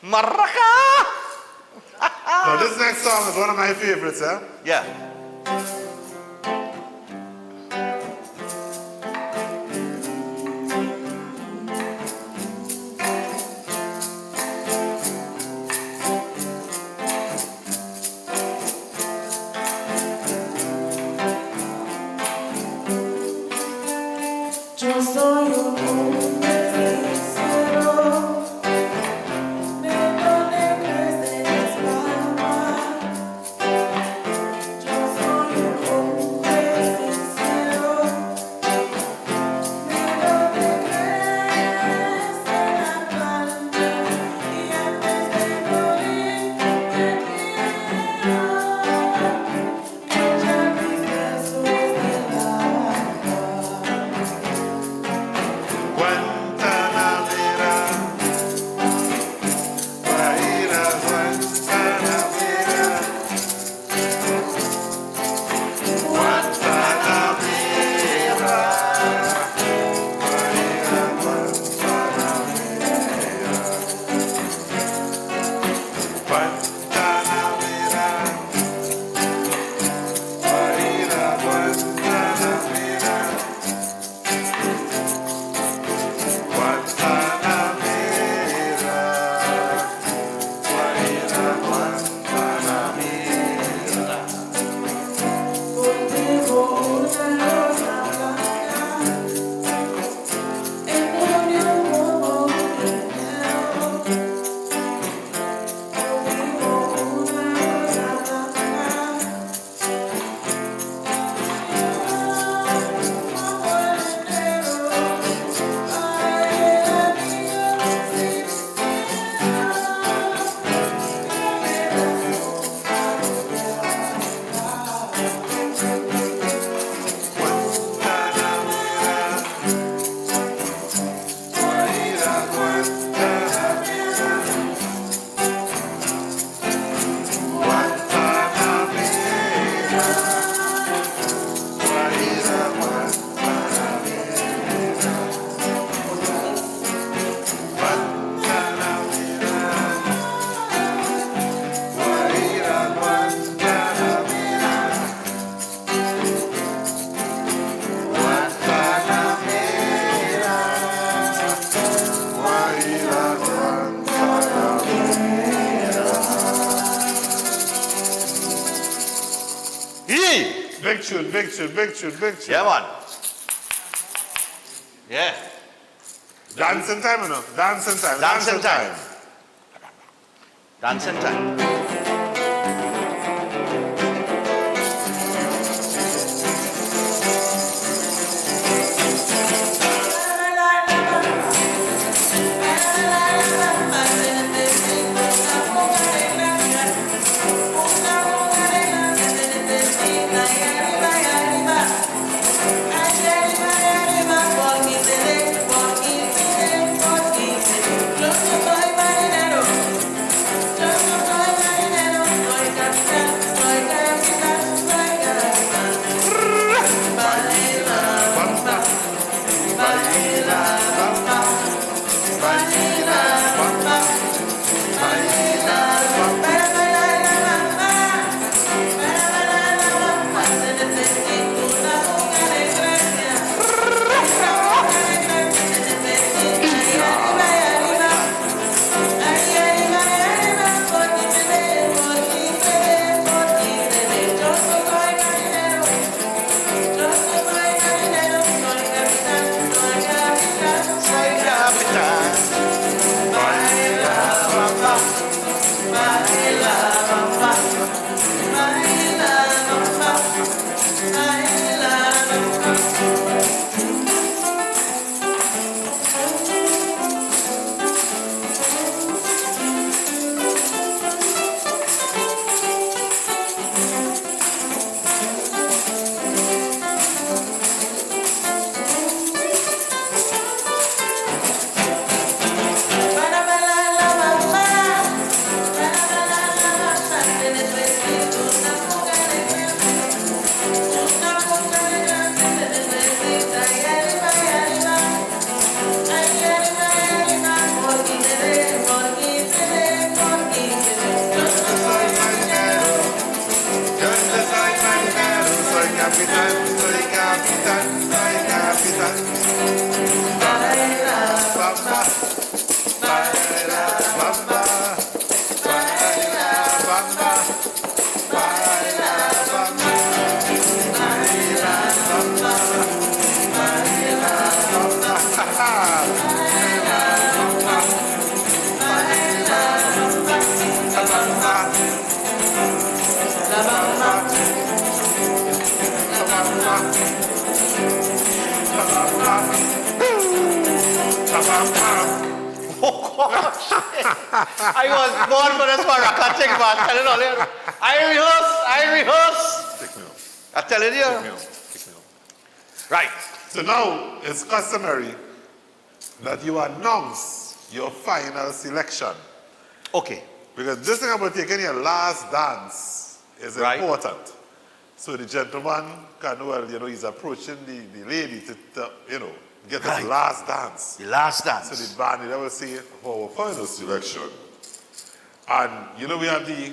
Maraca! Now, this next song is one of my favorites, eh? Yeah. Big tune, big tune, big tune, big tune. Yeah, man. Yeah. Dancing time, you know. Dancing time. Dancing time. Dancing time. I was born for this one. I can't take it back. Tell it all here. I rehearse. I tell it here. Right. So now it's customary that you announce your final selection. Okay. Because this thing about taking your last dance is important. So the gentleman can, well, you know, he's approaching the lady to get his last dance. The last dance. So the band will say, for our final selection. And, you know, we have the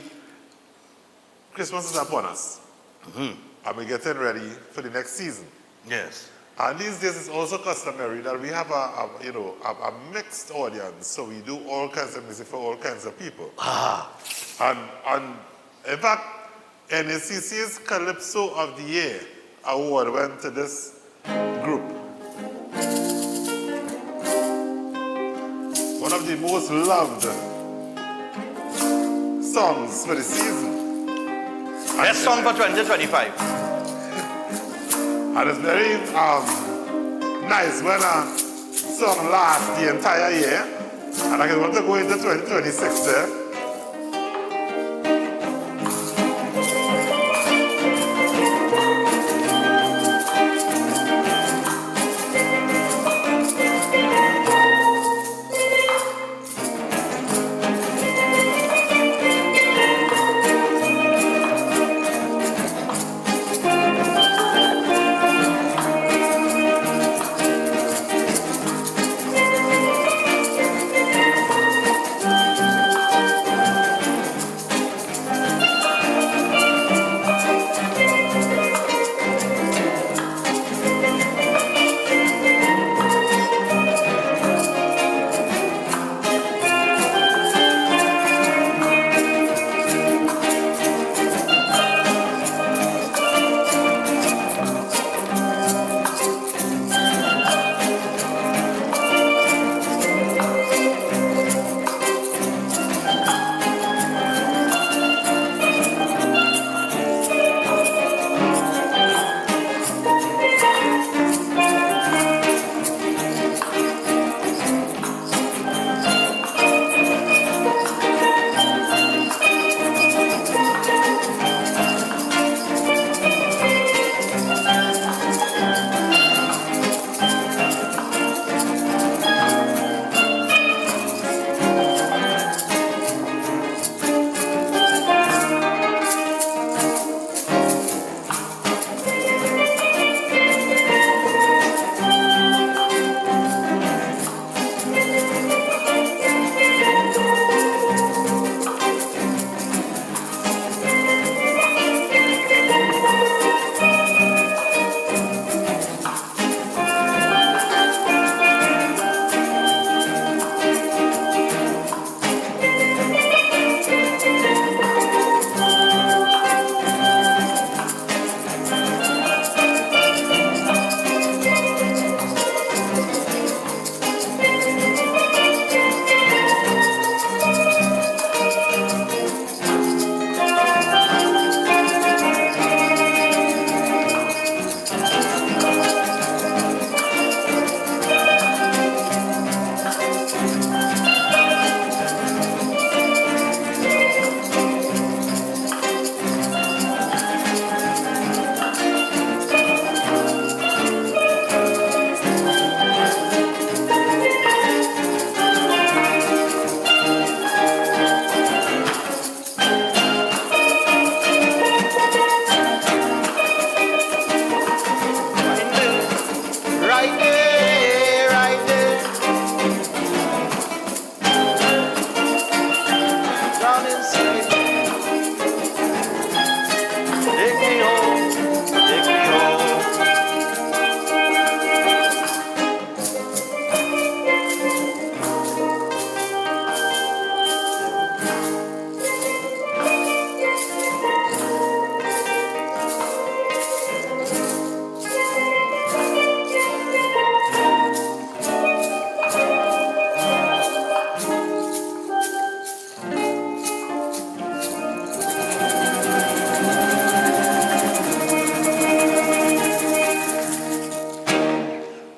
Christmas is upon us. Mm-hmm. And we're getting ready for the next season. Yes. And these days it's also customary that we have a mixed audience. So we do all kinds of music for all kinds of people. And in fact, NACC's Calypso of the Year award went to this group. One of the most loved songs for the season. Best song for 2025. And it's very nice when a song lasts the entire year. And I want to go into 2026 there.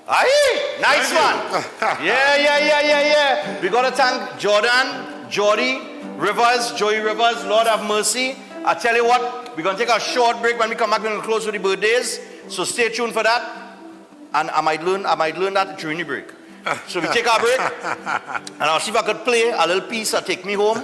Aye, nice one. Yeah. We got to thank Jordan, Jordy, Rivers, Joey Rivers, Lord have mercy. I tell you what, we're going to take a short break. When we come back, we're going to close with the birthdays. So stay tuned for that. And I might learn that during the break. So we take our break. And I'll see if I could play a little piece that take me home.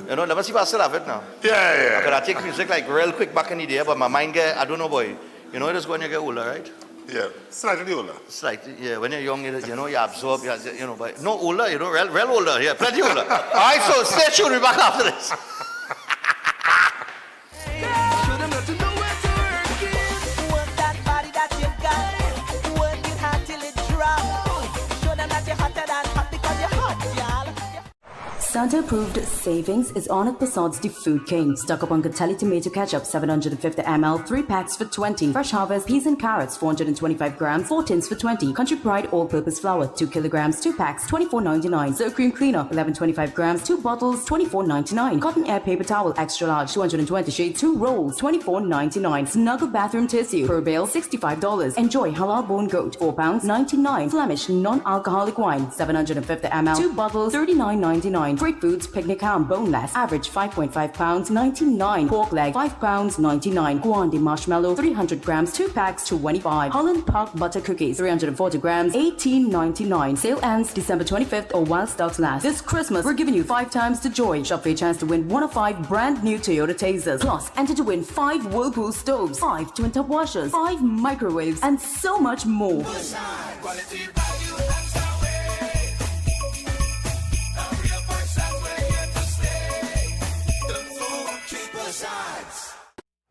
You know, let me see if I still have it now. Yeah. Because I take music like real quick back in the day, but my mind I don't know, boy. You know, it is when you get older, right? Yeah, slightly older. Slightly, yeah. When you're young, you know, you absorb, you know, but no older, you know, real older, yeah, plenty older. All right, so stay tuned, we'll be back after this. Santa-approved savings is on at Passad's The Food King. Stock up on Catelli tomato ketchup, 750 ml, 3 packs for 20. Fresh Harvest peas and carrots, 425 grams, 4 tins for 20. Country Pride all-purpose flour, 2 kilograms, 2 packs, $24.99. Sour cream cleaner, 1125 grams, 2 bottles, $24.99. Cotton air paper towel, extra large, 220 shade, 2 rolls, $24.99. Snuggle bathroom tissue, per bale, $65. Enjoy halal bone goat, 4 pounds, $99. Flemish non-alcoholic wine, 750 ml, 2 bottles, $39.99. Great Foods picnic ham boneless, average 5.5 pounds, $99. Pork leg, 5 pounds, $99. Guandi marshmallow, 300 grams, 2 packs, $25. Holland Park butter cookies, 340 grams, $18.99. Sale ends December 25th or while stocks last. This Christmas, we're giving you 5 times the joy. Shop for a chance to win 1 of 5 brand new Toyota Tasers. Plus, enter to win 5 Whirlpool stoves, 5 twin tub washers, 5 microwaves, and so much more.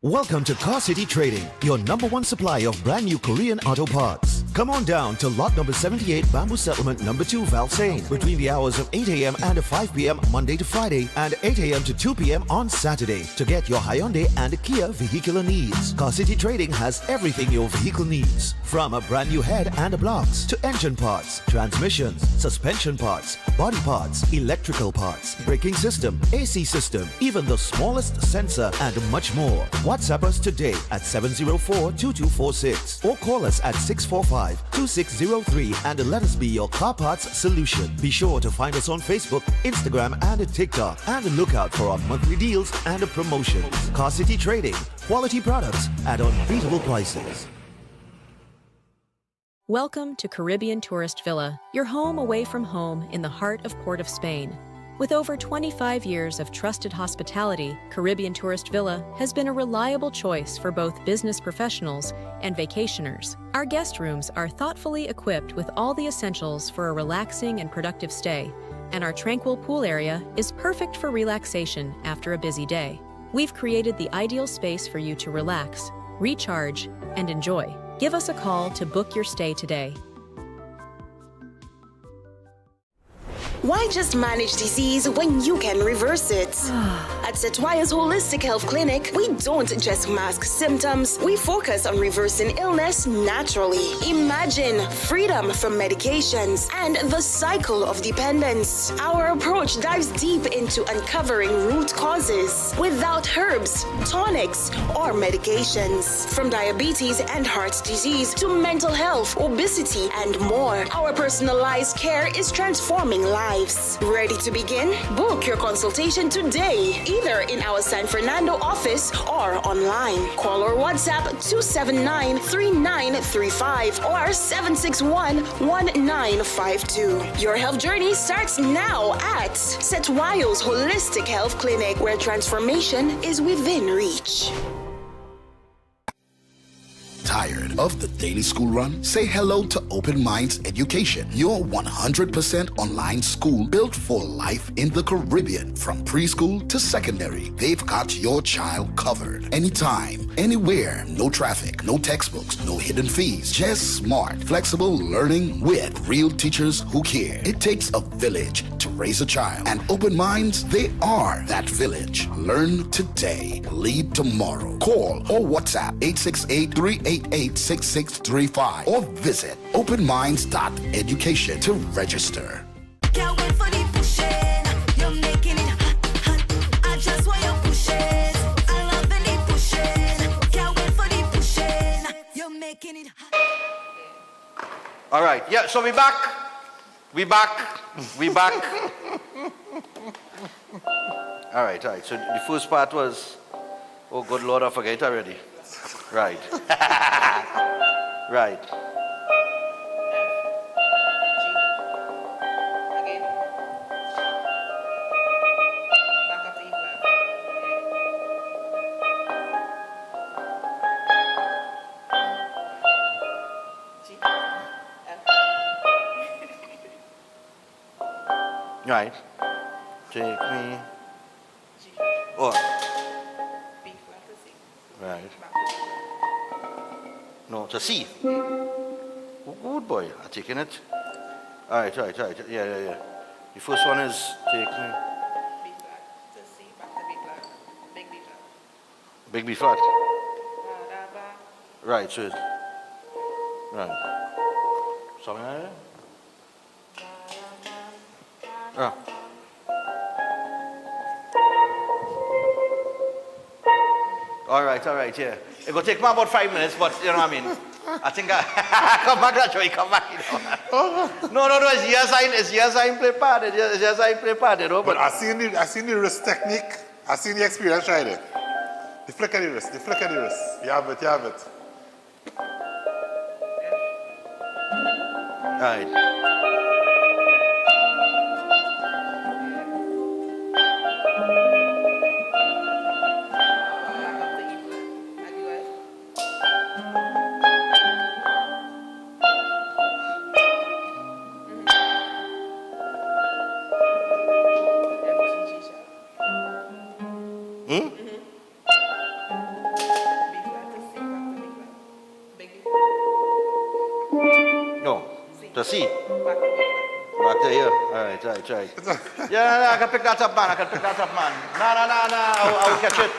Welcome to Car City Trading, your #1 supply of brand new Korean auto parts. Come on down to lot number 78, Bamboo Settlement number 2, Valsain, between the hours of 8 a.m. and 5 p.m. Monday to Friday, and 8 a.m. to 2 p.m. on Saturday to get your Hyundai and Kia vehicular needs. Car City Trading has everything your vehicle needs, from a brand new head and blocks to engine parts, transmissions, suspension parts, body parts, electrical parts, braking system, AC system, even the smallest sensor, and much more. WhatsApp us today at 704-2246 or call us at 645-2603 and let us be your car parts solution. Be sure to find us on Facebook, Instagram, and TikTok, and look out for our monthly deals and promotions. Car City Trading, quality products at unbeatable prices. Welcome to Caribbean Tourist Villa, your home away from home in the heart of Port of Spain. With over 25 years of trusted hospitality, Caribbean Tourist Villa has been a reliable choice for both business professionals and vacationers. Our guest rooms are thoughtfully equipped with all the essentials for a relaxing and productive stay, and our tranquil pool area is perfect for relaxation after a busy day. We've created the ideal space for you to relax, recharge, and enjoy. Give us a call to book your stay today. Why just manage disease when you can reverse it? At Setwaya's Holistic Health Clinic, we don't just mask symptoms, we focus on reversing illness naturally. Imagine freedom from medications and the cycle of dependence. Our approach dives deep into uncovering root causes without herbs, tonics, or medications. From diabetes and heart disease to mental health, obesity, and more, our personalized care is transforming lives. Ready to begin? Book your consultation today, either in our San Fernando office or online. Call or WhatsApp 279-3935 or 761-1952. Your health journey starts now at Setwayo's Holistic Health Clinic, where transformation is within reach. Tired of the daily school run? Say hello to Open Minds Education, your 100% online school built for life in the Caribbean. From preschool to secondary, they've got your child covered. Anytime, anywhere, no traffic, no textbooks, no hidden fees. Just smart, flexible learning with real teachers who care. It takes a village to raise a child, and Open Minds, they are that village. Learn today, lead tomorrow. Call or WhatsApp 868-388-6635 or visit openminds.education to register. Can't wait for the pushing. You're making it hot, hot. I just want you pushing. I love the pushing. Can't wait for the pushing. You're making it hot. All right. Yeah, so we back. We back. All right. So the first part was, oh, good Lord, I forget already. Right. Right. Right. Take me. Oh. Right. No, to C. Good boy. I'm taking it. All right. Yeah. The first one is take me. B flat to C, back to B flat. Big B flat. Big B flat. Right, so it's. Right. Something like that? Ah. All right, yeah. It will take me about 5 minutes, but you know what I mean. I think I come back, come back. You know. No, it's yes, I play part. It's yes, I play part. You know. But I seen the wrist technique. I seen the experience right there. The flick of the wrist. You have it. All right. To C. Back to here. All right. Yeah, I can pick that up, man. No. I will catch it.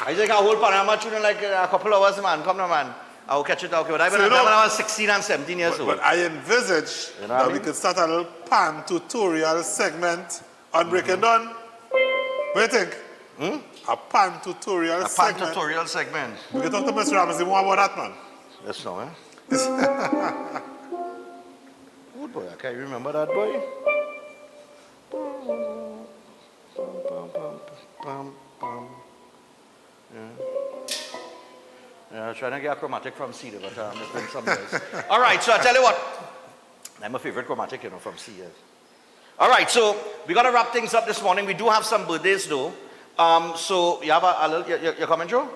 I think I'll hold Panama tune like a couple of hours, man. Come now, man. I will catch it. Okay, but when I was 16 and 17 years old. But I envisage that we could start a little pan tutorial segment on Breaking Down. What do you think? A pan tutorial segment. We can talk to Mr. Ramsey more about that, man. Yes, no, eh? Good boy, I can't remember that boy. Yeah, I'm trying to get a chromatic from C, but it's been some years. All right, so I tell you what. I'm a favorite chromatic, from C. Yes. All right, so we got to wrap things up this morning. We do have some birthdays, though. So you have a little, you're coming, Joe?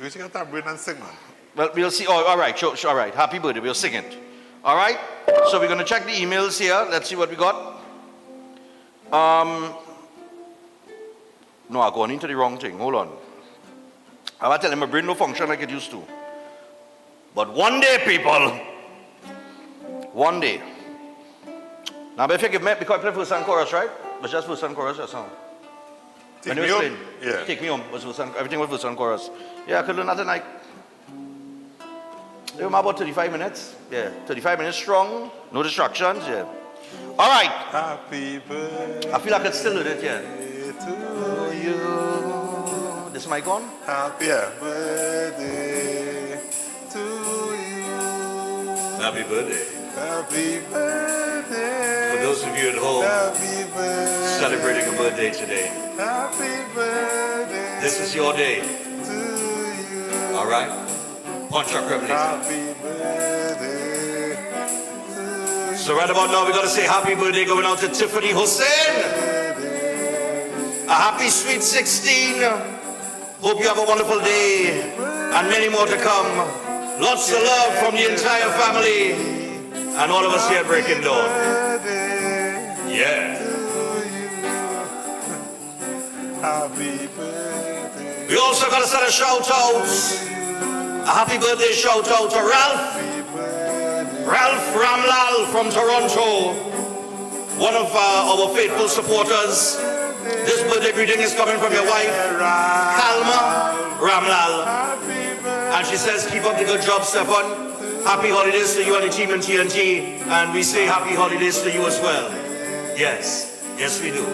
We should get that brain and sing, man. Well, we'll see. Oh, all right, sure, all right. Happy birthday. We'll sing it. All right. So we're going to check the emails here. Let's see what we got. No, I'm going into the wrong thing. Hold on. I'm going to tell him my brain no function like it used to. But one day, people. One day. Now, if you give me, because I play first and chorus, right? But just first and chorus or something. Take me home? Yeah. Take me home. Everything was first and chorus. Yeah, I could learn that tonight. About 35 minutes. Yeah, 35 minutes strong. No distractions. Yeah. All right. Happy birthday. I feel I could still do it. Yeah. To you. This mic on? Happy birthday to you. Happy birthday. Happy birthday. For those of you at home Happy birthday. celebrating a birthday today. Happy birthday. This is your day. To you. All right. Punch up revelation. Happy birthday. So right about now, we got to say happy birthday going out to Tiffany Hussein. A happy sweet 16. Hope you have a wonderful day and many more to come. Lots of love from the entire family and all of us here at Breaking Dawn. Yeah. Happy birthday. We also got to send a shout out. A happy birthday shout out to Ralph Ramlal from Toronto, one of our faithful supporters. This birthday greeting is coming from your wife, Kalma Ramlal. And she says, keep up the good job, Stefan. Happy holidays to you and the team in TNT. And we say happy holidays to you as well. Yes, we do.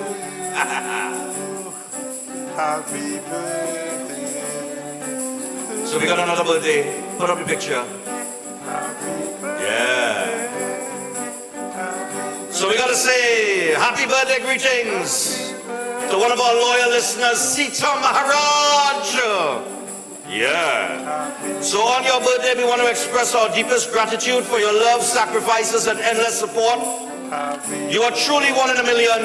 Happy birthday. So we got another birthday. Put up your picture. Yeah. to say happy birthday greetings to one of our loyal listeners, Sita Maharaj. Yeah. So on your birthday, we want to express our deepest gratitude for your love, sacrifices, and endless support. You are truly one in a million.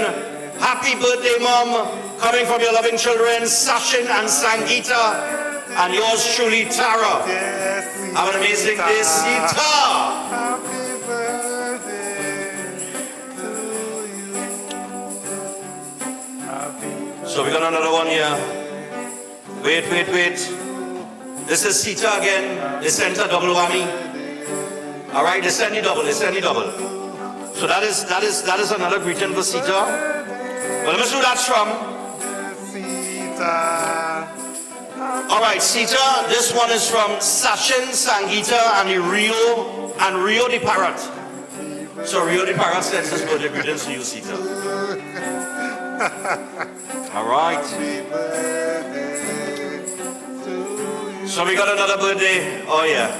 Happy birthday, Mom, coming from your loving children, Sachin and Sangeeta, and yours truly, Tara. Have an amazing day, Sita. So we got another one here. Wait. This is Sita again. They sent a double whammy. All right, they send you double. So that is another greeting for Sita. Well, let me see who that's from. Sita. All right, Sita. This one is from Sachin, Sangeeta, and Rio the Parrot. So Rio the Parrot sends his birthday greetings to you, Sita. All right. So we got another birthday. Oh yeah.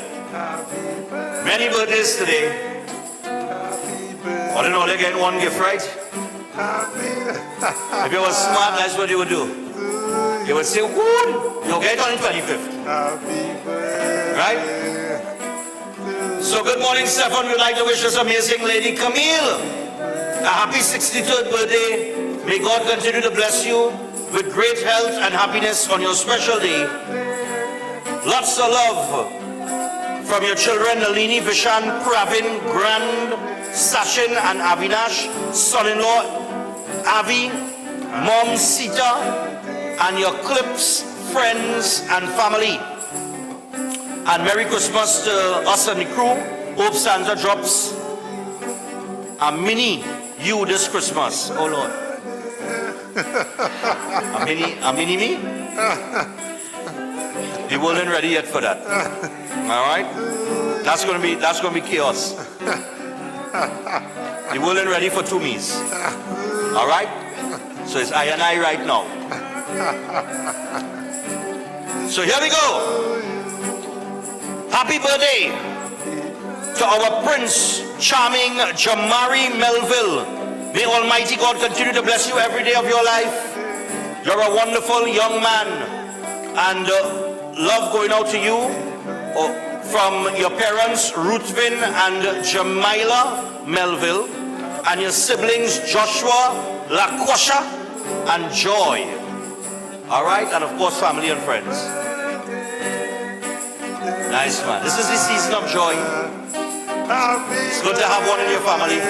Many birthdays today. I don't know, they're getting one gift, right? If you were smart, that's what you would do. You would say, good, you'll get it on the 25th. Right? So good morning, Stefan. We'd like to wish this amazing lady, Camille, a happy 63rd birthday. May God continue to bless you with great health and happiness on your special day. Lots of love from your children, Nalini, Vishan, Pravin, Grand, Sachin, and Avinash, son-in-law, Avi, Mom, Sita, and your clips, friends, and family. And Merry Christmas to us and the crew. Hope Santa drops a mini you this Christmas. Oh Lord. A mini me? You weren't ready yet for that. All right? That's gonna be chaos. You weren't ready for two me's. All right? So it's I and I right now. So here we go. Happy birthday to our Prince Charming Jamari Melville. May Almighty God continue to bless you every day of your life. You're a wonderful young man, and love going out to you from your parents, Ruthvin and Jamila Melville, and your siblings, Joshua, LaQuasha, and Joy. All right, and of course, family and friends. Nice, man. This is the season of joy. It's good to have one in your family.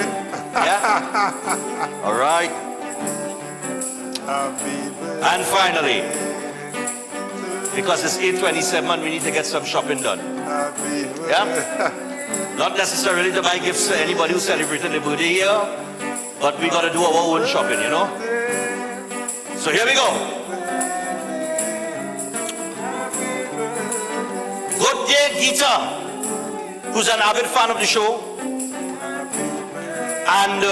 Yeah? All right. And finally, because it's 8:27, we need to get some shopping done. Yeah? Not necessarily to buy gifts to anybody who's celebrating the birthday here, but we got to do our own shopping, you know? So here we go. Good day, Geeta, who's an avid fan of the show. And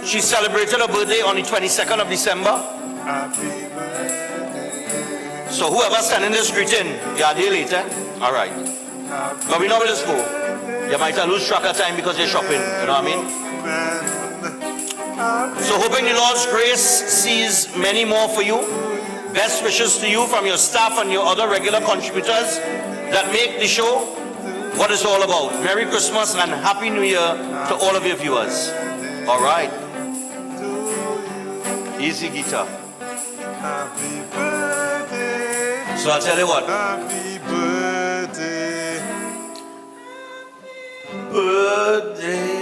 she celebrated her birthday on the 22nd of December. So whoever's sending this greeting, you're there later. All right. But we know where this go. You might lose track of time because you're shopping. You know what I mean? So hoping the Lord's grace sees many more for you. Best wishes to you from your staff and your other regular contributors that make the show what it's all about. Merry Christmas and Happy New Year to all of your viewers. All right. Easy guitar. So I'll tell you what. Happy birthday. Birthday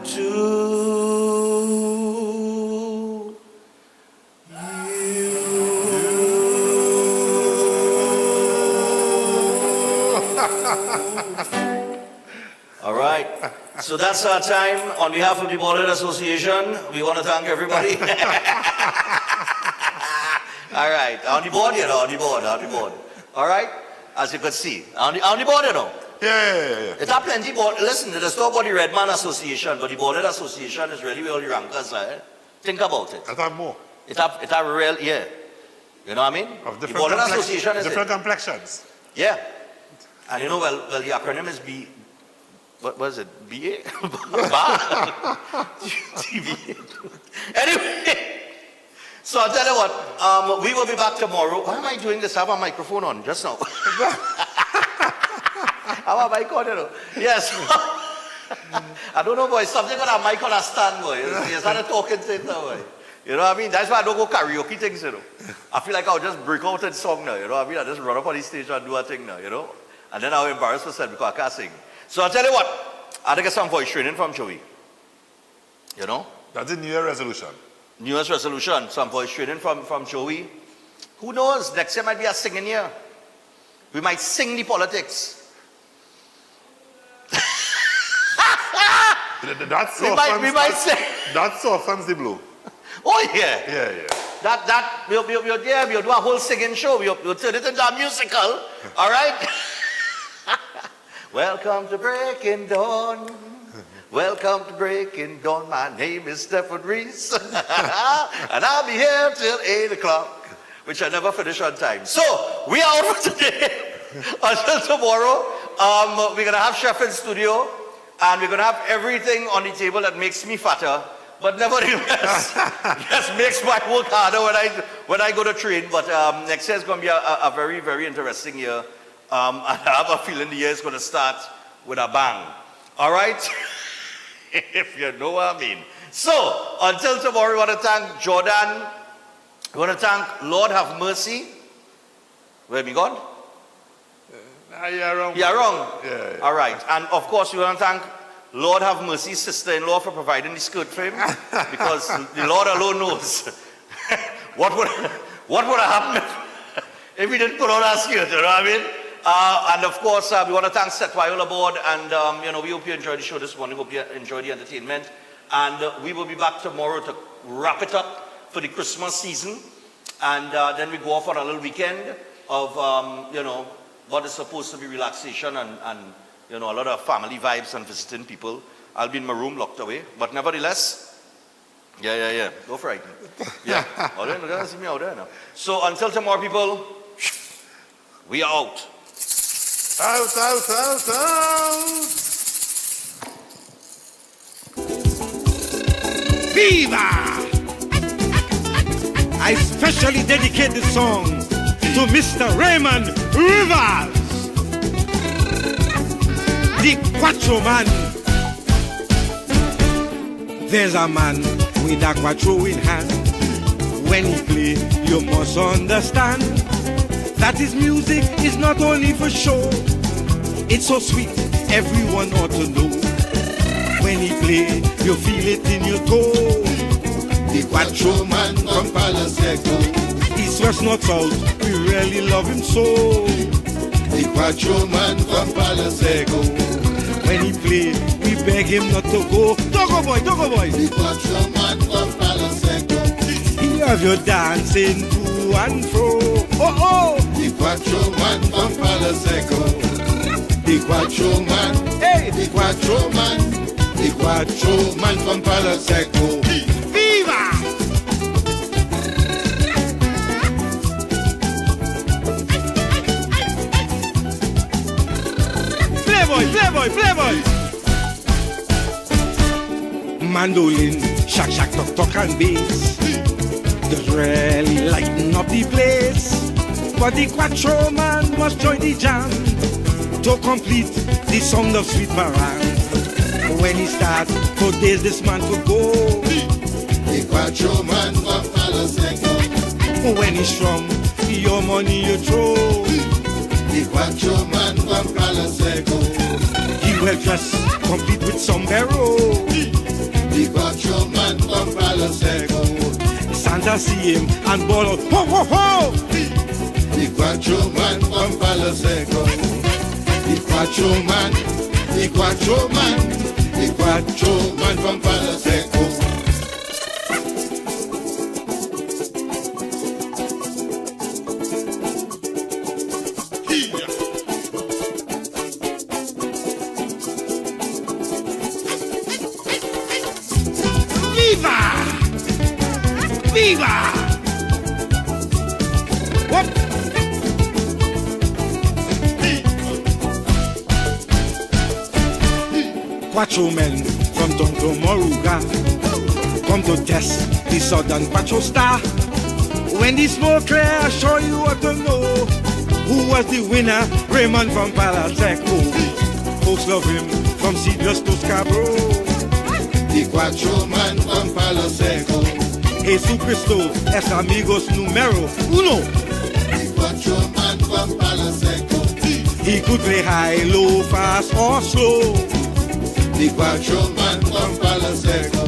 to you. All right. So that's our time. On behalf of the Boarded Association, we want to thank everybody. All right. On the board, you know, on the board. All right. As you could see. On the board, you know. Yeah. It's a plenty board. Listen, there's talk about the Redman Association, but the Boarded Association is really where all the rankers are. Think about it. I thought more. It's a real, yeah. You know what I mean? Of the Boarded Association is different complexions. Yeah. And you know, well, the acronym is what was it? BA? Bar? TBA. Anyway, so I'll tell you what, we will be back tomorrow. Why am I doing this? I have a microphone on just now. I have a mic on, you know. Yes. I don't know, boy. Something got a mic on a stand, boy. It's not a talking thing, boy. You know what I mean? That's why I don't go karaoke things, you know. I feel like I'll just break out in song now, you know what I mean? I just run up on the stage and do a thing now, you know? And then I'll embarrass myself because I can't sing. So I'll tell you what, I think some voice training from Joey. You know? That's a New Year resolution. New Year's resolution, some voice training from Joey. Who knows? Next year might be a singing year. We might sing the politics. we might say. That softens the blow. Oh yeah. Yeah. We'll do a whole singing show. We'll turn it into a musical. All right? Welcome to Breaking Dawn. Welcome to Breaking Dawn. My name is Stephen Reese. And I'll be here till 8 o'clock, which I never finish on time. So, we are out for today. Until tomorrow, we're going to have Chef in studio, and we're going to have everything on the table that makes me fatter, but nevertheless, just makes my work harder when I go to train. But next year is going to be a very, very interesting year. And I have a feeling the year is going to start with a bang. All right? If you know what I mean. So, until tomorrow, we want to thank Jordan. We want to thank Lord Have Mercy. Where have you gone? You're wrong. You're wrong? Yeah. All right. And of course, we want to thank Lord Have Mercy's sister-in-law for providing the skirt for him. Because the Lord alone knows what would have happened if he didn't put on that skirt, you know what I mean? And of course, we want to thank Seth Weil aboard, and we hope you enjoyed the show this morning. Hope you enjoyed the entertainment, and we will be back tomorrow to wrap it up for the Christmas season, and then we go off on a little weekend of what is supposed to be relaxation and a lot of family vibes and visiting people. I'll be in my room locked away, but nevertheless, yeah, go for it. Yeah, all right, you're gonna see me out there now. So until tomorrow, people, we are out. Out. Viva! I specially dedicate this song to Mr. Raymond Rivers, the Quattro man. There's a man with a quattro in hand. When he play, you must understand that his music is not only for show. It's so sweet, everyone ought to know. When he play, you feel it in your toe. The Quattro man from Palo Seco. East, west, north, south, we really love him so. The Quattro man from Palo Seco. When he play, we beg him not to go. Dogo boy. The Quattro man from Palo Seco. He have you dancing to and fro. Oh. The Quattro man from Palo Seco. The Quattro man, hey, the Quattro man. The Quattro man from Palo Seco. Viva! Playboy. Mandolin, shack, talk and bass. Just really lighten up the place. But the Quattro man must join the jam to complete the sound of Sweet Parade. When he starts, for days this man could go. The Quattro man from Palo Seco. When he's strong, your money you throw. The Quattro man from Palo Seco. He will dress complete with sombrero. The Quattro man from Palo Seco. Santa see him and ball out, ho. The Quattro man from Palo Seco. The Quattro man from Palo Seco. Viva! What? Quattro men from Tonto Moruga come to test the Southern Quattro Star. When the smoke clear, I'll show you what to know. Who was the winner? Raymond from Palo Seco. Folks love him from Cedars to Scarborough. The Quattro man from Palo Seco. Jesus Cristo es amigos numero uno. The Quattro man from Palo Seco. He could play high, low, fast or slow. The Quattro man from Palo Seco.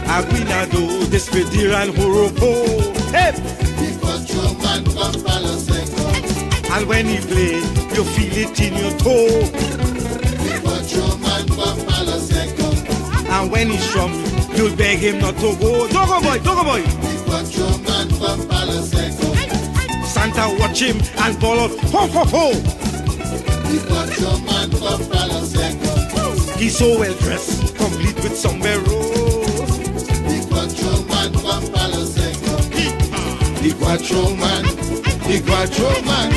Aguinaldo, Despedir and Joropo. Hey! The Quattro man from Palo Seco. And when he play, you feel it in your toe. The Quattro man from Palo Seco. And when he strum, you'll beg him not to go. Dogo boy, Dogo boy. The Quattro man from Palo Seco. Santa watch him and ball out, ho ho ho. The Quattro man from Palo Seco. He's so well dressed, complete with sombrero. The Quattro man from Palo Seco. The Quattro man, the Quattro man,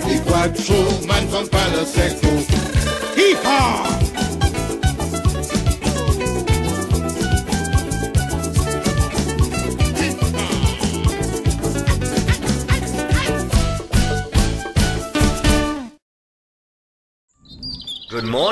the Quattro man from Palo Seco. Hee-haw! Good morning.